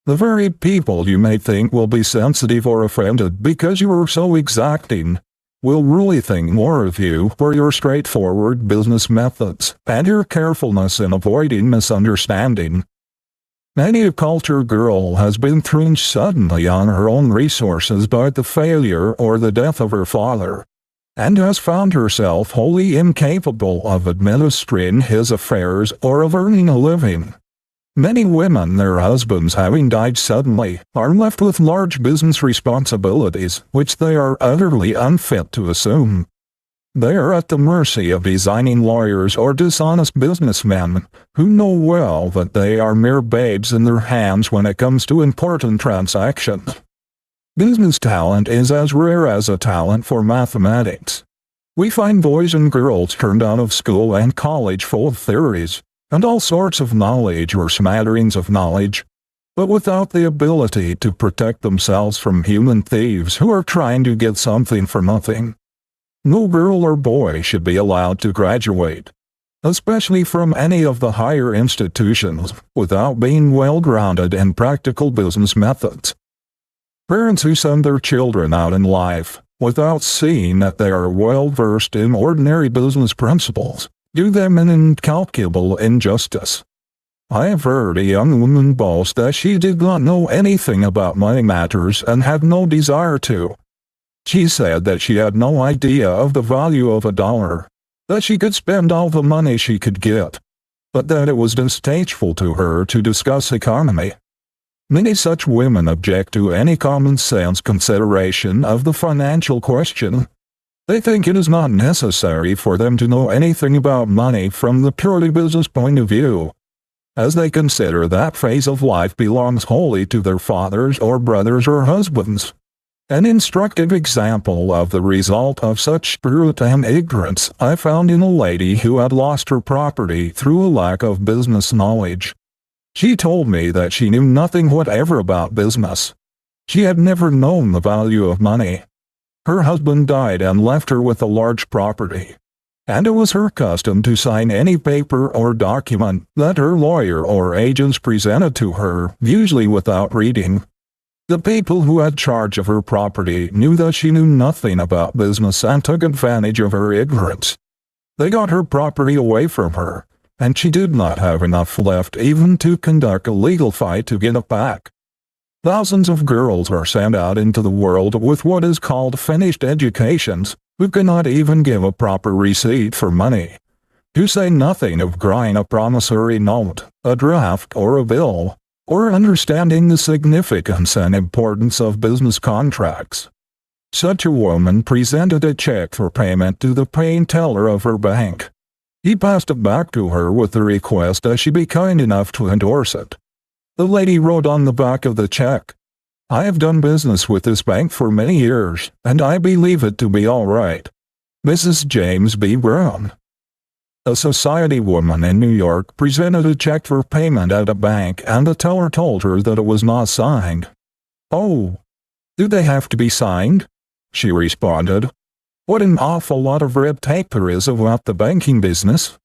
The very people you may think will be sensitive or offended because you are so exacting will really think more of you for your straightforward business methods and your carefulness in avoiding misunderstanding. Many a cultured girl has been thrown suddenly on her own resources by the failure or the death of her father, and has found herself wholly incapable of administering his affairs or of earning a living. Many women, their husbands having died suddenly, are left with large business responsibilities which they are utterly unfit to assume. They are at the mercy of designing lawyers or dishonest businessmen who know well that they are mere babes in their hands when it comes to important transactions. Business talent is as rare as a talent for mathematics. We find boys and girls turned out of school and college full of theories, and all sorts of knowledge or smatterings of knowledge, but without the ability to protect themselves from human thieves who are trying to get something for nothing. No girl or boy should be allowed to graduate, especially from any of the higher institutions, without being well-grounded in practical business methods. Parents who send their children out in life without seeing that they are well-versed in ordinary business principles do them an incalculable injustice. I have heard a young woman boast that she did not know anything about money matters and had no desire to. She said that she had no idea of the value of $1, that she could spend all the money she could get, but that it was distasteful to her to discuss economy. Many such women object to any common-sense consideration of the financial question. They think it is not necessary for them to know anything about money from the purely business point of view, as they consider that phase of life belongs wholly to their fathers or brothers or husbands. An instructive example of the result of such spirit and ignorance I found in a lady who had lost her property through a lack of business knowledge. She told me that she knew nothing whatever about business. She had never known the value of money. Her husband died and left her with a large property, and it was her custom to sign any paper or document that her lawyer or agents presented to her, usually without reading. The people who had charge of her property knew that she knew nothing about business and took advantage of her ignorance. They got her property away from her, and she did not have enough left even to conduct a legal fight to get it back. Thousands of girls are sent out into the world with what is called finished educations, who cannot even give a proper receipt for money, to say nothing of drawing a promissory note, a draft, or a bill, or understanding the significance and importance of business contracts. Such a woman presented a check for payment to the paying teller of her bank. He passed it back to her with the request that she be kind enough to endorse it. The lady wrote on the back of the check, "I have done business with this bank for many years, and I believe it to be all right. Mrs. James B. Brown." A society woman in New York presented a check for payment at a bank, and the teller told her that it was not signed. "Oh, do they have to be signed?" she responded. "What an awful lot of red tape there is about the banking business."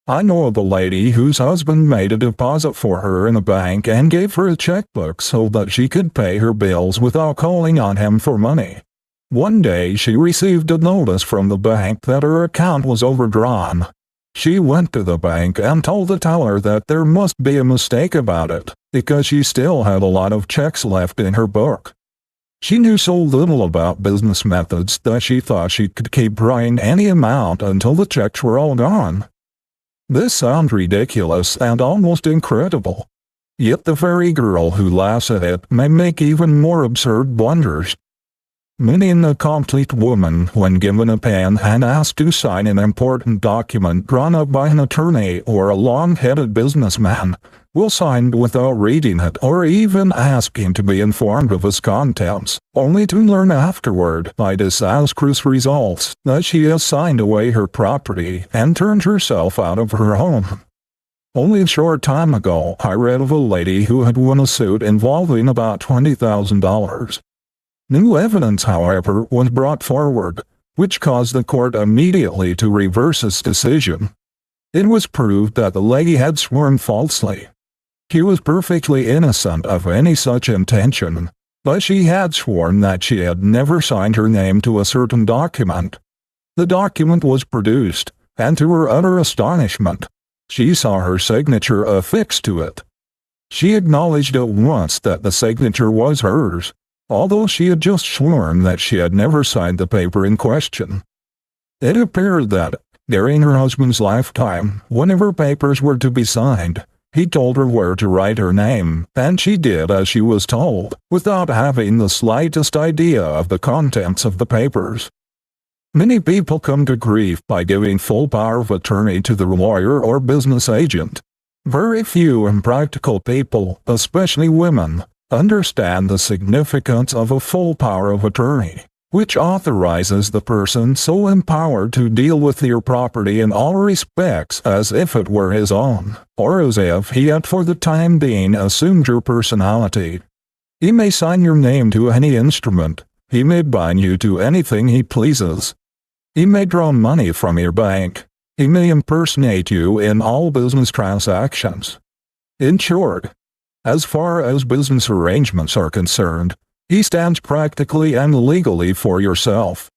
I know of a lady whose husband made a deposit for her in a bank and gave her a checkbook so that she could pay her bills without calling on him for money. One day she received a notice from the bank that her account was overdrawn. She went to the bank and told the teller that there must be a mistake about it, because she still had a lot of checks left in her book. She knew so little about business methods that she thought she could keep drawing any amount until the checks were all gone. This sounds ridiculous and almost incredible. Yet the very girl who laughs at it may make even more absurd blunders. Meaning a complete woman, when given a pen and asked to sign an important document drawn up by an attorney or a long-headed businessman, will sign without reading it or even asking to be informed of its contents, only to learn afterward by disastrous results that she has signed away her property and turned herself out of her home. Only a short time ago, I read of a lady who had won a suit involving about $20,000. New evidence, however, was brought forward, which caused the court immediately to reverse its decision. It was proved that the lady had sworn falsely. She was perfectly innocent of any such intention, but she had sworn that she had never signed her name to a certain document. The document was produced, and to her utter astonishment, she saw her signature affixed to it. She acknowledged at once that the signature was hers, although she had just sworn that she had never signed the paper in question. It appeared that, during her husband's lifetime, whenever papers were to be signed, he told her where to write her name, and she did as she was told, without having the slightest idea of the contents of the papers. Many people come to grief by giving full power of attorney to the lawyer or business agent. Very few impractical people, especially women, understand the significance of a full power of attorney, which authorizes the person so empowered to deal with your property in all respects as if it were his own, or as if he had for the time being assumed your personality. He may sign your name to any instrument. He may bind you to anything he pleases. He may draw money from your bank. He may impersonate you in all business transactions. In short, as far as business arrangements are concerned, he stands practically and legally for yourself.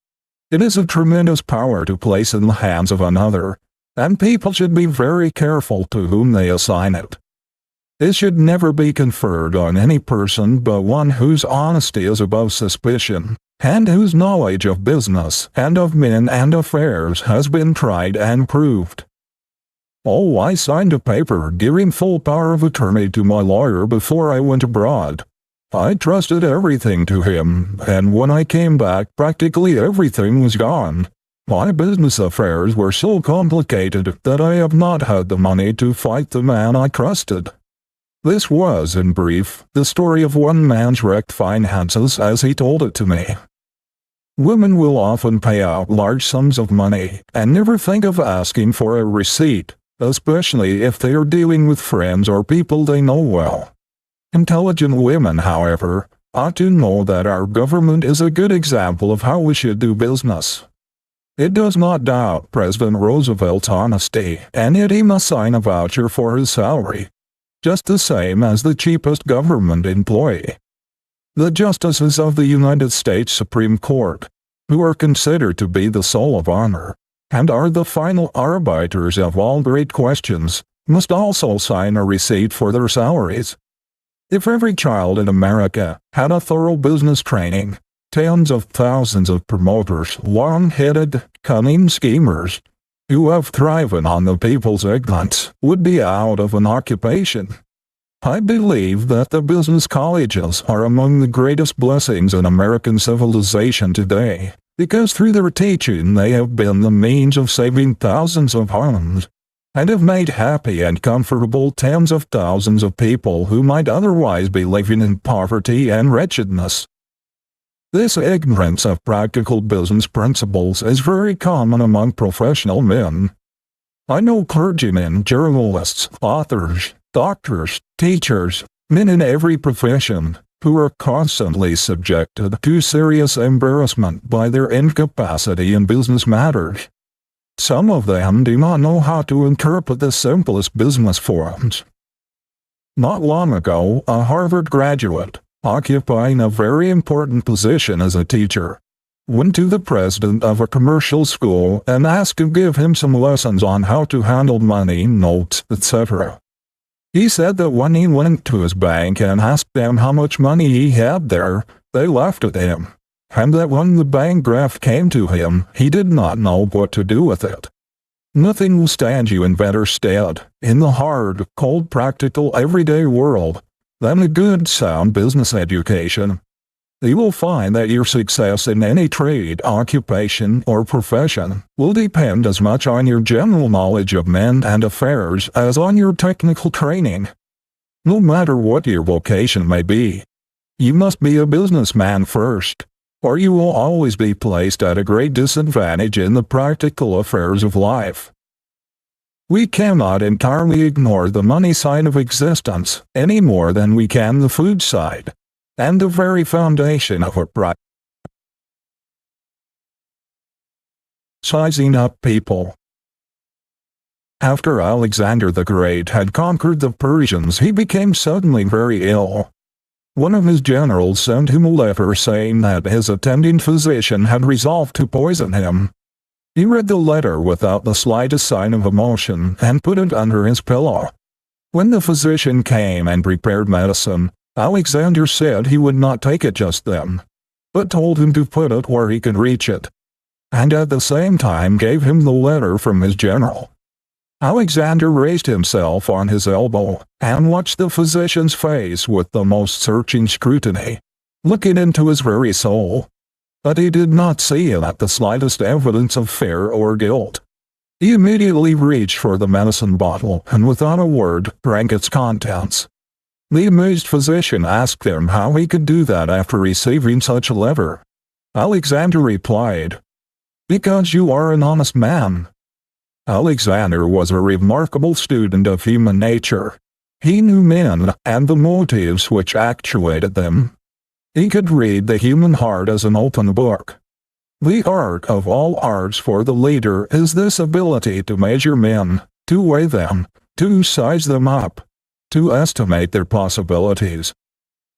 It is a tremendous power to place in the hands of another, and people should be very careful to whom they assign it. It should never be conferred on any person but one whose honesty is above suspicion, and whose knowledge of business and of men and affairs has been tried and proved. Oh, I signed a paper giving full power of attorney to my lawyer before I went abroad. I trusted everything to him, and when I came back, practically everything was gone. My business affairs were so complicated that I have not had the money to fight the man I trusted. This was, in brief, the story of one man's wrecked finances as he told it to me. Women will often pay out large sums of money and never think of asking for a receipt, especially if they are dealing with friends or people they know well. Intelligent women, however, ought to know that our government is a good example of how we should do business. It does not doubt President Roosevelt's honesty, and yet he must sign a voucher for his salary, just the same as the cheapest government employee. The justices of the United States Supreme Court, who are considered to be the soul of honor, and are the final arbiters of all great questions, must also sign a receipt for their salaries. If every child in America had a thorough business training, tens of thousands of promoters, long-headed, cunning schemers, who have thriven on the people's ignorance, would be out of an occupation. I believe that the business colleges are among the greatest blessings in American civilization today, because through their teaching they have been the means of saving thousands of homes, and have made happy and comfortable tens of thousands of people who might otherwise be living in poverty and wretchedness. This ignorance of practical business principles is very common among professional men. I know clergymen, journalists, authors, doctors, teachers, men in every profession, who are constantly subjected to serious embarrassment by their incapacity in business matters. Some of them do not know how to interpret the simplest business forms. Not long ago, a Harvard graduate, occupying a very important position as a teacher, went to the president of a commercial school and asked to give him some lessons on how to handle money, notes, etc. He said that when he went to his bank and asked them how much money he had there, they laughed at him, and that when the bank draft came to him, he did not know what to do with it. Nothing will stand you in better stead, in the hard, cold, practical, everyday world, than a good, sound business education. You will find that your success in any trade, occupation, or profession will depend as much on your general knowledge of men and affairs as on your technical training. No matter what your vocation may be, you must be a businessman first, or you will always be placed at a great disadvantage in the practical affairs of life. We cannot entirely ignore the money side of existence any more than we can the food side, and the very foundation of our sizing up people. After Alexander the Great had conquered the Persians, he became suddenly very ill. One of his generals sent him a letter saying that his attending physician had resolved to poison him. He read the letter without the slightest sign of emotion and put it under his pillow. When the physician came and prepared medicine, Alexander said he would not take it just then, but told him to put it where he could reach it, and at the same time gave him the letter from his general. Alexander raised himself on his elbow and watched the physician's face with the most searching scrutiny, looking into his very soul. But he did not see in it the slightest evidence of fear or guilt. He immediately reached for the medicine bottle and without a word drank its contents. The amazed physician asked him how he could do that after receiving such a letter. Alexander replied, "Because you are an honest man." Alexander was a remarkable student of human nature. He knew men and the motives which actuated them. He could read the human heart as an open book. The art of all arts for the leader is this ability to measure men, to weigh them, to size them up, to estimate their possibilities,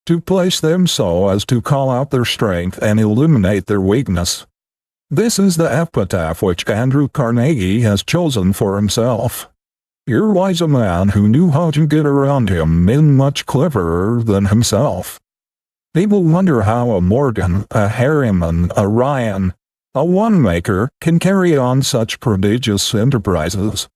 to place them so as to call out their strength and eliminate their weakness. This is the epitaph which Andrew Carnegie has chosen for himself. Here lies a man who knew how to get around him men much cleverer than himself. People wonder how a Morgan, a Harriman, a Ryan, a Wanamaker can carry on such prodigious enterprises.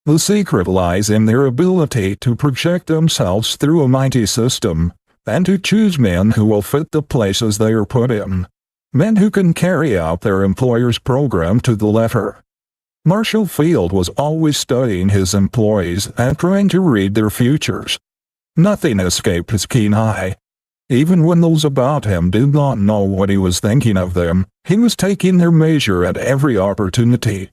The secret lies in their ability to project themselves through a mighty system, and to choose men who will fit the places they are put in, men who can carry out their employer's program to the letter. Marshall Field was always studying his employees and trying to read their futures. Nothing escaped his keen eye. Even when those about him did not know what he was thinking of them, he was taking their measure at every opportunity.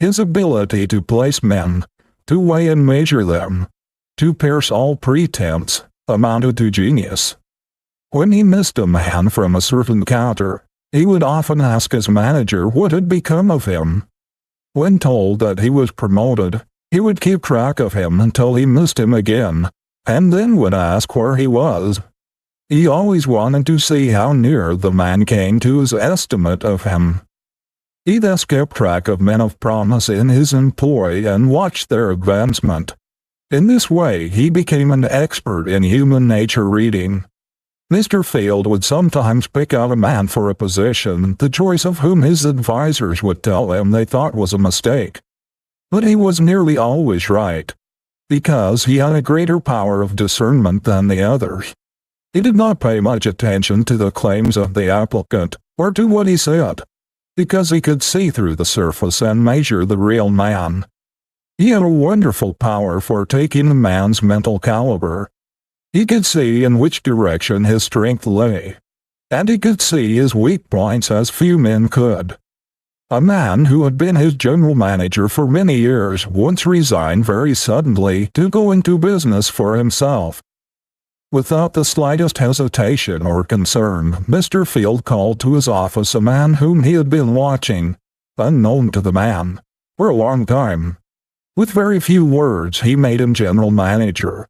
His ability to place men, to weigh and measure them, to pierce all pretense, amounted to genius. When he missed a man from a certain counter, he would often ask his manager what had become of him. When told that he was promoted, he would keep track of him until he missed him again, and then would ask where he was. He always wanted to see how near the man came to his estimate of him. He thus kept track of men of promise in his employ and watched their advancement. In this way he became an expert in human nature reading. Mr. Field would sometimes pick out a man for a position, the choice of whom his advisers would tell him they thought was a mistake. But he was nearly always right, because he had a greater power of discernment than the others. He did not pay much attention to the claims of the applicant, or to what he said, because he could see through the surface and measure the real man. He had a wonderful power for taking a man's mental caliber. He could see in which direction his strength lay, and he could see his weak points as few men could. A man who had been his general manager for many years once resigned very suddenly to go into business for himself. Without the slightest hesitation or concern, Mr. Field called to his office a man whom he had been watching, unknown to the man, for a long time. With very few words he made him general manager,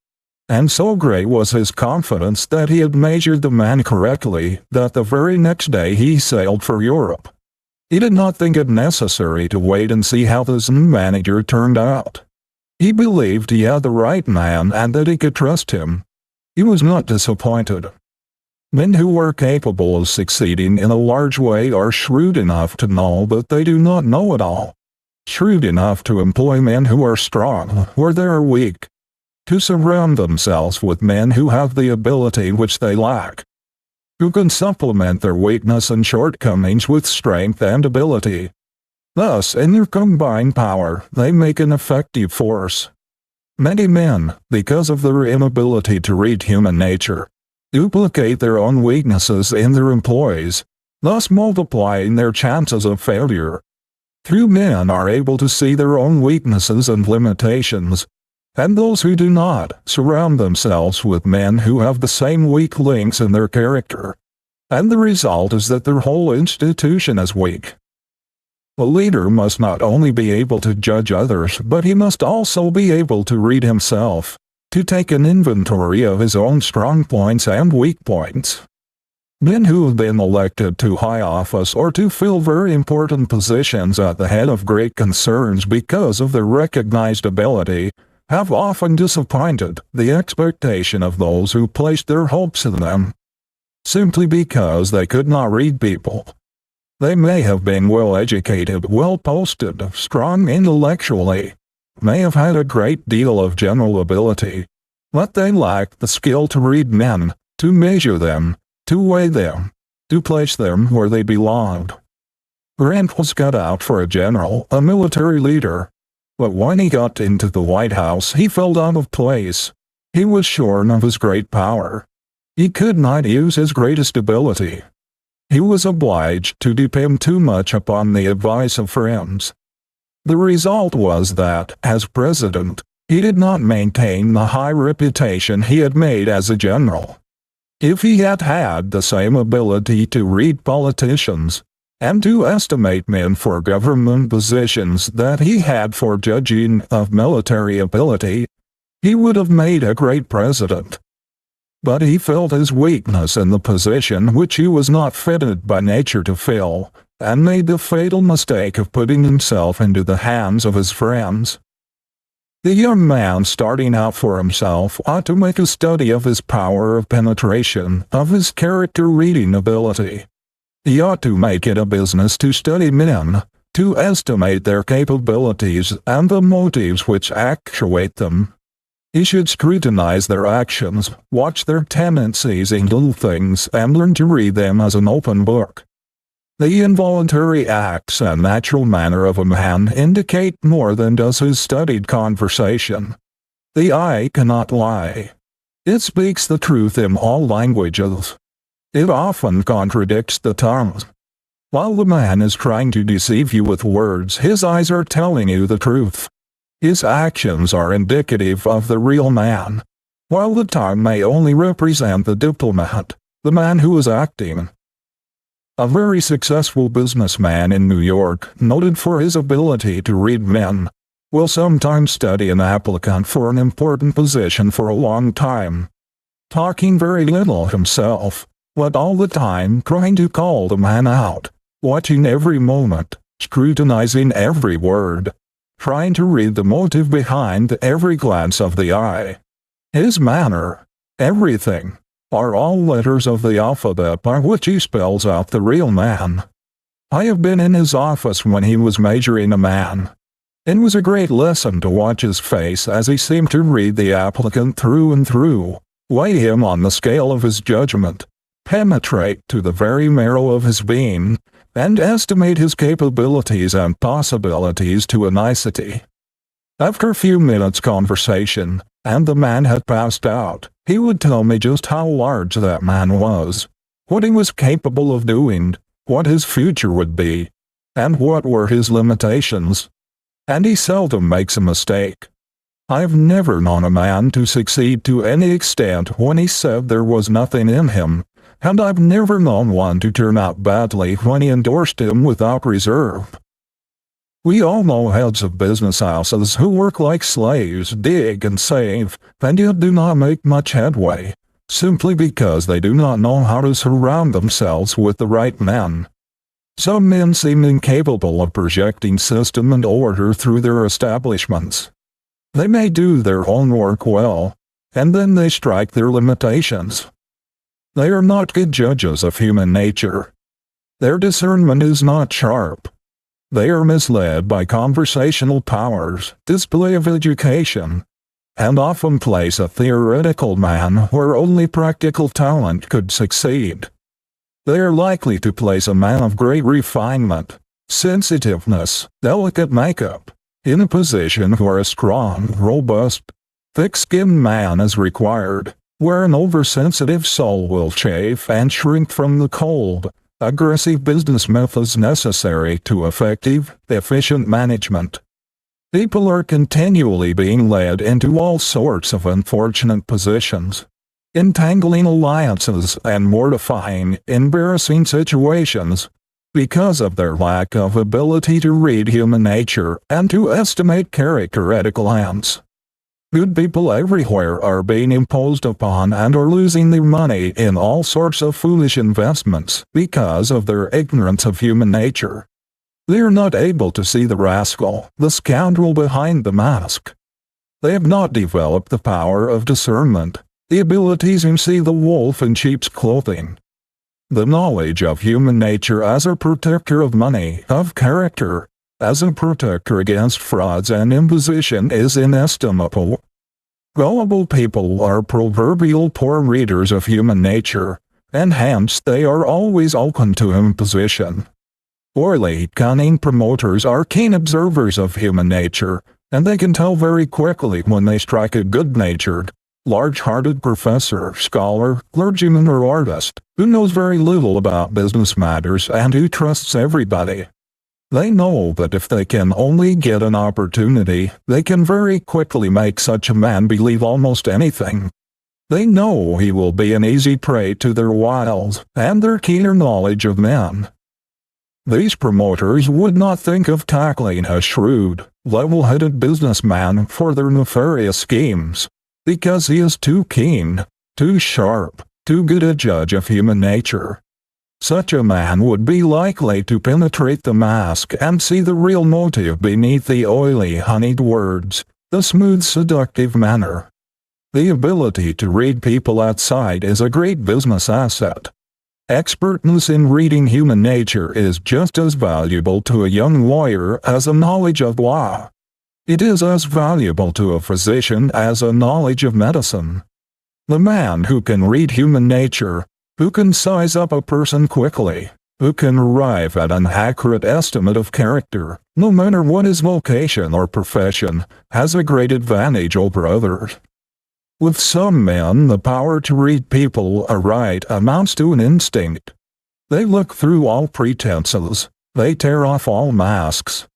and so great was his confidence that he had measured the man correctly that the very next day he sailed for Europe. He did not think it necessary to wait and see how this new manager turned out. He believed he had the right man and that he could trust him. He was not disappointed. Men who are capable of succeeding in a large way are shrewd enough to know that they do not know it all, shrewd enough to employ men who are strong where they are weak, to surround themselves with men who have the ability which they lack. who can supplement their weakness and shortcomings with strength and ability. Thus, in their combined power, they make an effective force. Many men, because of their inability to read human nature, duplicate their own weaknesses in their employees, thus multiplying their chances of failure. Few men are able to see their own weaknesses and limitations, and those who do not surround themselves with men who have the same weak links in their character, and the result is that their whole institution is weak. A leader must not only be able to judge others, but he must also be able to read himself, to take an inventory of his own strong points and weak points. Men who have been elected to high office or to fill very important positions at the head of great concerns because of their recognized ability have often disappointed the expectation of those who placed their hopes in them, simply because they could not read people. They may have been well-educated, well-posted, strong intellectually, may have had a great deal of general ability, but they lacked the skill to read men, to measure them, to weigh them, to place them where they belonged. Grant was cut out for a general, a military leader, but when he got into the White House he felt out of place. He was shorn of his great power. He could not use his greatest ability. He was obliged to depend too much upon the advice of friends. The result was that, as president, he did not maintain the high reputation he had made as a general. If he had had the same ability to read politicians, and to estimate men for government positions that he had for judging of military ability, he would have made a great president. But he felt his weakness in the position which he was not fitted by nature to fill, and made the fatal mistake of putting himself into the hands of his friends. The young man starting out for himself ought to make a study of his power of penetration, of his character-reading ability. He ought to make it a business to study men, to estimate their capabilities and the motives which actuate them. He should scrutinize their actions, watch their tendencies in little things, and learn to read them as an open book. The involuntary acts and natural manner of a man indicate more than does his studied conversation. The eye cannot lie. It speaks the truth in all languages. It often contradicts the tongue. While the man is trying to deceive you with words, his eyes are telling you the truth. His actions are indicative of the real man, while the tongue may only represent the diplomat, the man who is acting. A very successful businessman in New York, noted for his ability to read men, will sometimes study an applicant for an important position for a long time, talking very little himself, but all the time trying to call the man out, watching every moment, scrutinizing every word, trying to read the motive behind every glance of the eye. His manner, everything, are all letters of the alphabet by which he spells out the real man. I have been in his office when he was measuring a man. It was a great lesson to watch his face as he seemed to read the applicant through and through, weigh him on the scale of his judgment, penetrate to the very marrow of his being, and estimate his capabilities and possibilities to a nicety. After a few minutes' conversation, and the man had passed out, he would tell me just how large that man was, what he was capable of doing, what his future would be, and what were his limitations. And he seldom makes a mistake. I've never known a man to succeed to any extent when he said there was nothing in him, and I've never known one to turn out badly when he endorsed him without reserve. We all know heads of business houses who work like slaves, dig and save, and yet do not make much headway, simply because they do not know how to surround themselves with the right men. Some men seem incapable of projecting system and order through their establishments. They may do their own work well, and then they strike their limitations. They are not good judges of human nature. Their discernment is not sharp. They are misled by conversational powers, display of education, and often place a theoretical man where only practical talent could succeed. They are likely to place a man of great refinement, sensitiveness, delicate makeup, in a position where a strong, robust, thick-skinned man is required, where an oversensitive soul will chafe and shrink from the cold, aggressive business methods necessary to effective, efficient management. People are continually being led into all sorts of unfortunate positions, entangling alliances and mortifying, embarrassing situations, because of their lack of ability to read human nature and to estimate character at a glance. Good people everywhere are being imposed upon and are losing their money in all sorts of foolish investments because of their ignorance of human nature. They are not able to see the rascal, the scoundrel behind the mask. They have not developed the power of discernment, the ability to see the wolf in sheep's clothing. The knowledge of human nature as a protector of money, of character, as a protector against frauds and imposition is inestimable. Gullible people are proverbial poor readers of human nature, and hence they are always open to imposition. Oily, cunning promoters are keen observers of human nature, and they can tell very quickly when they strike a good-natured, large-hearted professor, scholar, clergyman or artist, who knows very little about business matters and who trusts everybody. They know that if they can only get an opportunity, they can very quickly make such a man believe almost anything. They know he will be an easy prey to their wiles and their keener knowledge of men. These promoters would not think of tackling a shrewd, level-headed businessman for their nefarious schemes, because he is too keen, too sharp, too good a judge of human nature. Such a man would be likely to penetrate the mask and see the real motive beneath the oily, honeyed words, the smooth, seductive manner. The ability to read people outside is a great business asset. Expertness in reading human nature is just as valuable to a young lawyer as a knowledge of law. It is as valuable to a physician as a knowledge of medicine. The man who can read human nature, who can size up a person quickly, who can arrive at an accurate estimate of character, no matter what his vocation or profession, has a great advantage over others. With some men, the power to read people aright amounts to an instinct. They look through all pretenses, they tear off all masks.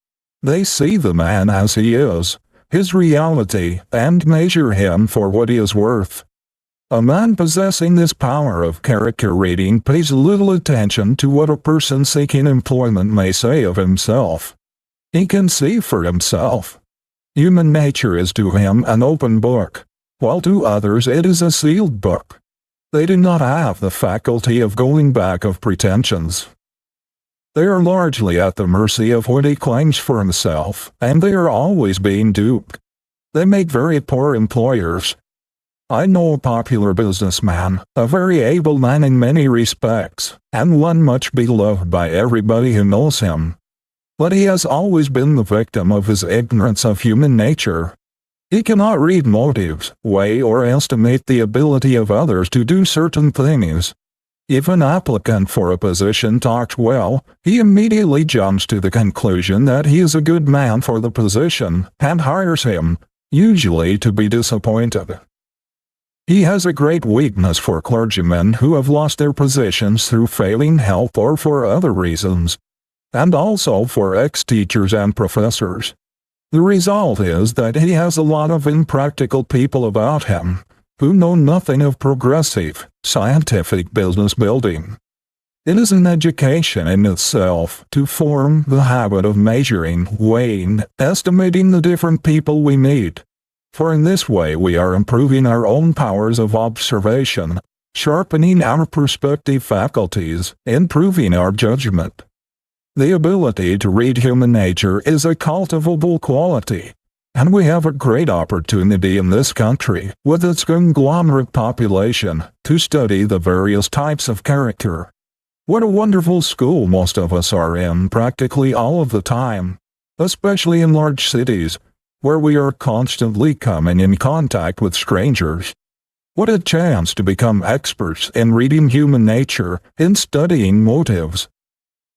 They see the man as he is, his reality, and measure him for what he is worth. A man possessing this power of character reading pays little attention to what a person seeking employment may say of himself. He can see for himself. Human nature is to him an open book, while to others it is a sealed book. They do not have the faculty of going back of pretensions. They are largely at the mercy of what he claims for himself, and they are always being duped. They make very poor employers. I know a popular businessman, a very able man in many respects, and one much beloved by everybody who knows him. But he has always been the victim of his ignorance of human nature. He cannot read motives, weigh or estimate the ability of others to do certain things. If an applicant for a position talks well, he immediately jumps to the conclusion that he is a good man for the position, and hires him, usually to be disappointed. He has a great weakness for clergymen who have lost their positions through failing health or for other reasons, and also for ex-teachers and professors. The result is that he has a lot of impractical people about him, who know nothing of progressive, scientific business building. It is an education in itself to form the habit of measuring, weighing, estimating the different people we meet. For in this way we are improving our own powers of observation, sharpening our perspective faculties, improving our judgment. The ability to read human nature is a cultivable quality, and we have a great opportunity in this country, with its conglomerate population, to study the various types of character. What a wonderful school most of us are in practically all of the time, especially in large cities, where we are constantly coming in contact with strangers. What a chance to become experts in reading human nature, in studying motives.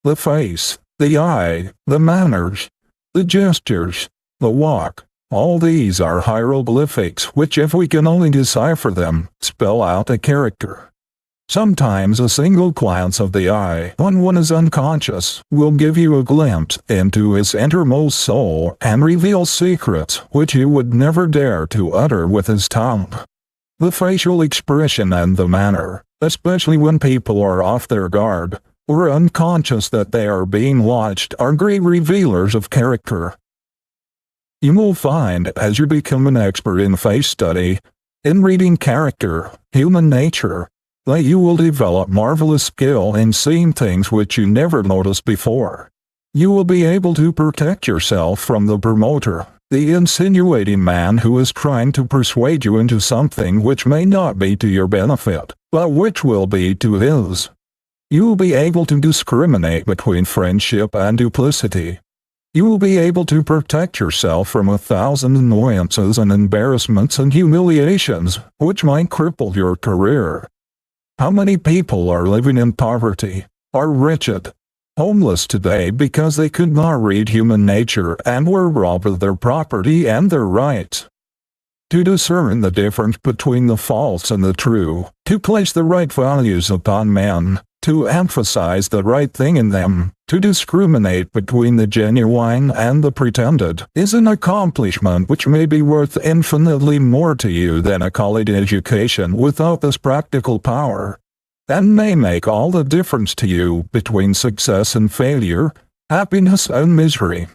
The face, the eye, the manners, the gestures, the walk, all these are hieroglyphics which, if we can only decipher them, spell out a character. Sometimes a single glance of the eye, when one is unconscious, will give you a glimpse into his innermost soul and reveal secrets which he would never dare to utter with his tongue. The facial expression and the manner, especially when people are off their guard, or unconscious that they are being watched, are great revealers of character. You will find, as you become an expert in face study, in reading character, human nature, that you will develop marvelous skill in seeing things which you never noticed before. You will be able to protect yourself from the promoter, the insinuating man who is trying to persuade you into something which may not be to your benefit, but which will be to his. You will be able to discriminate between friendship and duplicity. You will be able to protect yourself from 1,000 annoyances and embarrassments and humiliations which might cripple your career. How many people are living in poverty, are wretched, homeless today because they could not read human nature and were robbed of their property and their rights? To discern the difference between the false and the true, to place the right values upon men, to emphasize the right thing in them, to discriminate between the genuine and the pretended, is an accomplishment which may be worth infinitely more to you than a college education without this practical power, and may make all the difference to you between success and failure, happiness and misery.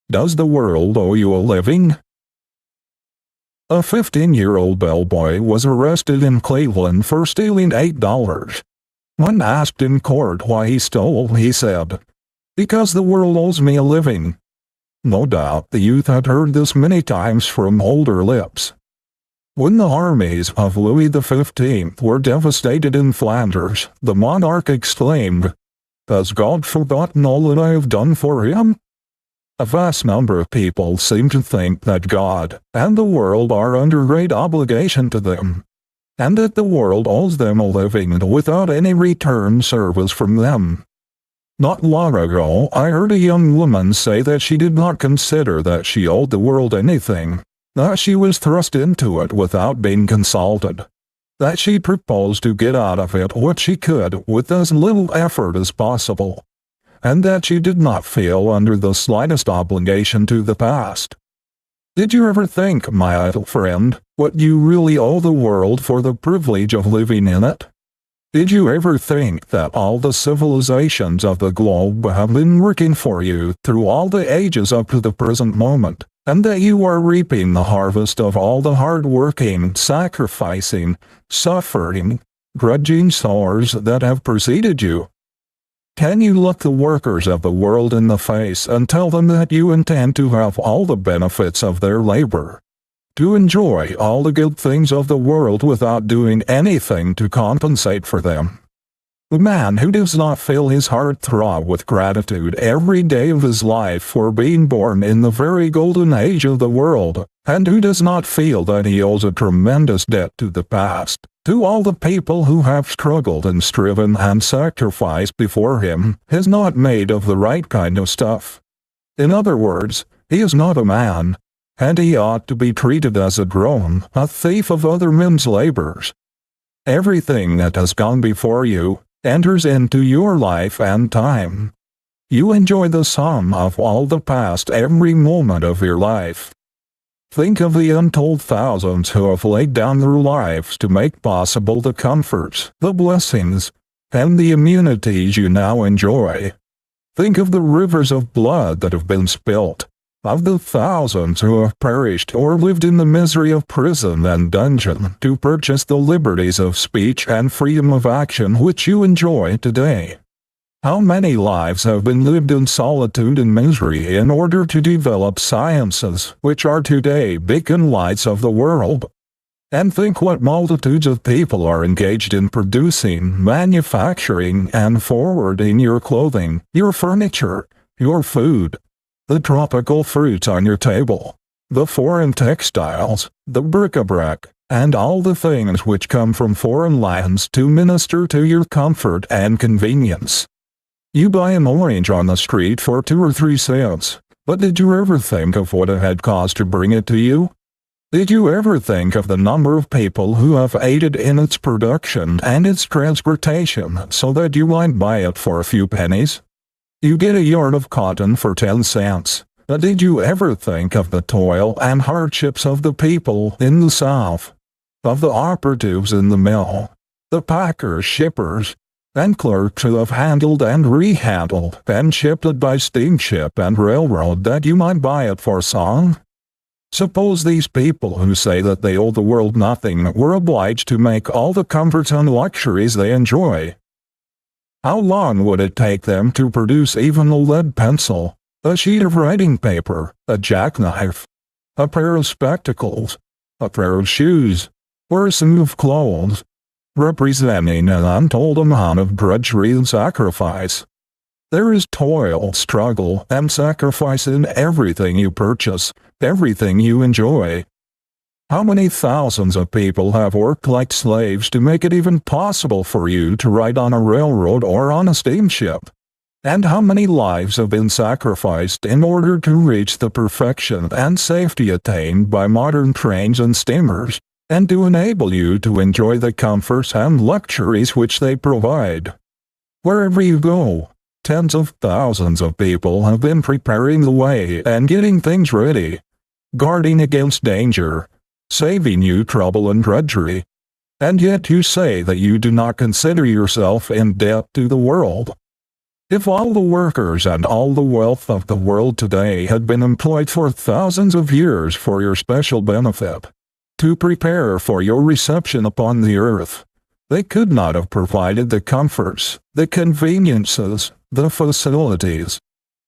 Does the world owe you a living? A 15-year-old bellboy was arrested in Cleveland for stealing $8. When asked in court why he stole, he said, "Because the world owes me a living." No doubt the youth had heard this many times from older lips. When the armies of Louis XV were devastated in Flanders, the monarch exclaimed, "Has God forgotten all that I have done for him?" A vast number of people seem to think that God and the world are under great obligation to them, and that the world owes them a living without any return service from them. Not long ago, I heard a young woman say that she did not consider that she owed the world anything, that she was thrust into it without being consulted, that she proposed to get out of it what she could with as little effort as possible, and that she did not feel under the slightest obligation to the past. Did you ever think, my idle friend, what you really owe the world for the privilege of living in it? Did you ever think that all the civilizations of the globe have been working for you through all the ages up to the present moment, and that you are reaping the harvest of all the hard-working, sacrificing, suffering, grudging sowers that have preceded you? Can you look the workers of the world in the face and tell them that you intend to have all the benefits of their labor, to enjoy all the good things of the world without doing anything to compensate for them? The man who does not feel his heart throb with gratitude every day of his life for being born in the very golden age of the world, and who does not feel that he owes a tremendous debt to the past, to all the people who have struggled and striven and sacrificed before him, is not made of the right kind of stuff. In other words, he is not a man, and he ought to be treated as a drone, a thief of other men's labors. Everything that has gone before you enters into your life and time. You enjoy the sum of all the past every moment of your life. Think of the untold thousands who have laid down their lives to make possible the comforts, the blessings, and the immunities you now enjoy. Think of the rivers of blood that have been spilt, of the thousands who have perished or lived in the misery of prison and dungeon to purchase the liberties of speech and freedom of action which you enjoy today. How many lives have been lived in solitude and misery in order to develop sciences which are today beacon lights of the world? And think what multitudes of people are engaged in producing, manufacturing, and forwarding your clothing, your furniture, your food, the tropical fruits on your table, the foreign textiles, the bric-a-brac, and all the things which come from foreign lands to minister to your comfort and convenience. You buy an orange on the street for 2 or 3 cents, but did you ever think of what it had cost to bring it to you? Did you ever think of the number of people who have aided in its production and its transportation so that you might buy it for a few pennies? You get a yard of cotton for 10 cents. But did you ever think of the toil and hardships of the people in the South, of the operatives in the mill, the packers, shippers, and clerks who have handled and rehandled and shipped it by steamship and railroad that you might buy it for song? Suppose these people who say that they owe the world nothing were obliged to make all the comforts and luxuries they enjoy. How long would it take them to produce even a lead pencil, a sheet of writing paper, a jackknife, a pair of spectacles, a pair of shoes, or a suit of clothes, representing an untold amount of drudgery and sacrifice? There is toil, struggle, and sacrifice in everything you purchase, everything you enjoy. How many thousands of people have worked like slaves to make it even possible for you to ride on a railroad or on a steamship? And how many lives have been sacrificed in order to reach the perfection and safety attained by modern trains and steamers, and to enable you to enjoy the comforts and luxuries which they provide? Wherever you go, tens of thousands of people have been preparing the way and getting things ready, guarding against danger, saving you trouble and drudgery. And yet you say that you do not consider yourself in debt to the world. If all the workers and all the wealth of the world today had been employed for thousands of years for your special benefit, to prepare for your reception upon the earth, they could not have provided the comforts, the conveniences, the facilities,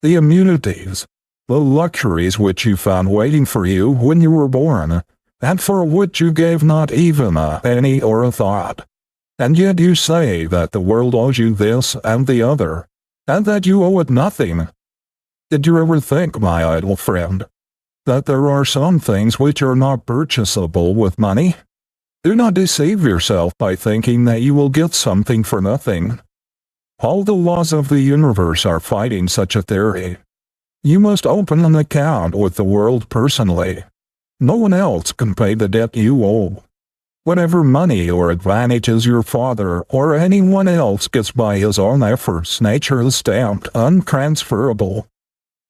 the amenities, the luxuries which you found waiting for you when you were born, and for which you gave not even a penny or a thought. And yet you say that the world owes you this and the other, and that you owe it nothing. Did you ever think, my idle friend, that there are some things which are not purchasable with money? Do not deceive yourself by thinking that you will get something for nothing. All the laws of the universe are fighting such a theory. You must open an account with the world personally. No one else can pay the debt you owe. Whatever money or advantages your father or anyone else gets by his own efforts, nature has stamped untransferable.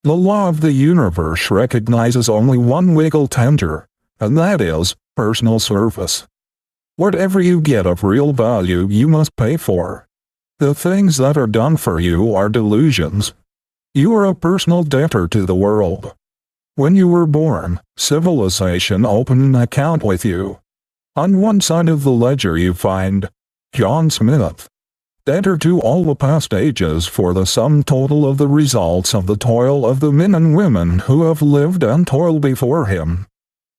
The law of the universe recognizes only one legal tender, and that is personal service. Whatever you get of real value you must pay for. The things that are done for you are delusions. You are a personal debtor to the world. When you were born, civilization opened an account with you. On one side of the ledger you find John Smith, debtor to all the past ages for the sum total of the results of the toil of the men and women who have lived and toiled before him,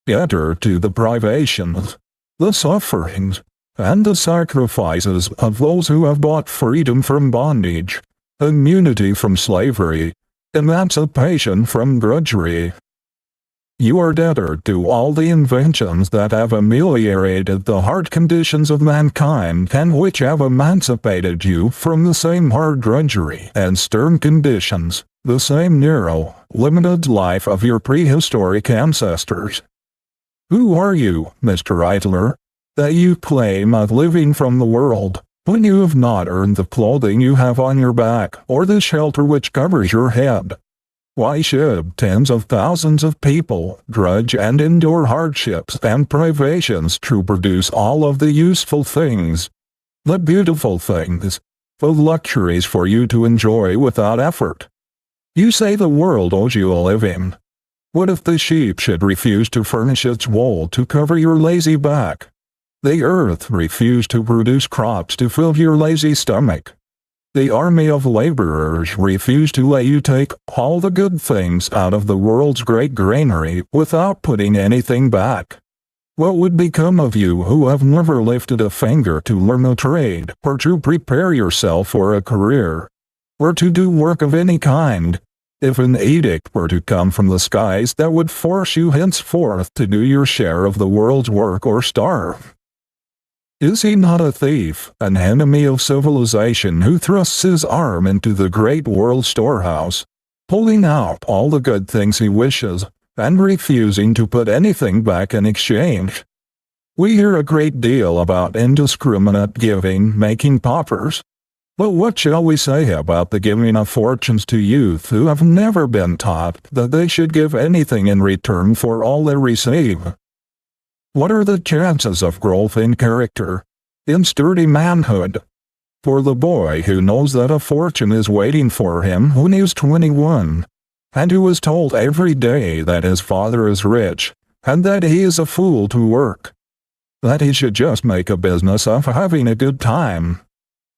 debtor to the privations, the sufferings, and the sacrifices of those who have bought freedom from bondage, immunity from slavery, emancipation from drudgery. You are debtor to all the inventions that have ameliorated the hard conditions of mankind and which have emancipated you from the same hard drudgery and stern conditions, the same narrow, limited life of your prehistoric ancestors. Who are you, Mr. Idler, that you claim of living from the world, when you have not earned the clothing you have on your back or the shelter which covers your head? Why should tens of thousands of people drudge and endure hardships and privations to produce all of the useful things, the beautiful things, the luxuries for you to enjoy without effort? You say the world owes you a living. What if the sheep should refuse to furnish its wool to cover your lazy back? The earth refused to produce crops to fill your lazy stomach. The army of laborers refused to let you take all the good things out of the world's great granary without putting anything back. What would become of you who have never lifted a finger to learn a trade, or to prepare yourself for a career, or to do work of any kind, if an edict were to come from the skies that would force you henceforth to do your share of the world's work or starve? Is he not a thief, an enemy of civilization who thrusts his arm into the great world storehouse, pulling out all the good things he wishes, and refusing to put anything back in exchange? We hear a great deal about indiscriminate giving making paupers. But what shall we say about the giving of fortunes to youth who have never been taught that they should give anything in return for all they receive? What are the chances of growth in character, in sturdy manhood, for the boy who knows that a fortune is waiting for him when he is 21, and who is told every day that his father is rich, and that he is a fool to work, that he should just make a business of having a good time?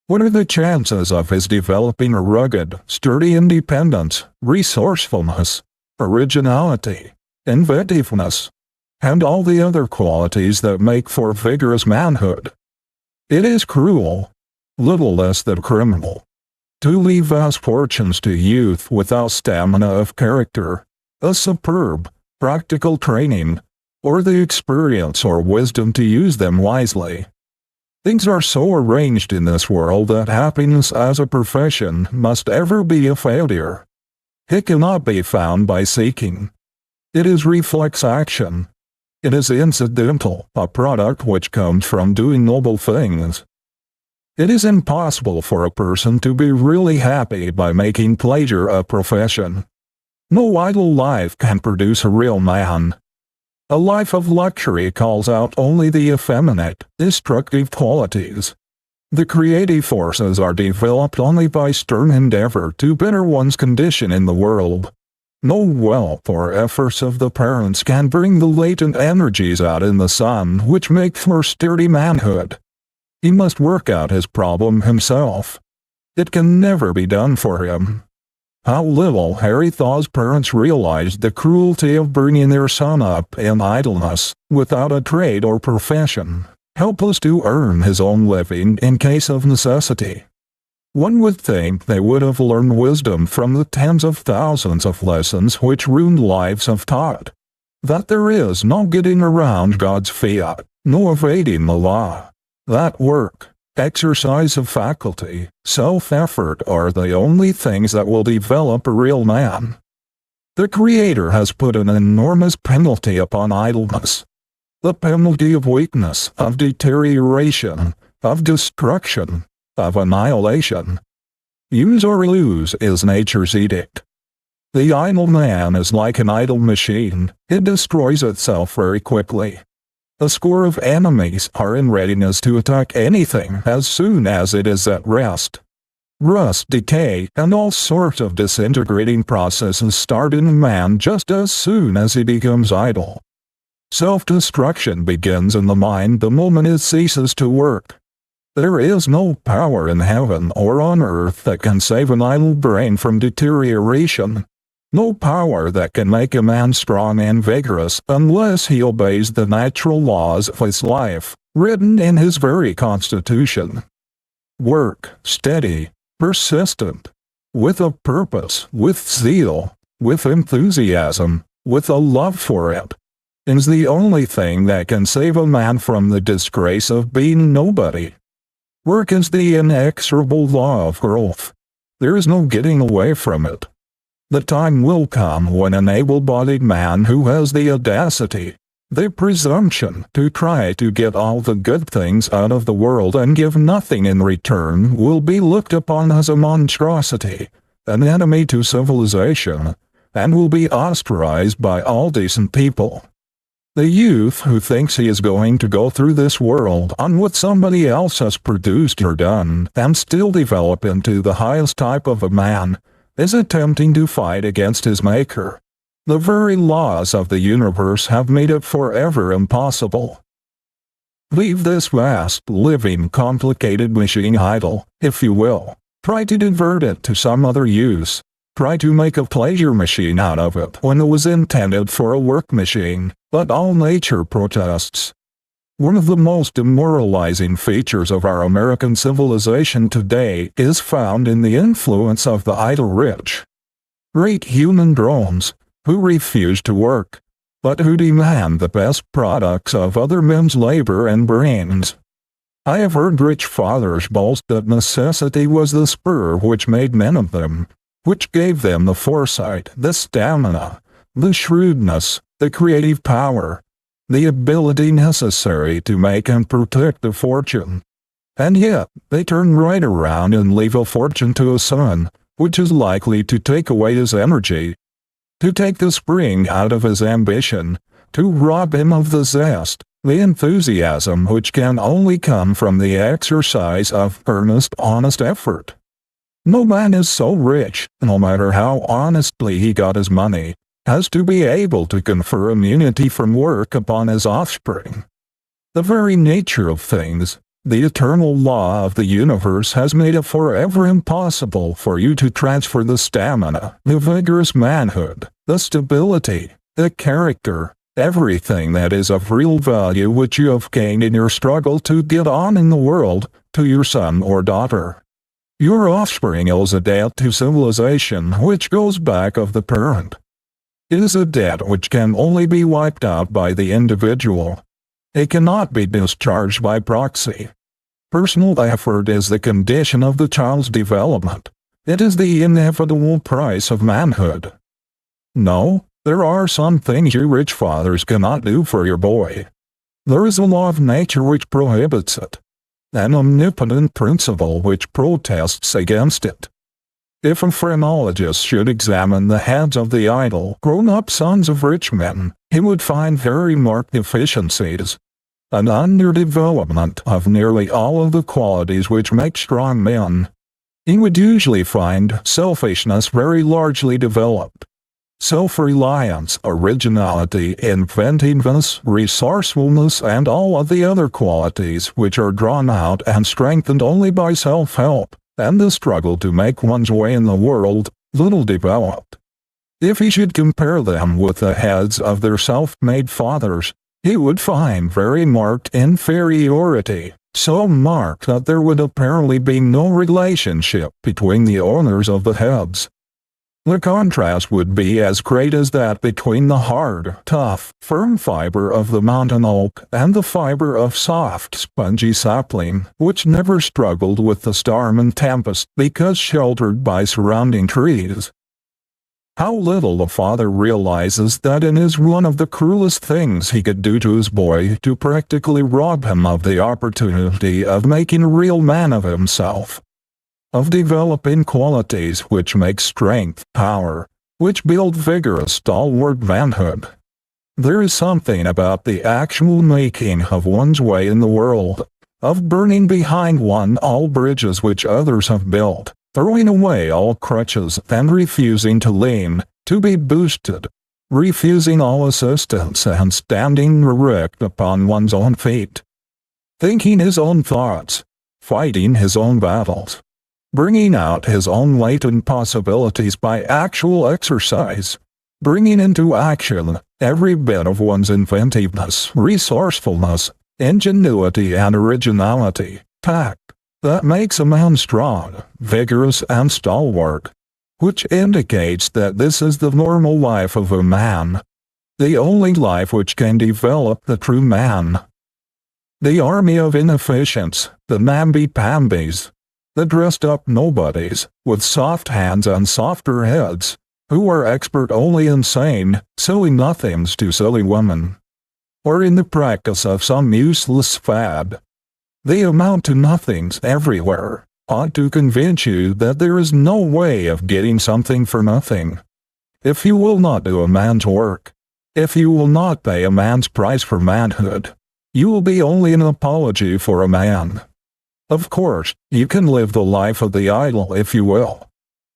What are the chances of his developing a rugged, sturdy independence, resourcefulness, originality, inventiveness, and all the other qualities that make for vigorous manhood? It is cruel, little less than criminal, to leave vast fortunes to youth without stamina of character, a superb, practical training, or the experience or wisdom to use them wisely. Things are so arranged in this world that happiness as a profession must ever be a failure. It cannot be found by seeking. It is reflex action. It is incidental, a product which comes from doing noble things. It is impossible for a person to be really happy by making pleasure a profession. No idle life can produce a real man. A life of luxury calls out only the effeminate, destructive qualities. The creative forces are developed only by stern endeavor to better one's condition in the world. No wealth or efforts of the parents can bring the latent energies out in the son which make for sturdy manhood. He must work out his problem himself. It can never be done for him. How little Harry Thaw's parents realized the cruelty of bringing their son up in idleness, without a trade or profession, helpless to earn his own living in case of necessity. One would think they would have learned wisdom from the tens of thousands of lessons which ruined lives have taught. That there is no getting around God's fiat, no evading the law. That work, exercise of faculty, self-effort are the only things that will develop a real man. The Creator has put an enormous penalty upon idleness. The penalty of weakness, of deterioration, of destruction, of annihilation. Use or lose is nature's edict. The idle man is like an idle machine. It destroys itself very quickly. A score of enemies are in readiness to attack anything as soon as it is at rest. Rust, decay, and all sorts of disintegrating processes start in a man just as soon as he becomes idle. Self-destruction begins in the mind the moment it ceases to work. There is no power in heaven or on earth that can save an idle brain from deterioration. No power that can make a man strong and vigorous unless he obeys the natural laws of his life, written in his very constitution. Work, steady, persistent, with a purpose, with zeal, with enthusiasm, with a love for it, is the only thing that can save a man from the disgrace of being nobody. Work is the inexorable law of growth. There is no getting away from it. The time will come when an able-bodied man who has the audacity, the presumption to try to get all the good things out of the world and give nothing in return will be looked upon as a monstrosity, an enemy to civilization, and will be ostracized by all decent people. The youth who thinks he is going to go through this world on what somebody else has produced or done and still develop into the highest type of a man is attempting to fight against his maker. The very laws of the universe have made it forever impossible. Leave this vast, living, complicated machine idle, if you will. Try to divert it to some other use. try to make a pleasure machine out of it when it was intended for a work machine, but all nature protests. One of the most demoralizing features of our American civilization today is found in the influence of the idle rich. Great human drones, who refuse to work, but who demand the best products of other men's labor and brains. I have heard rich fathers boast that necessity was the spur which made men of them, which gave them the foresight, the stamina, the shrewdness, the creative power, the ability necessary to make and protect a fortune. And yet, they turn right around and leave a fortune to a son, which is likely to take away his energy, to take the spring out of his ambition, to rob him of the zest, the enthusiasm which can only come from the exercise of earnest, honest effort. No man is so rich, no matter how honestly he got his money, as to be able to confer immunity from work upon his offspring. The very nature of things, the eternal law of the universe, has made it forever impossible for you to transfer the stamina, the vigorous manhood, the stability, the character, everything that is of real value which you have gained in your struggle to get on in the world, to your son or daughter. Your offspring owes a debt to civilization which goes back of the parent. It is a debt which can only be wiped out by the individual. It cannot be discharged by proxy. Personal effort is the condition of the child's development. It is the inevitable price of manhood. No, there are some things you rich fathers cannot do for your boy. There is a law of nature which prohibits it, an omnipotent principle which protests against it. If a phrenologist should examine the heads of the idle, grown-up sons of rich men, he would find very marked deficiencies, an underdevelopment of nearly all of the qualities which make strong men. He would usually find selfishness very largely developed, self-reliance, originality, inventiveness, resourcefulness, and all of the other qualities which are drawn out and strengthened only by self-help, and the struggle to make one's way in the world, little developed. If he should compare them with the heads of their self-made fathers, he would find very marked inferiority, so marked that there would apparently be no relationship between the owners of the heads. The contrast would be as great as that between the hard, tough, firm fiber of the mountain oak and the fiber of soft, spongy sapling, which never struggled with the storm and tempest because sheltered by surrounding trees. How little the father realizes that it is one of the cruelest things he could do to his boy to practically rob him of the opportunity of making a real man of himself, of developing qualities which make strength, power, which build vigorous, stalwart manhood. There is something about the actual making of one's way in the world, of burning behind one all bridges which others have built, throwing away all crutches and refusing to lean, to be boosted, refusing all assistance and standing erect upon one's own feet, thinking his own thoughts, fighting his own battles, bringing out his own latent possibilities by actual exercise, bringing into action every bit of one's inventiveness, resourcefulness, ingenuity and originality, tact, that makes a man strong, vigorous and stalwart, which indicates that this is the normal life of a man, the only life which can develop the true man. The army of inefficients, the namby-pambies, the dressed-up nobodies, with soft hands and softer heads, who are expert only in saying silly nothings to silly women, or in the practice of some useless fad. They amount to nothings everywhere, ought to convince you that there is no way of getting something for nothing. If you will not do a man's work, if you will not pay a man's price for manhood, you will be only an apology for a man. Of course, you can live the life of the idle if you will.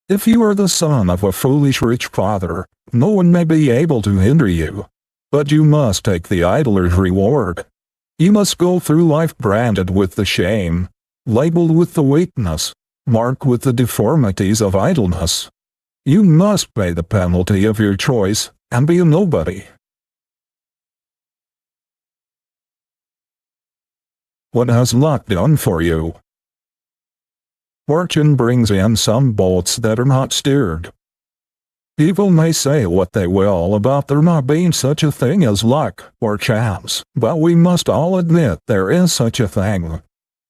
If you are the son of a foolish rich father, no one may be able to hinder you. But you must take the idler's reward. You must go through life branded with the shame, labeled with the weakness, marked with the deformities of idleness. You must pay the penalty of your choice and be a nobody. What has luck done for you? Fortune brings in some boats that are not steered. People may say what they will about there not being such a thing as luck or chance, but we must all admit there is such a thing.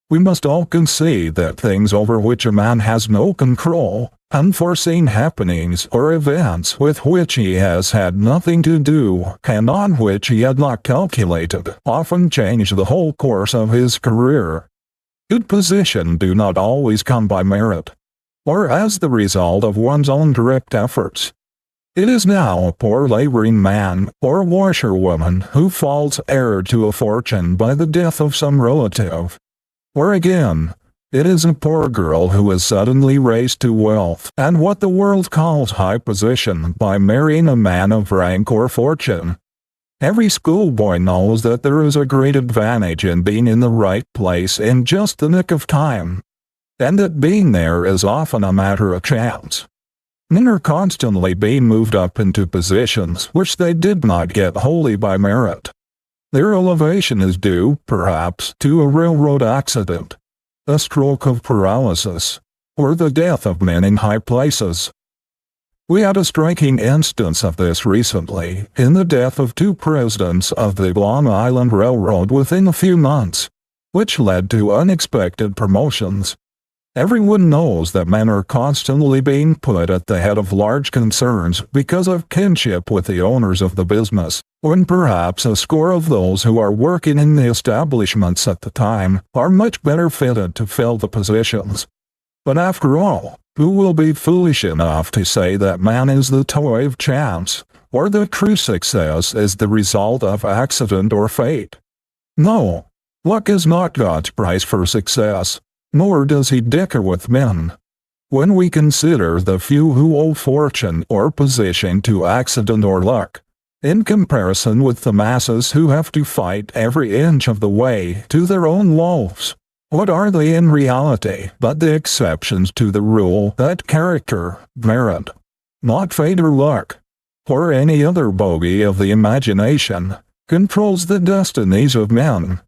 We must all concede that things over which a man has no control, unforeseen happenings or events with which he has had nothing to do and on which he had not calculated, often change the whole course of his career. Good position do not always come by merit, or as the result of one's own direct efforts. It is now a poor laboring man or washerwoman who falls heir to a fortune by the death of some relative. Or again, it is a poor girl who is suddenly raised to wealth and what the world calls high position by marrying a man of rank or fortune. Every schoolboy knows that there is a great advantage in being in the right place in just the nick of time, and that being there is often a matter of chance. Men are constantly being moved up into positions which they did not get wholly by merit. Their elevation is due, perhaps, to a railroad accident, a stroke of paralysis, or the death of men in high places. We had a striking instance of this recently in the death of two presidents of the Long Island Railroad within a few months, which led to unexpected promotions. Everyone knows that men are constantly being put at the head of large concerns because of kinship with the owners of the business, when perhaps a score of those who are working in the establishments at the time are much better fitted to fill the positions. But after all, who will be foolish enough to say that man is the toy of chance, or that true success is the result of accident or fate? No, luck is not God's price for success, nor does he dicker with men. When we consider the few who owe fortune or position to accident or luck, in comparison with the masses who have to fight every inch of the way to their own loaves, what are they in reality but the exceptions to the rule that character, merit, not fate or luck, or any other bogey of the imagination, controls the destinies of men?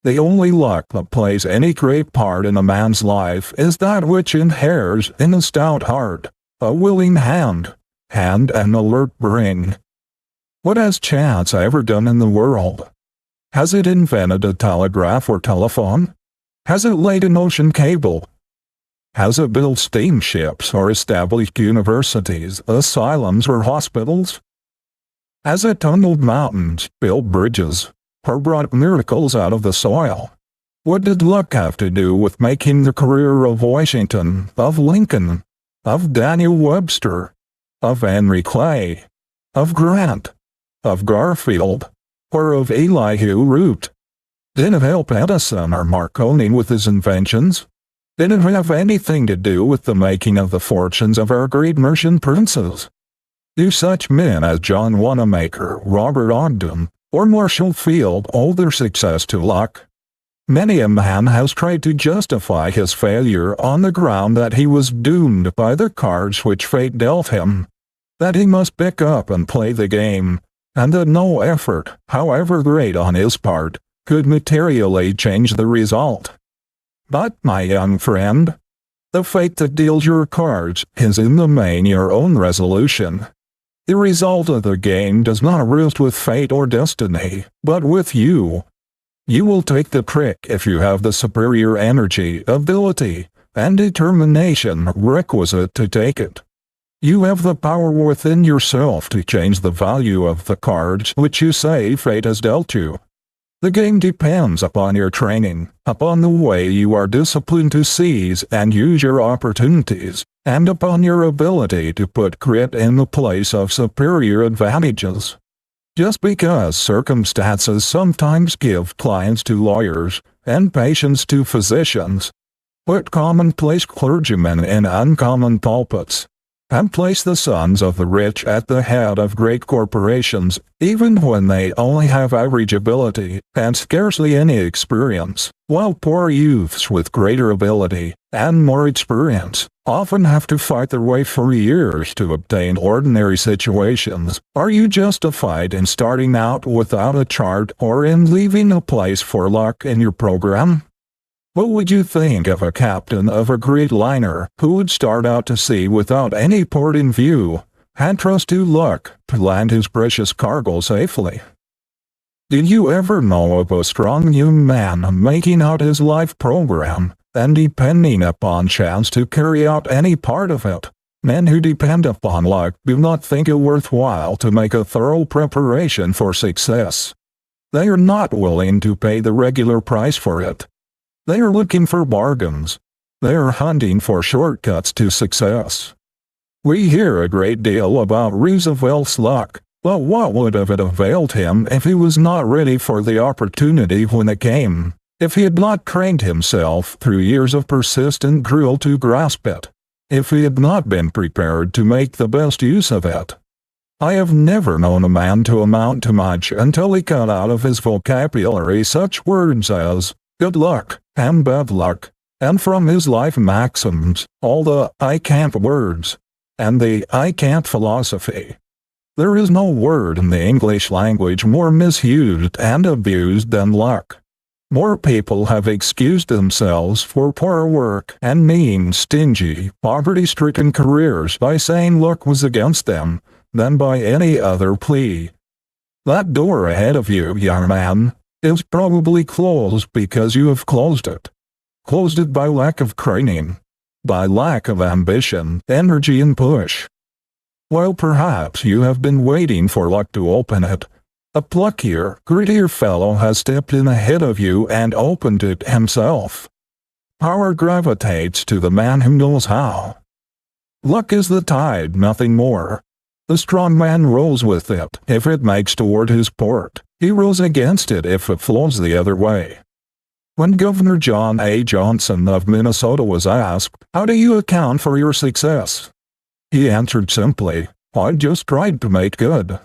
The only luck that plays any great part in a man's life is that which inheres in a stout heart, a willing hand, and an alert brain. What has chance ever done in the world? Has it invented a telegraph or telephone? Has it laid an ocean cable? Has it built steamships or established universities, asylums, or hospitals? Has it tunneled mountains, built bridges, or brought miracles out of the soil? What did luck have to do with making the career of Washington, of Lincoln, of Daniel Webster, of Henry Clay, of Grant, of Garfield, or of Elihu Root? Did it help Edison or Marconi with his inventions? Did it have anything to do with the making of the fortunes of our great merchant princes? Do such men as John Wanamaker, Robert Ogden, or Marshall Field owe their success to luck? Many a man has tried to justify his failure on the ground that he was doomed by the cards which fate dealt him, that he must pick up and play the game, and that no effort, however great on his part, could materially change the result. But, my young friend, the fate that deals your cards is in the main your own resolution. The result of the game does not rest with fate or destiny, but with you. You will take the trick if you have the superior energy, ability, and determination requisite to take it. You have the power within yourself to change the value of the cards which you say fate has dealt you. The game depends upon your training, upon the way you are disciplined to seize and use your opportunities, and upon your ability to put grit in the place of superior advantages. Just because circumstances sometimes give clients to lawyers and patients to physicians, put commonplace clergymen in uncommon pulpits, and place the sons of the rich at the head of great corporations, even when they only have average ability and scarcely any experience, while poor youths with greater ability and more experience often have to fight their way for years to obtain ordinary situations. Are you justified in starting out without a chart or in leaving a place for luck in your program? What would you think of a captain of a great liner who would start out to sea without any port in view, and trust to luck to land his precious cargo safely? Did you ever know of a strong young man making out his life program and depending upon chance to carry out any part of it? Men who depend upon luck do not think it worthwhile to make a thorough preparation for success. They are not willing to pay the regular price for it. They are looking for bargains. They are hunting for shortcuts to success. We hear a great deal about Roosevelt's luck, but what would have it availed him if he was not ready for the opportunity when it came, if he had not trained himself through years of persistent drill to grasp it, if he had not been prepared to make the best use of it? I have never known a man to amount to much until he cut out of his vocabulary such words as good luck and bad luck, and from his life maxims all the I can't words and the I can't philosophy. There is no word in the English language more misused and abused than luck. More people have excused themselves for poor work and mean, stingy, poverty-stricken careers by saying luck was against them than by any other plea. That door ahead of you, young man, is probably closed because you have closed it. Closed it by lack of training, by lack of ambition, energy and push. While perhaps you have been waiting for luck to open it, a pluckier, grittier fellow has stepped in ahead of you and opened it himself. Power gravitates to the man who knows how. Luck is the tide, nothing more. The strong man rows with it if it makes toward his port. He rows against it if it flows the other way. When Governor John A. Johnson of Minnesota was asked, "How do you account for your success?" he answered simply, "I just tried to make good."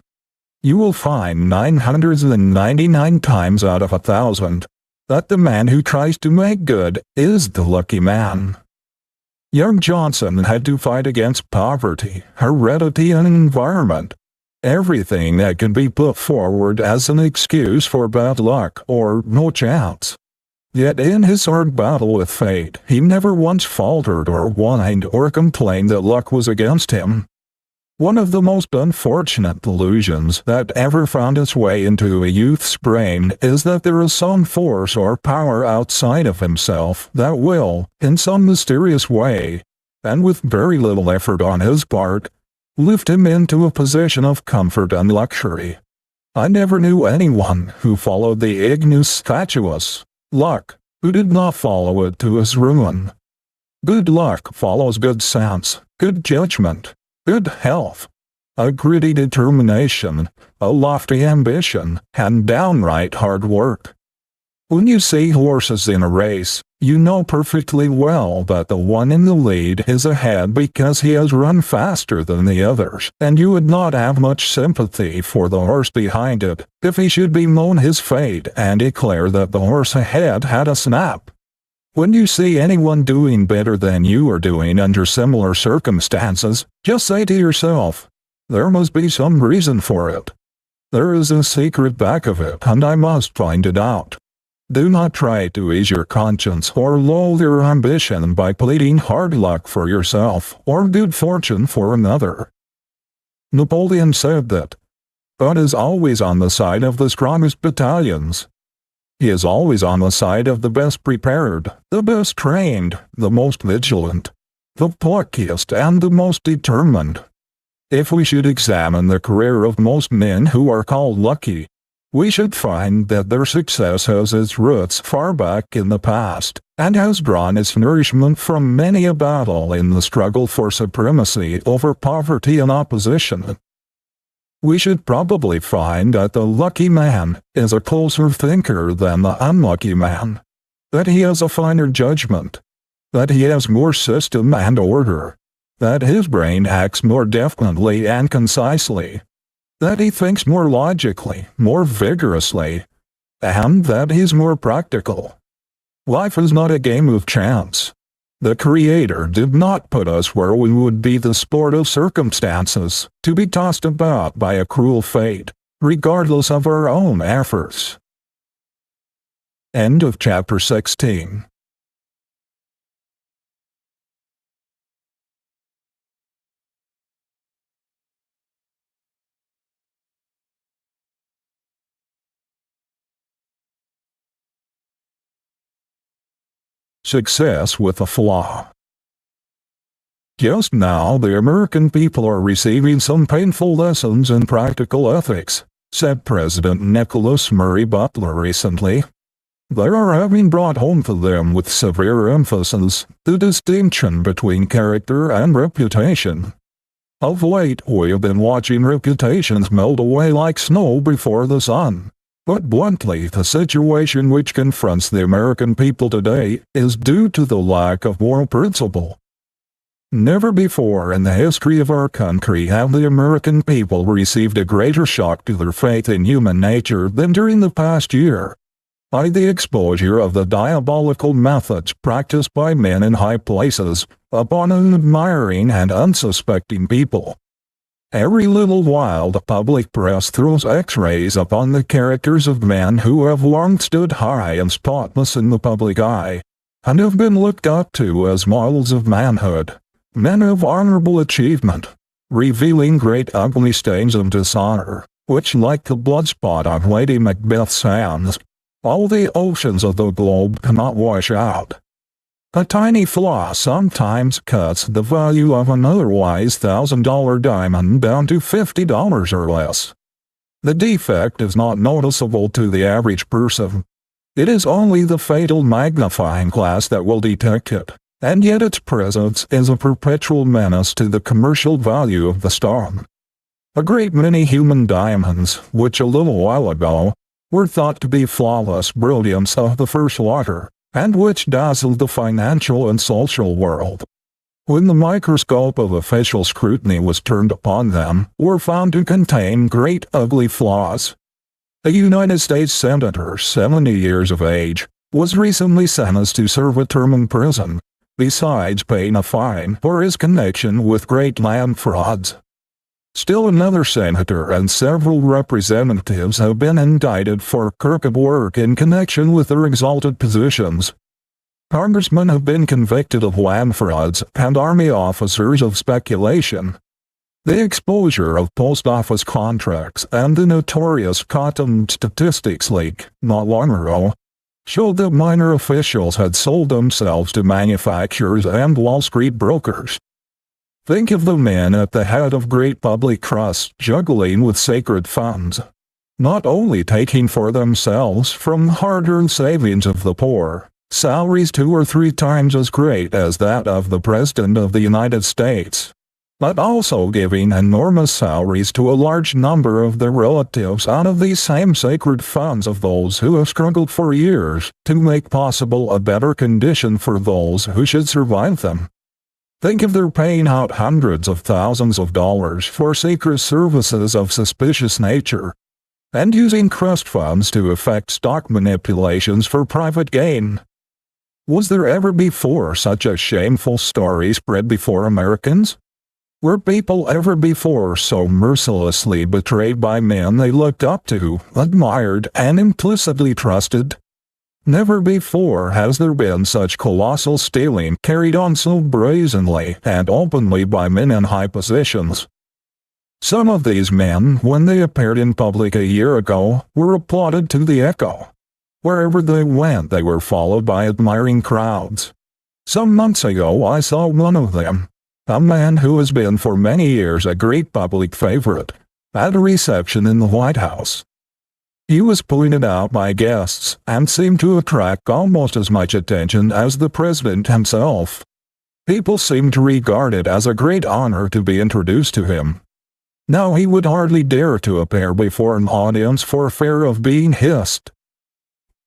You will find 999 times out of 1,000 that the man who tries to make good is the lucky man. Young Johnson had to fight against poverty, heredity, and environment. Everything that can be put forward as an excuse for bad luck or no chance. Yet in his hard battle with fate, he never once faltered or whined or complained that luck was against him. One of the most unfortunate delusions that ever found its way into a youth's brain is that there is some force or power outside of himself that will, in some mysterious way, and with very little effort on his part, lift him into a position of comfort and luxury. I never knew anyone who followed the ignis fatuus, luck, who did not follow it to his ruin. Good luck follows good sense, good judgment, good health, a gritty determination, a lofty ambition, and downright hard work. When you see horses in a race, you know perfectly well that the one in the lead is ahead because he has run faster than the others, and you would not have much sympathy for the horse behind it if he should bemoan his fate and declare that the horse ahead had a snap. When you see anyone doing better than you are doing under similar circumstances, just say to yourself, there must be some reason for it. There is a secret back of it, and I must find it out. Do not try to ease your conscience or lull your ambition by pleading hard luck for yourself or good fortune for another. Napoleon said that God is always on the side of the strongest battalions. He is always on the side of the best prepared, the best trained, the most vigilant, the pluckiest, and the most determined. If we should examine the career of most men who are called lucky, we should find that their success has its roots far back in the past, and has drawn its nourishment from many a battle in the struggle for supremacy over poverty and opposition. We should probably find that the lucky man is a closer thinker than the unlucky man, that he has a finer judgment, that he has more system and order, that his brain acts more definitely and concisely, that he thinks more logically, more vigorously, and that he's more practical. Life is not a game of chance. The Creator did not put us where we would be the sport of circumstances, to be tossed about by a cruel fate, regardless of our own efforts. End of chapter 16. Success with a flaw. Just now the American people are receiving some painful lessons in practical ethics, said President Nicholas Murray Butler recently. They are having brought home to them with severe emphasis the distinction between character and reputation. Of late we have been watching reputations melt away like snow before the sun. But bluntly, the situation which confronts the American people today is due to the lack of moral principle. Never before in the history of our country have the American people received a greater shock to their faith in human nature than during the past year, by the exposure of the diabolical methods practiced by men in high places upon an admiring and unsuspecting people. Every little while the public press throws X-rays upon the characters of men who have long stood high and spotless in the public eye, and have been looked up to as models of manhood, men of honorable achievement, revealing great ugly stains of dishonor, which like the blood spot on Lady Macbeth's hands, all the oceans of the globe cannot wash out. A tiny flaw sometimes cuts the value of an otherwise $1,000 diamond down to $50 or less. The defect is not noticeable to the average person. It is only the fatal magnifying glass that will detect it, and yet its presence is a perpetual menace to the commercial value of the stone. A great many human diamonds, which a little while ago were thought to be flawless brilliance of the first water, and which dazzled the financial and social world, when the microscope of official scrutiny was turned upon them, were found to contain great ugly flaws. A United States senator, 70 years of age, was recently sentenced to serve a term in prison, besides paying a fine for his connection with great land frauds. Still another senator and several representatives have been indicted for crooked work in connection with their exalted positions. Congressmen have been convicted of land frauds and Army officers of speculation. The exposure of post office contracts and the notorious Cotton Statistics leak, not long ago, showed that minor officials had sold themselves to manufacturers and Wall Street brokers. Think of the men at the head of great public trusts juggling with sacred funds, not only taking for themselves from hard-earned savings of the poor salaries 2 or 3 times as great as that of the President of the United States, but also giving enormous salaries to a large number of their relatives out of these same sacred funds of those who have struggled for years to make possible a better condition for those who should survive them. Think of their paying out hundreds of thousands of dollars for secret services of suspicious nature, and using trust funds to effect stock manipulations for private gain. Was there ever before such a shameful story spread before Americans? Were people ever before so mercilessly betrayed by men they looked up to, admired, and implicitly trusted? Never before has there been such colossal stealing carried on so brazenly and openly by men in high positions. Some of these men, when they appeared in public a year ago, were applauded to the echo. Wherever they went they were followed by admiring crowds. Some months ago I saw one of them, a man who has been for many years a great public favorite, at a reception in the White House. He was pointed out by guests and seemed to attract almost as much attention as the president himself. People seemed to regard it as a great honor to be introduced to him. Now he would hardly dare to appear before an audience for fear of being hissed.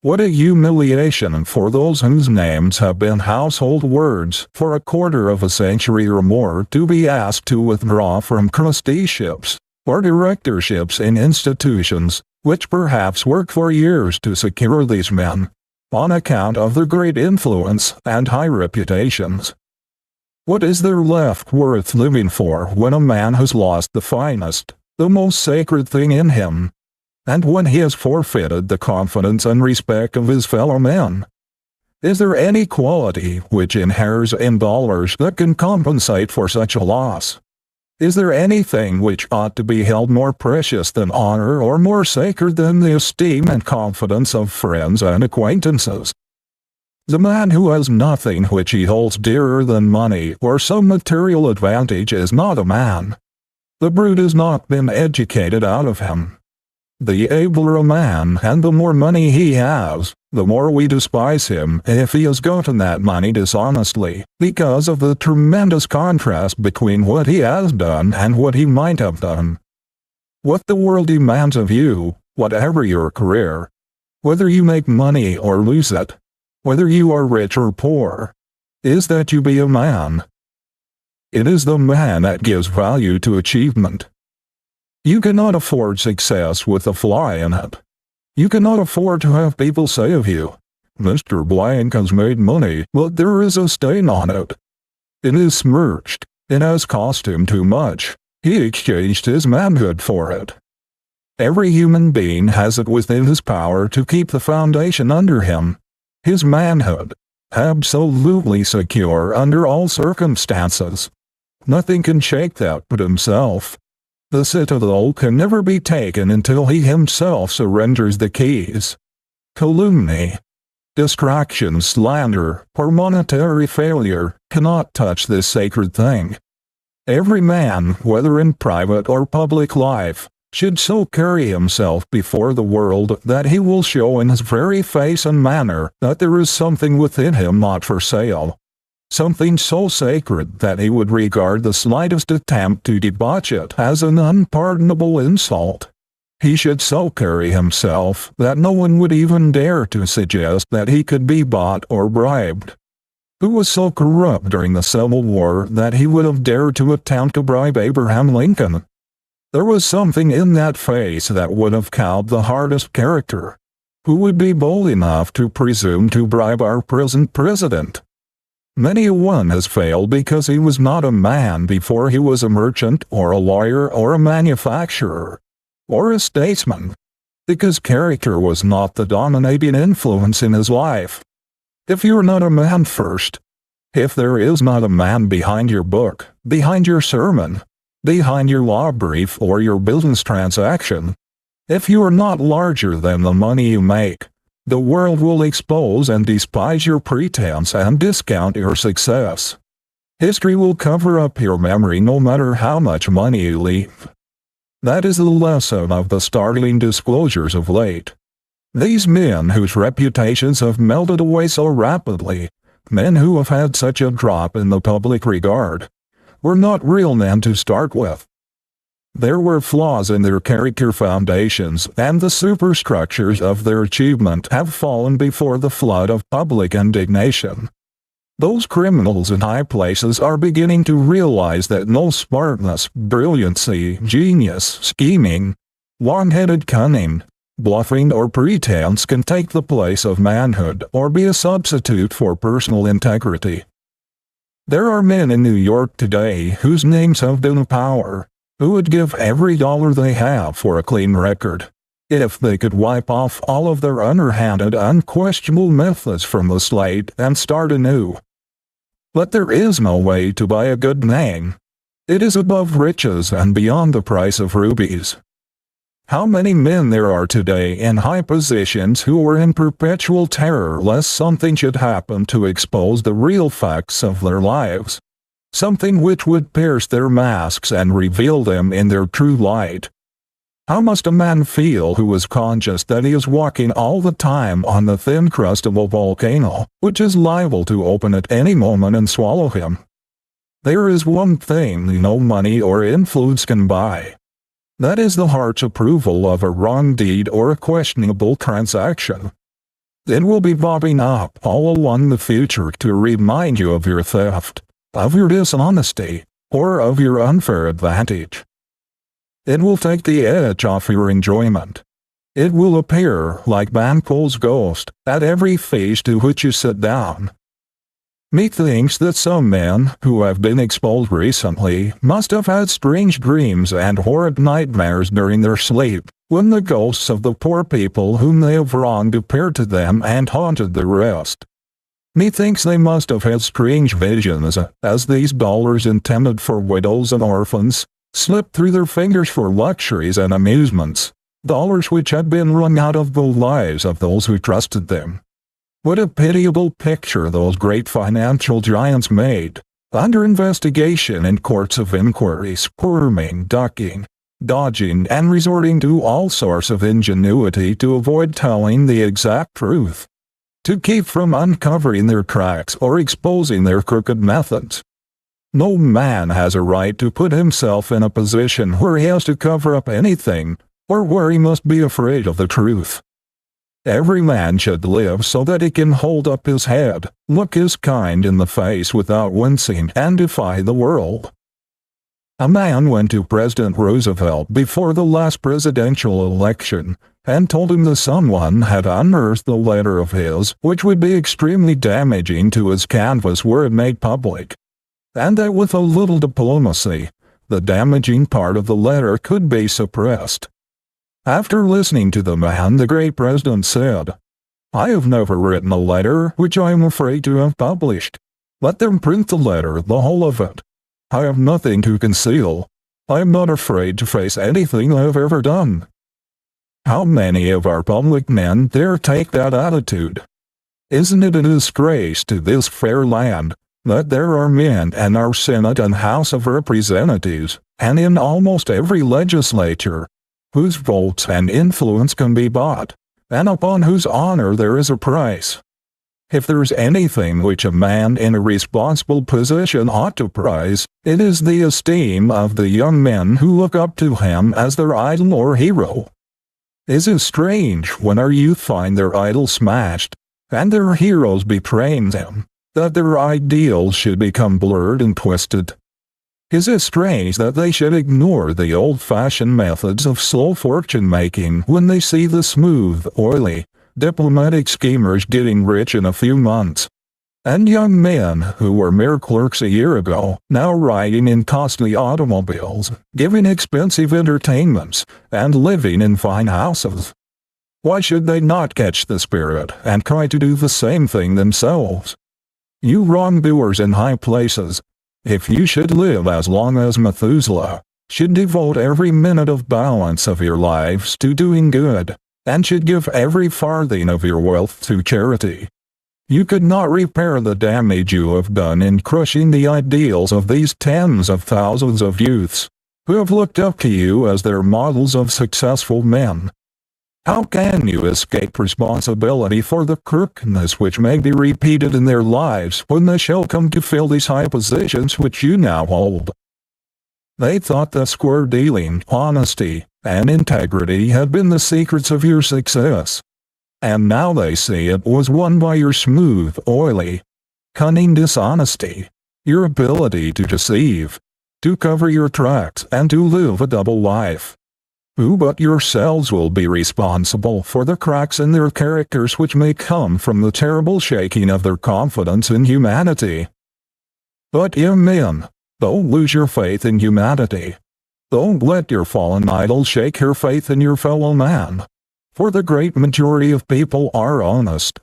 What a humiliation for those whose names have been household words for a quarter of a century or more to be asked to withdraw from trusteeships or directorships in institutions which perhaps work for years to secure these men, on account of their great influence and high reputations. What is there left worth living for when a man has lost the finest, the most sacred thing in him, and when he has forfeited the confidence and respect of his fellow men? Is there any quality which inheres in dollars that can compensate for such a loss? Is there anything which ought to be held more precious than honor or more sacred than the esteem and confidence of friends and acquaintances? The man who has nothing which he holds dearer than money or some material advantage is not a man. The brute has not been educated out of him. The abler a man and the more money he has, the more we despise him if he has gotten that money dishonestly, because of the tremendous contrast between what he has done and what he might have done. What the world demands of you, whatever your career, whether you make money or lose it, whether you are rich or poor, is that you be a man. It is the man that gives value to achievement. You cannot afford success with a fly in it. You cannot afford to have people say of you, "Mr. Blank has made money, but there is a stain on it. It is smirched. It has cost him too much. He exchanged his manhood for it." Every human being has it within his power to keep the foundation under him, his manhood, absolutely secure under all circumstances. Nothing can shake that but himself. The citadel can never be taken until he himself surrenders the keys. Calumny, distraction, slander, or monetary failure cannot touch this sacred thing. Every man, whether in private or public life, should so carry himself before the world that he will show in his very face and manner that there is something within him not for sale. Something so sacred that he would regard the slightest attempt to debauch it as an unpardonable insult. He should so carry himself that no one would even dare to suggest that he could be bought or bribed. Who was so corrupt during the Civil War that he would have dared to attempt to bribe Abraham Lincoln? There was something in that face that would have cowed the hardest character. Who would be bold enough to presume to bribe our present president? Many a one has failed because he was not a man before he was a merchant or a lawyer or a manufacturer or a statesman, because character was not the dominating influence in his life. If you're not a man first, if there is not a man behind your book, behind your sermon, behind your law brief or your business transaction, if you are not larger than the money you make, the world will expose and despise your pretense and discount your success. History will cover up your memory no matter how much money you leave. That is the lesson of the startling disclosures of late. These men whose reputations have melted away so rapidly, men who have had such a drop in the public regard, were not real men to start with. There were flaws in their character foundations, and the superstructures of their achievement have fallen before the flood of public indignation. Those criminals in high places are beginning to realize that no smartness, brilliancy, genius, scheming, long-headed cunning, bluffing or pretense can take the place of manhood or be a substitute for personal integrity. There are men in New York today whose names have been power, who would give every dollar they have for a clean record, if they could wipe off all of their underhanded, unquestionable methods from the slate and start anew. But there is no way to buy a good name. It is above riches and beyond the price of rubies. How many men there are today in high positions who are in perpetual terror lest something should happen to expose the real facts of their lives, something which would pierce their masks and reveal them in their true light. How must a man feel who is conscious that he is walking all the time on the thin crust of a volcano, which is liable to open at any moment and swallow him? There is one thing no money or influence can buy. That is the heart's approval of a wrong deed or a questionable transaction. It will be bobbing up all along the future to remind you of your theft, of your dishonesty, or of your unfair advantage. It will take the edge off your enjoyment. It will appear like Banquo's ghost at every feast to which you sit down. Methinks that some men who have been exposed recently must have had strange dreams and horrid nightmares during their sleep, when the ghosts of the poor people whom they have wronged appeared to them and haunted the rest. Methinks they must have had strange visions, as these dollars intended for widows and orphans slipped through their fingers for luxuries and amusements, dollars which had been wrung out of the lives of those who trusted them. What a pitiable picture those great financial giants made, under investigation in courts of inquiry, squirming, ducking, dodging, and resorting to all sorts of ingenuity to avoid telling the exact truth, to keep from uncovering their cracks or exposing their crooked methods. No man has a right to put himself in a position where he has to cover up anything, or where he must be afraid of the truth. Every man should live so that he can hold up his head, look his kind in the face without wincing, and defy the world. A man went to President Roosevelt before the last presidential election, and told him that someone had unearthed a letter of his which would be extremely damaging to his canvass were it made public, and that with a little diplomacy, the damaging part of the letter could be suppressed. After listening to the man, the great president said, "I have never written a letter which I am afraid to have published. Let them print the letter, the whole of it. I have nothing to conceal. I am not afraid to face anything I have ever done." How many of our public men dare take that attitude? Isn't it a disgrace to this fair land that there are men in our Senate and House of Representatives, and in almost every legislature, whose votes and influence can be bought, and upon whose honor there is a price? If there is anything which a man in a responsible position ought to prize, it is the esteem of the young men who look up to him as their idol or hero. Is it strange, when our youth find their idols smashed, and their heroes betraying them, that their ideals should become blurred and twisted? Is it strange that they should ignore the old-fashioned methods of slow fortune-making when they see the smooth, oily, diplomatic schemers getting rich in a few months, and young men who were mere clerks a year ago now riding in costly automobiles, giving expensive entertainments, and living in fine houses? Why should they not catch the spirit and try to do the same thing themselves? You wrongdoers in high places, if you should live as long as Methuselah, should devote every minute of balance of your lives to doing good, and should give every farthing of your wealth to charity, you could not repair the damage you have done in crushing the ideals of these tens of thousands of youths, who have looked up to you as their models of successful men. How can you escape responsibility for the crookedness which may be repeated in their lives when they shall come to fill these high positions which you now hold? They thought that square dealing, honesty, and integrity had been the secrets of your success, and now they see it was won by your smooth, oily, cunning dishonesty, your ability to deceive, to cover your tracks, and to live a double life. Who but yourselves will be responsible for the cracks in their characters which may come from the terrible shaking of their confidence in humanity? But you men, don't lose your faith in humanity. Don't let your fallen idol shake your faith in your fellow man, for the great majority of people are honest.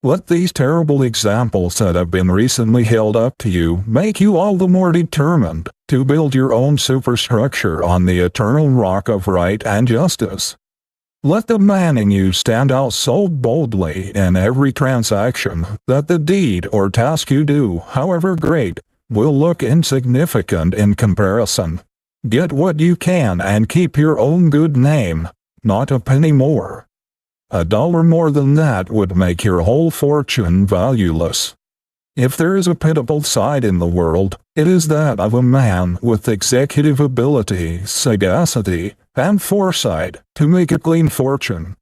Let these terrible examples that have been recently held up to you make you all the more determined to build your own superstructure on the eternal rock of right and justice. Let the man in you stand out so boldly in every transaction that the deed or task you do, however great, will look insignificant in comparison. Get what you can and keep your own good name, not a penny more. $1 more than that would make your whole fortune valueless. If there is a pitiable side in the world, it is that of a man with executive ability, sagacity, and foresight to make a clean fortune.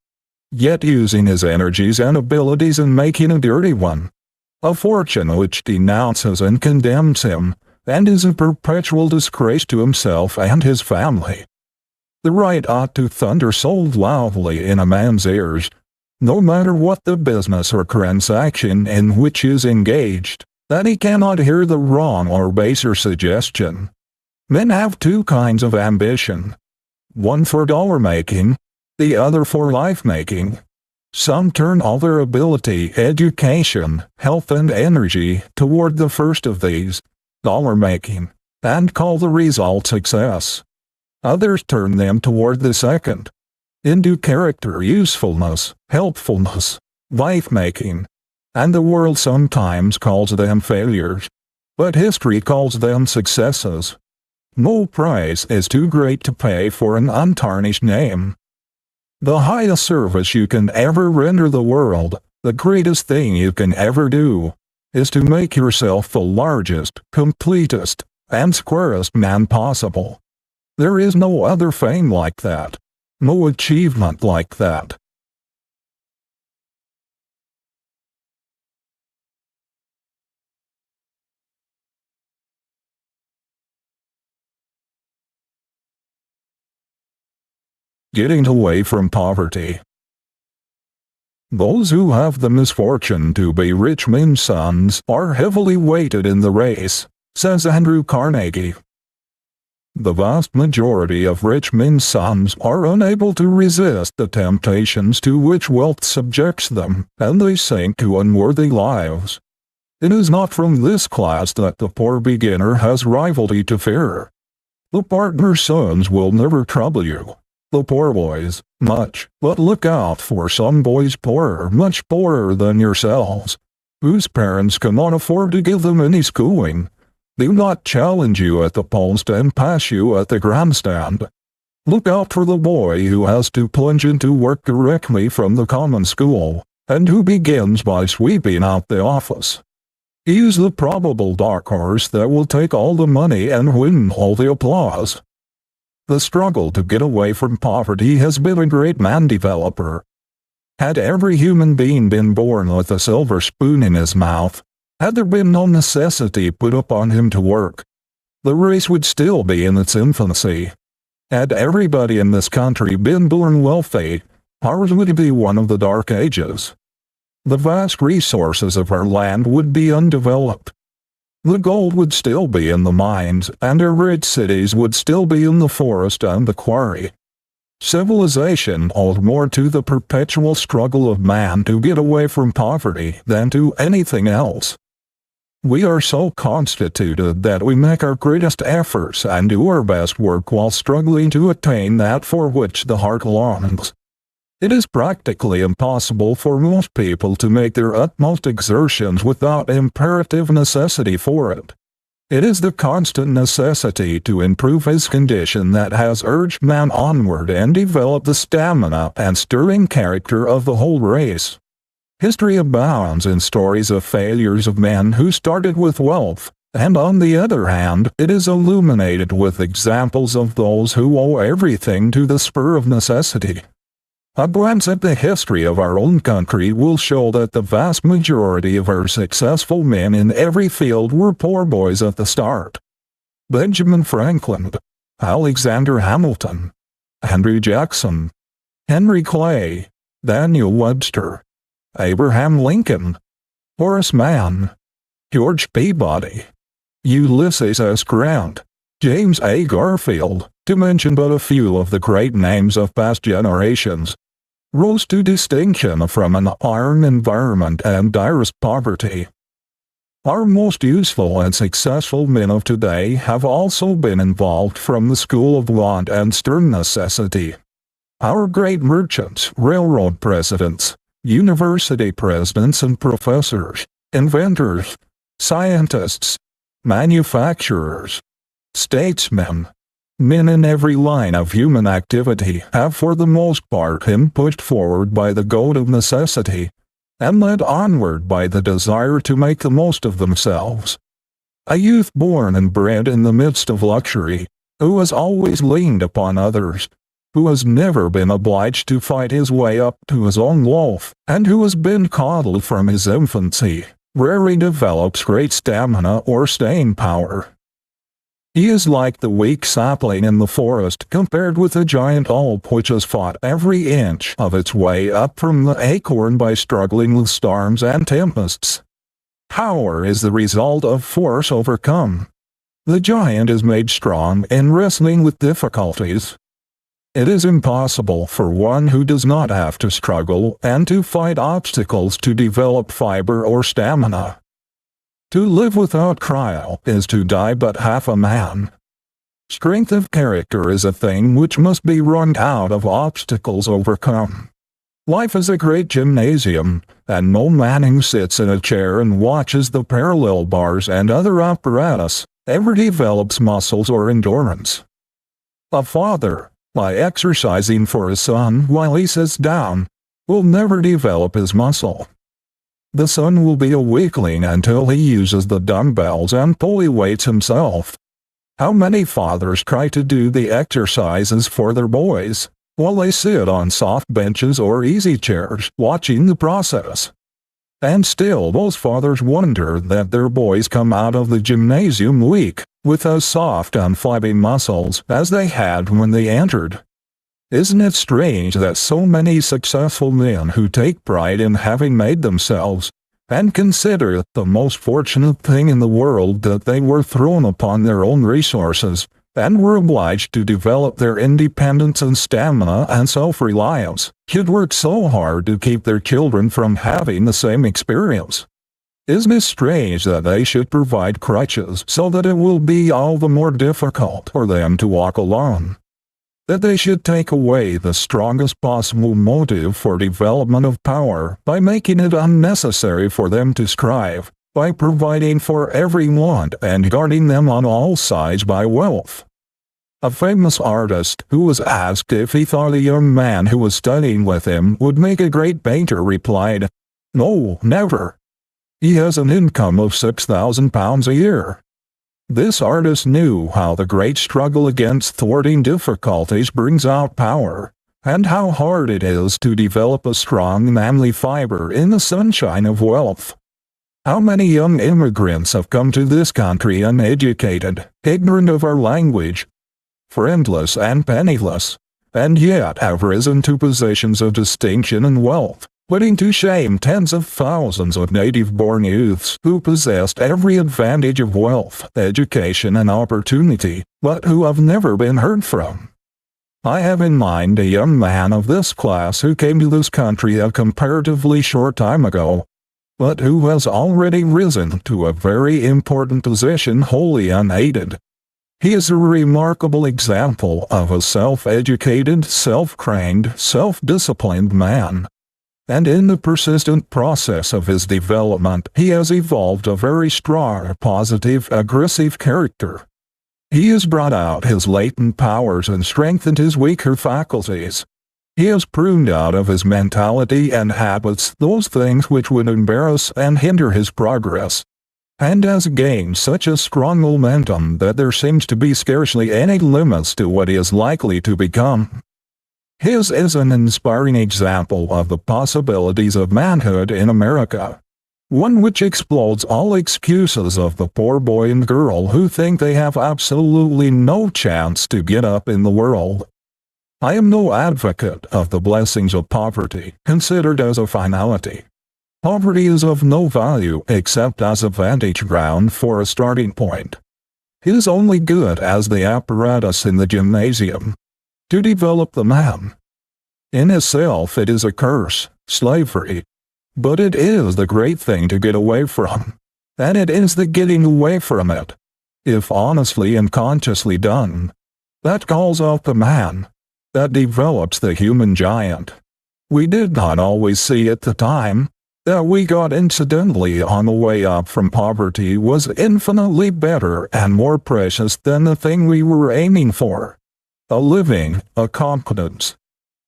yet using his energies and abilities in making a dirty one. A fortune which denounces and condemns him, and is a perpetual disgrace to himself and his family. The right ought to thunder so loudly in a man's ears, no matter what the business or transaction in which he is engaged, that he cannot hear the wrong or baser suggestion. Men have two kinds of ambition, one for dollar-making, the other for life-making. Some turn all their ability, education, health and energy toward the first of these, dollar-making, and call the result success. Others turn them toward the second, into character, usefulness, helpfulness, life-making, and the world sometimes calls them failures, but history calls them successes. No price is too great to pay for an untarnished name. The highest service you can ever render the world, the greatest thing you can ever do, is to make yourself the largest, completest, and squarest man possible. There is no other fame like that, no achievement like that. Getting away from poverty. Those who have the misfortune to be rich men's sons are heavily weighted in the race, says Andrew Carnegie. The vast majority of rich men's sons are unable to resist the temptations to which wealth subjects them, and they sink to unworthy lives. It is not from this class that the poor beginner has rivalry to fear. The partner's sons will never trouble you. The poor boys, much, but look out for some boys poorer, much poorer than yourselves, whose parents cannot afford to give them any schooling. Do not challenge you at the post and pass you at the grandstand. Look out for the boy who has to plunge into work directly from the common school, and who begins by sweeping out the office. He is the probable dark horse that will take all the money and win all the applause. The struggle to get away from poverty has been a great man-developer. Had every human being been born with a silver spoon in his mouth, had there been no necessity put upon him to work, the race would still be in its infancy. Had everybody in this country been born wealthy, ours would be one of the dark ages. The vast resources of our land would be undeveloped. The gold would still be in the mines, and our great cities would still be in the forest and the quarry. Civilization owed more to the perpetual struggle of man to get away from poverty than to anything else. We are so constituted that we make our greatest efforts and do our best work while struggling to attain that for which the heart longs. It is practically impossible for most people to make their utmost exertions without imperative necessity for it. It is the constant necessity to improve his condition that has urged man onward and developed the stamina and stirring character of the whole race. History abounds in stories of failures of men who started with wealth, and on the other hand, it is illuminated with examples of those who owe everything to the spur of necessity. A glance at the history of our own country will show that the vast majority of our successful men in every field were poor boys at the start. Benjamin Franklin, Alexander Hamilton, Andrew Jackson, Henry Clay, Daniel Webster, Abraham Lincoln, Horace Mann, George Peabody, Ulysses S. Grant, James A. Garfield, to mention but a few of the great names of past generations, rose to distinction from an iron environment and direst poverty. Our most useful and successful men of today have also been involved from the school of want and stern necessity. Our great merchants, railroad presidents, university presidents and professors, inventors, scientists, manufacturers, statesmen, men in every line of human activity have for the most part been pushed forward by the goad of necessity, and led onward by the desire to make the most of themselves. A youth born and bred in the midst of luxury, who has always leaned upon others, who has never been obliged to fight his way up to his own wealth, and who has been coddled from his infancy, rarely develops great stamina or staying power. He is like the weak sapling in the forest compared with the giant oak which has fought every inch of its way up from the acorn by struggling with storms and tempests. Power is the result of force overcome. The giant is made strong in wrestling with difficulties. It is impossible for one who does not have to struggle and to fight obstacles to develop fiber or stamina. To live without trial is to die but half a man. Strength of character is a thing which must be wrung out of obstacles overcome. Life is a great gymnasium, and no man who sits in a chair and watches the parallel bars and other apparatus ever develops muscles or endurance. A father, by exercising for his son while he sits down, will never develop his muscle. The son will be a weakling until he uses the dumbbells and pulley weights himself. How many fathers try to do the exercises for their boys, while they sit on soft benches or easy chairs watching the process? And still those fathers wonder that their boys come out of the gymnasium weak, with as soft and flabby muscles as they had when they entered. Isn't it strange that so many successful men who take pride in having made themselves, and consider it the most fortunate thing in the world that they were thrown upon their own resources, and were obliged to develop their independence and stamina and self-reliance, should work so hard to keep their children from having the same experience? Isn't it strange that they should provide crutches so that it will be all the more difficult for them to walk alone? That they should take away the strongest possible motive for development of power by making it unnecessary for them to strive, by providing for every want and guarding them on all sides by wealth. A famous artist who was asked if he thought a young man who was studying with him would make a great painter replied, "No, never. He has an income of £6,000 a year." This artist knew how the great struggle against thwarting difficulties brings out power, and how hard it is to develop a strong manly fiber in the sunshine of wealth. How many young immigrants have come to this country uneducated, ignorant of our language, friendless and penniless, and yet have risen to positions of distinction and wealth, putting to shame tens of thousands of native-born youths who possessed every advantage of wealth, education, and opportunity, but who have never been heard from. I have in mind a young man of this class who came to this country a comparatively short time ago, but who has already risen to a very important position wholly unaided. He is a remarkable example of a self-educated, self-trained, self-disciplined man. And in the persistent process of his development he has evolved a very strong, positive, aggressive character. He has brought out his latent powers and strengthened his weaker faculties. He has pruned out of his mentality and habits those things which would embarrass and hinder his progress, and has gained such a strong momentum that there seems to be scarcely any limits to what he is likely to become. His is an inspiring example of the possibilities of manhood in America, one which explodes all excuses of the poor boy and girl who think they have absolutely no chance to get up in the world. I am no advocate of the blessings of poverty, considered as a finality. Poverty is of no value except as a vantage ground for a starting point. It is only good as the apparatus in the gymnasium to develop the man. In itself it is a curse, slavery, but it is the great thing to get away from, and it is the getting away from it, if honestly and consciously done, that calls out the man, that develops the human giant. We did not always see at the time that we got incidentally on the way up from poverty was infinitely better and more precious than the thing we were aiming for. A living, a competence.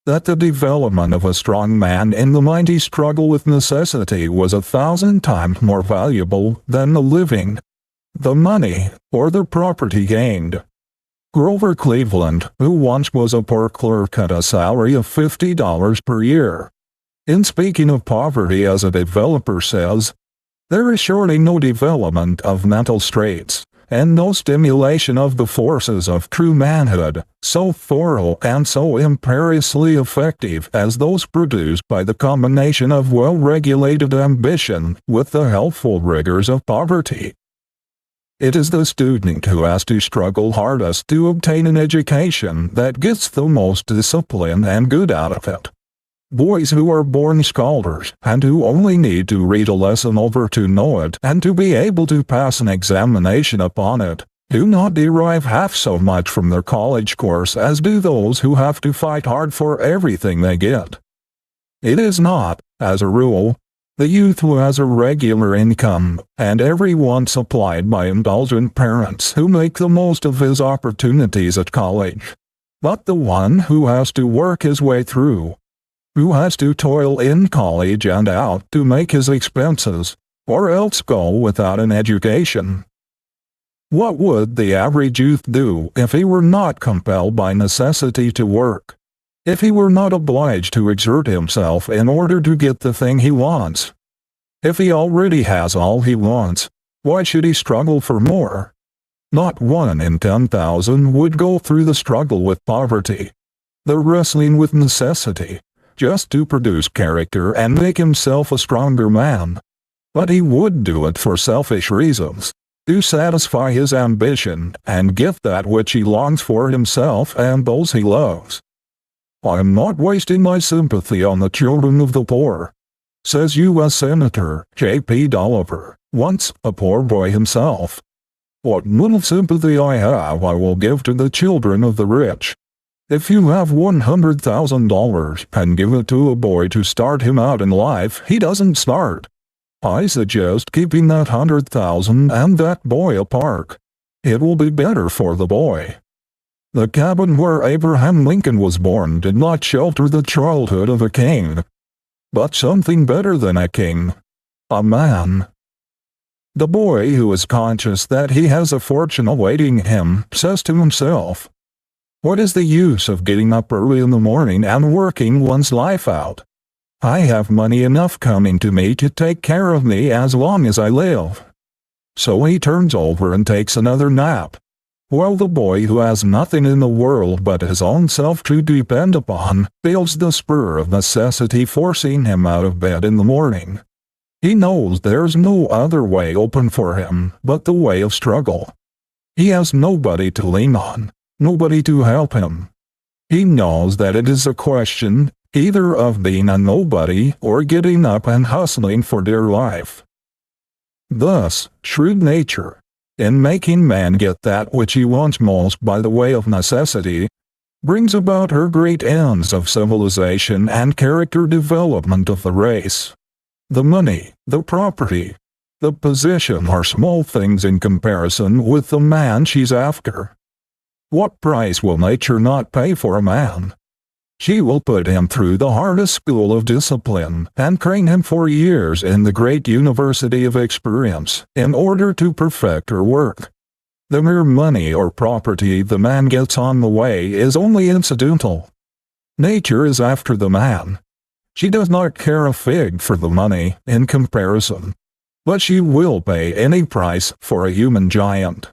That the development of a strong man in the mighty struggle with necessity was 1,000 times more valuable than the living, the money, or the property gained. Grover Cleveland, who once was a poor clerk at a salary of $50 per year. In speaking of poverty as a developer says, there is surely no development of mental traits, and no stimulation of the forces of true manhood, so thorough and so imperiously effective as those produced by the combination of well-regulated ambition with the healthful rigors of poverty. It is the student who has to struggle hardest to obtain an education that gets the most discipline and good out of it. Boys who are born scholars, and who only need to read a lesson over to know it and to be able to pass an examination upon it, do not derive half so much from their college course as do those who have to fight hard for everything they get. It is not, as a rule, the youth who has a regular income, and every one supplied by indulgent parents who make the most of his opportunities at college, but the one who has to work his way through, who has to toil in college and out to make his expenses, or else go without an education. What would the average youth do if he were not compelled by necessity to work? If he were not obliged to exert himself in order to get the thing he wants? If he already has all he wants, why should he struggle for more? Not 1 in 10,000 would go through the struggle with poverty, the wrestling with necessity, just to produce character and make himself a stronger man. But he would do it for selfish reasons, to satisfy his ambition and get that which he longs for himself and those he loves. I am not wasting my sympathy on the children of the poor, says U.S. Senator J.P. Dolliver, once a poor boy himself. What little sympathy I have I will give to the children of the rich. If you have $100,000 and give it to a boy to start him out in life, he doesn't start. I suggest keeping that $100,000 and that boy apart. It will be better for the boy. The cabin where Abraham Lincoln was born did not shelter the childhood of a king, but something better than a king, a man. The boy who is conscious that he has a fortune awaiting him says to himself, what is the use of getting up early in the morning and working one's life out? I have money enough coming to me to take care of me as long as I live. So he turns over and takes another nap, while the boy who has nothing in the world but his own self to depend upon feels the spur of necessity forcing him out of bed in the morning. He knows there's no other way open for him but the way of struggle. He has nobody to lean on, nobody to help him. He knows that it is a question either of being a nobody or getting up and hustling for dear life. Thus, shrewd nature, in making man get that which he wants most by the way of necessity, brings about her great ends of civilization and character development of the race. The money, the property, the position are small things in comparison with the man she's after. What price will nature not pay for a man? She will put him through the hardest school of discipline and train him for years in the great university of experience in order to perfect her work. The mere money or property the man gets on the way is only incidental. Nature is after the man. She does not care a fig for the money in comparison, but she will pay any price for a human giant.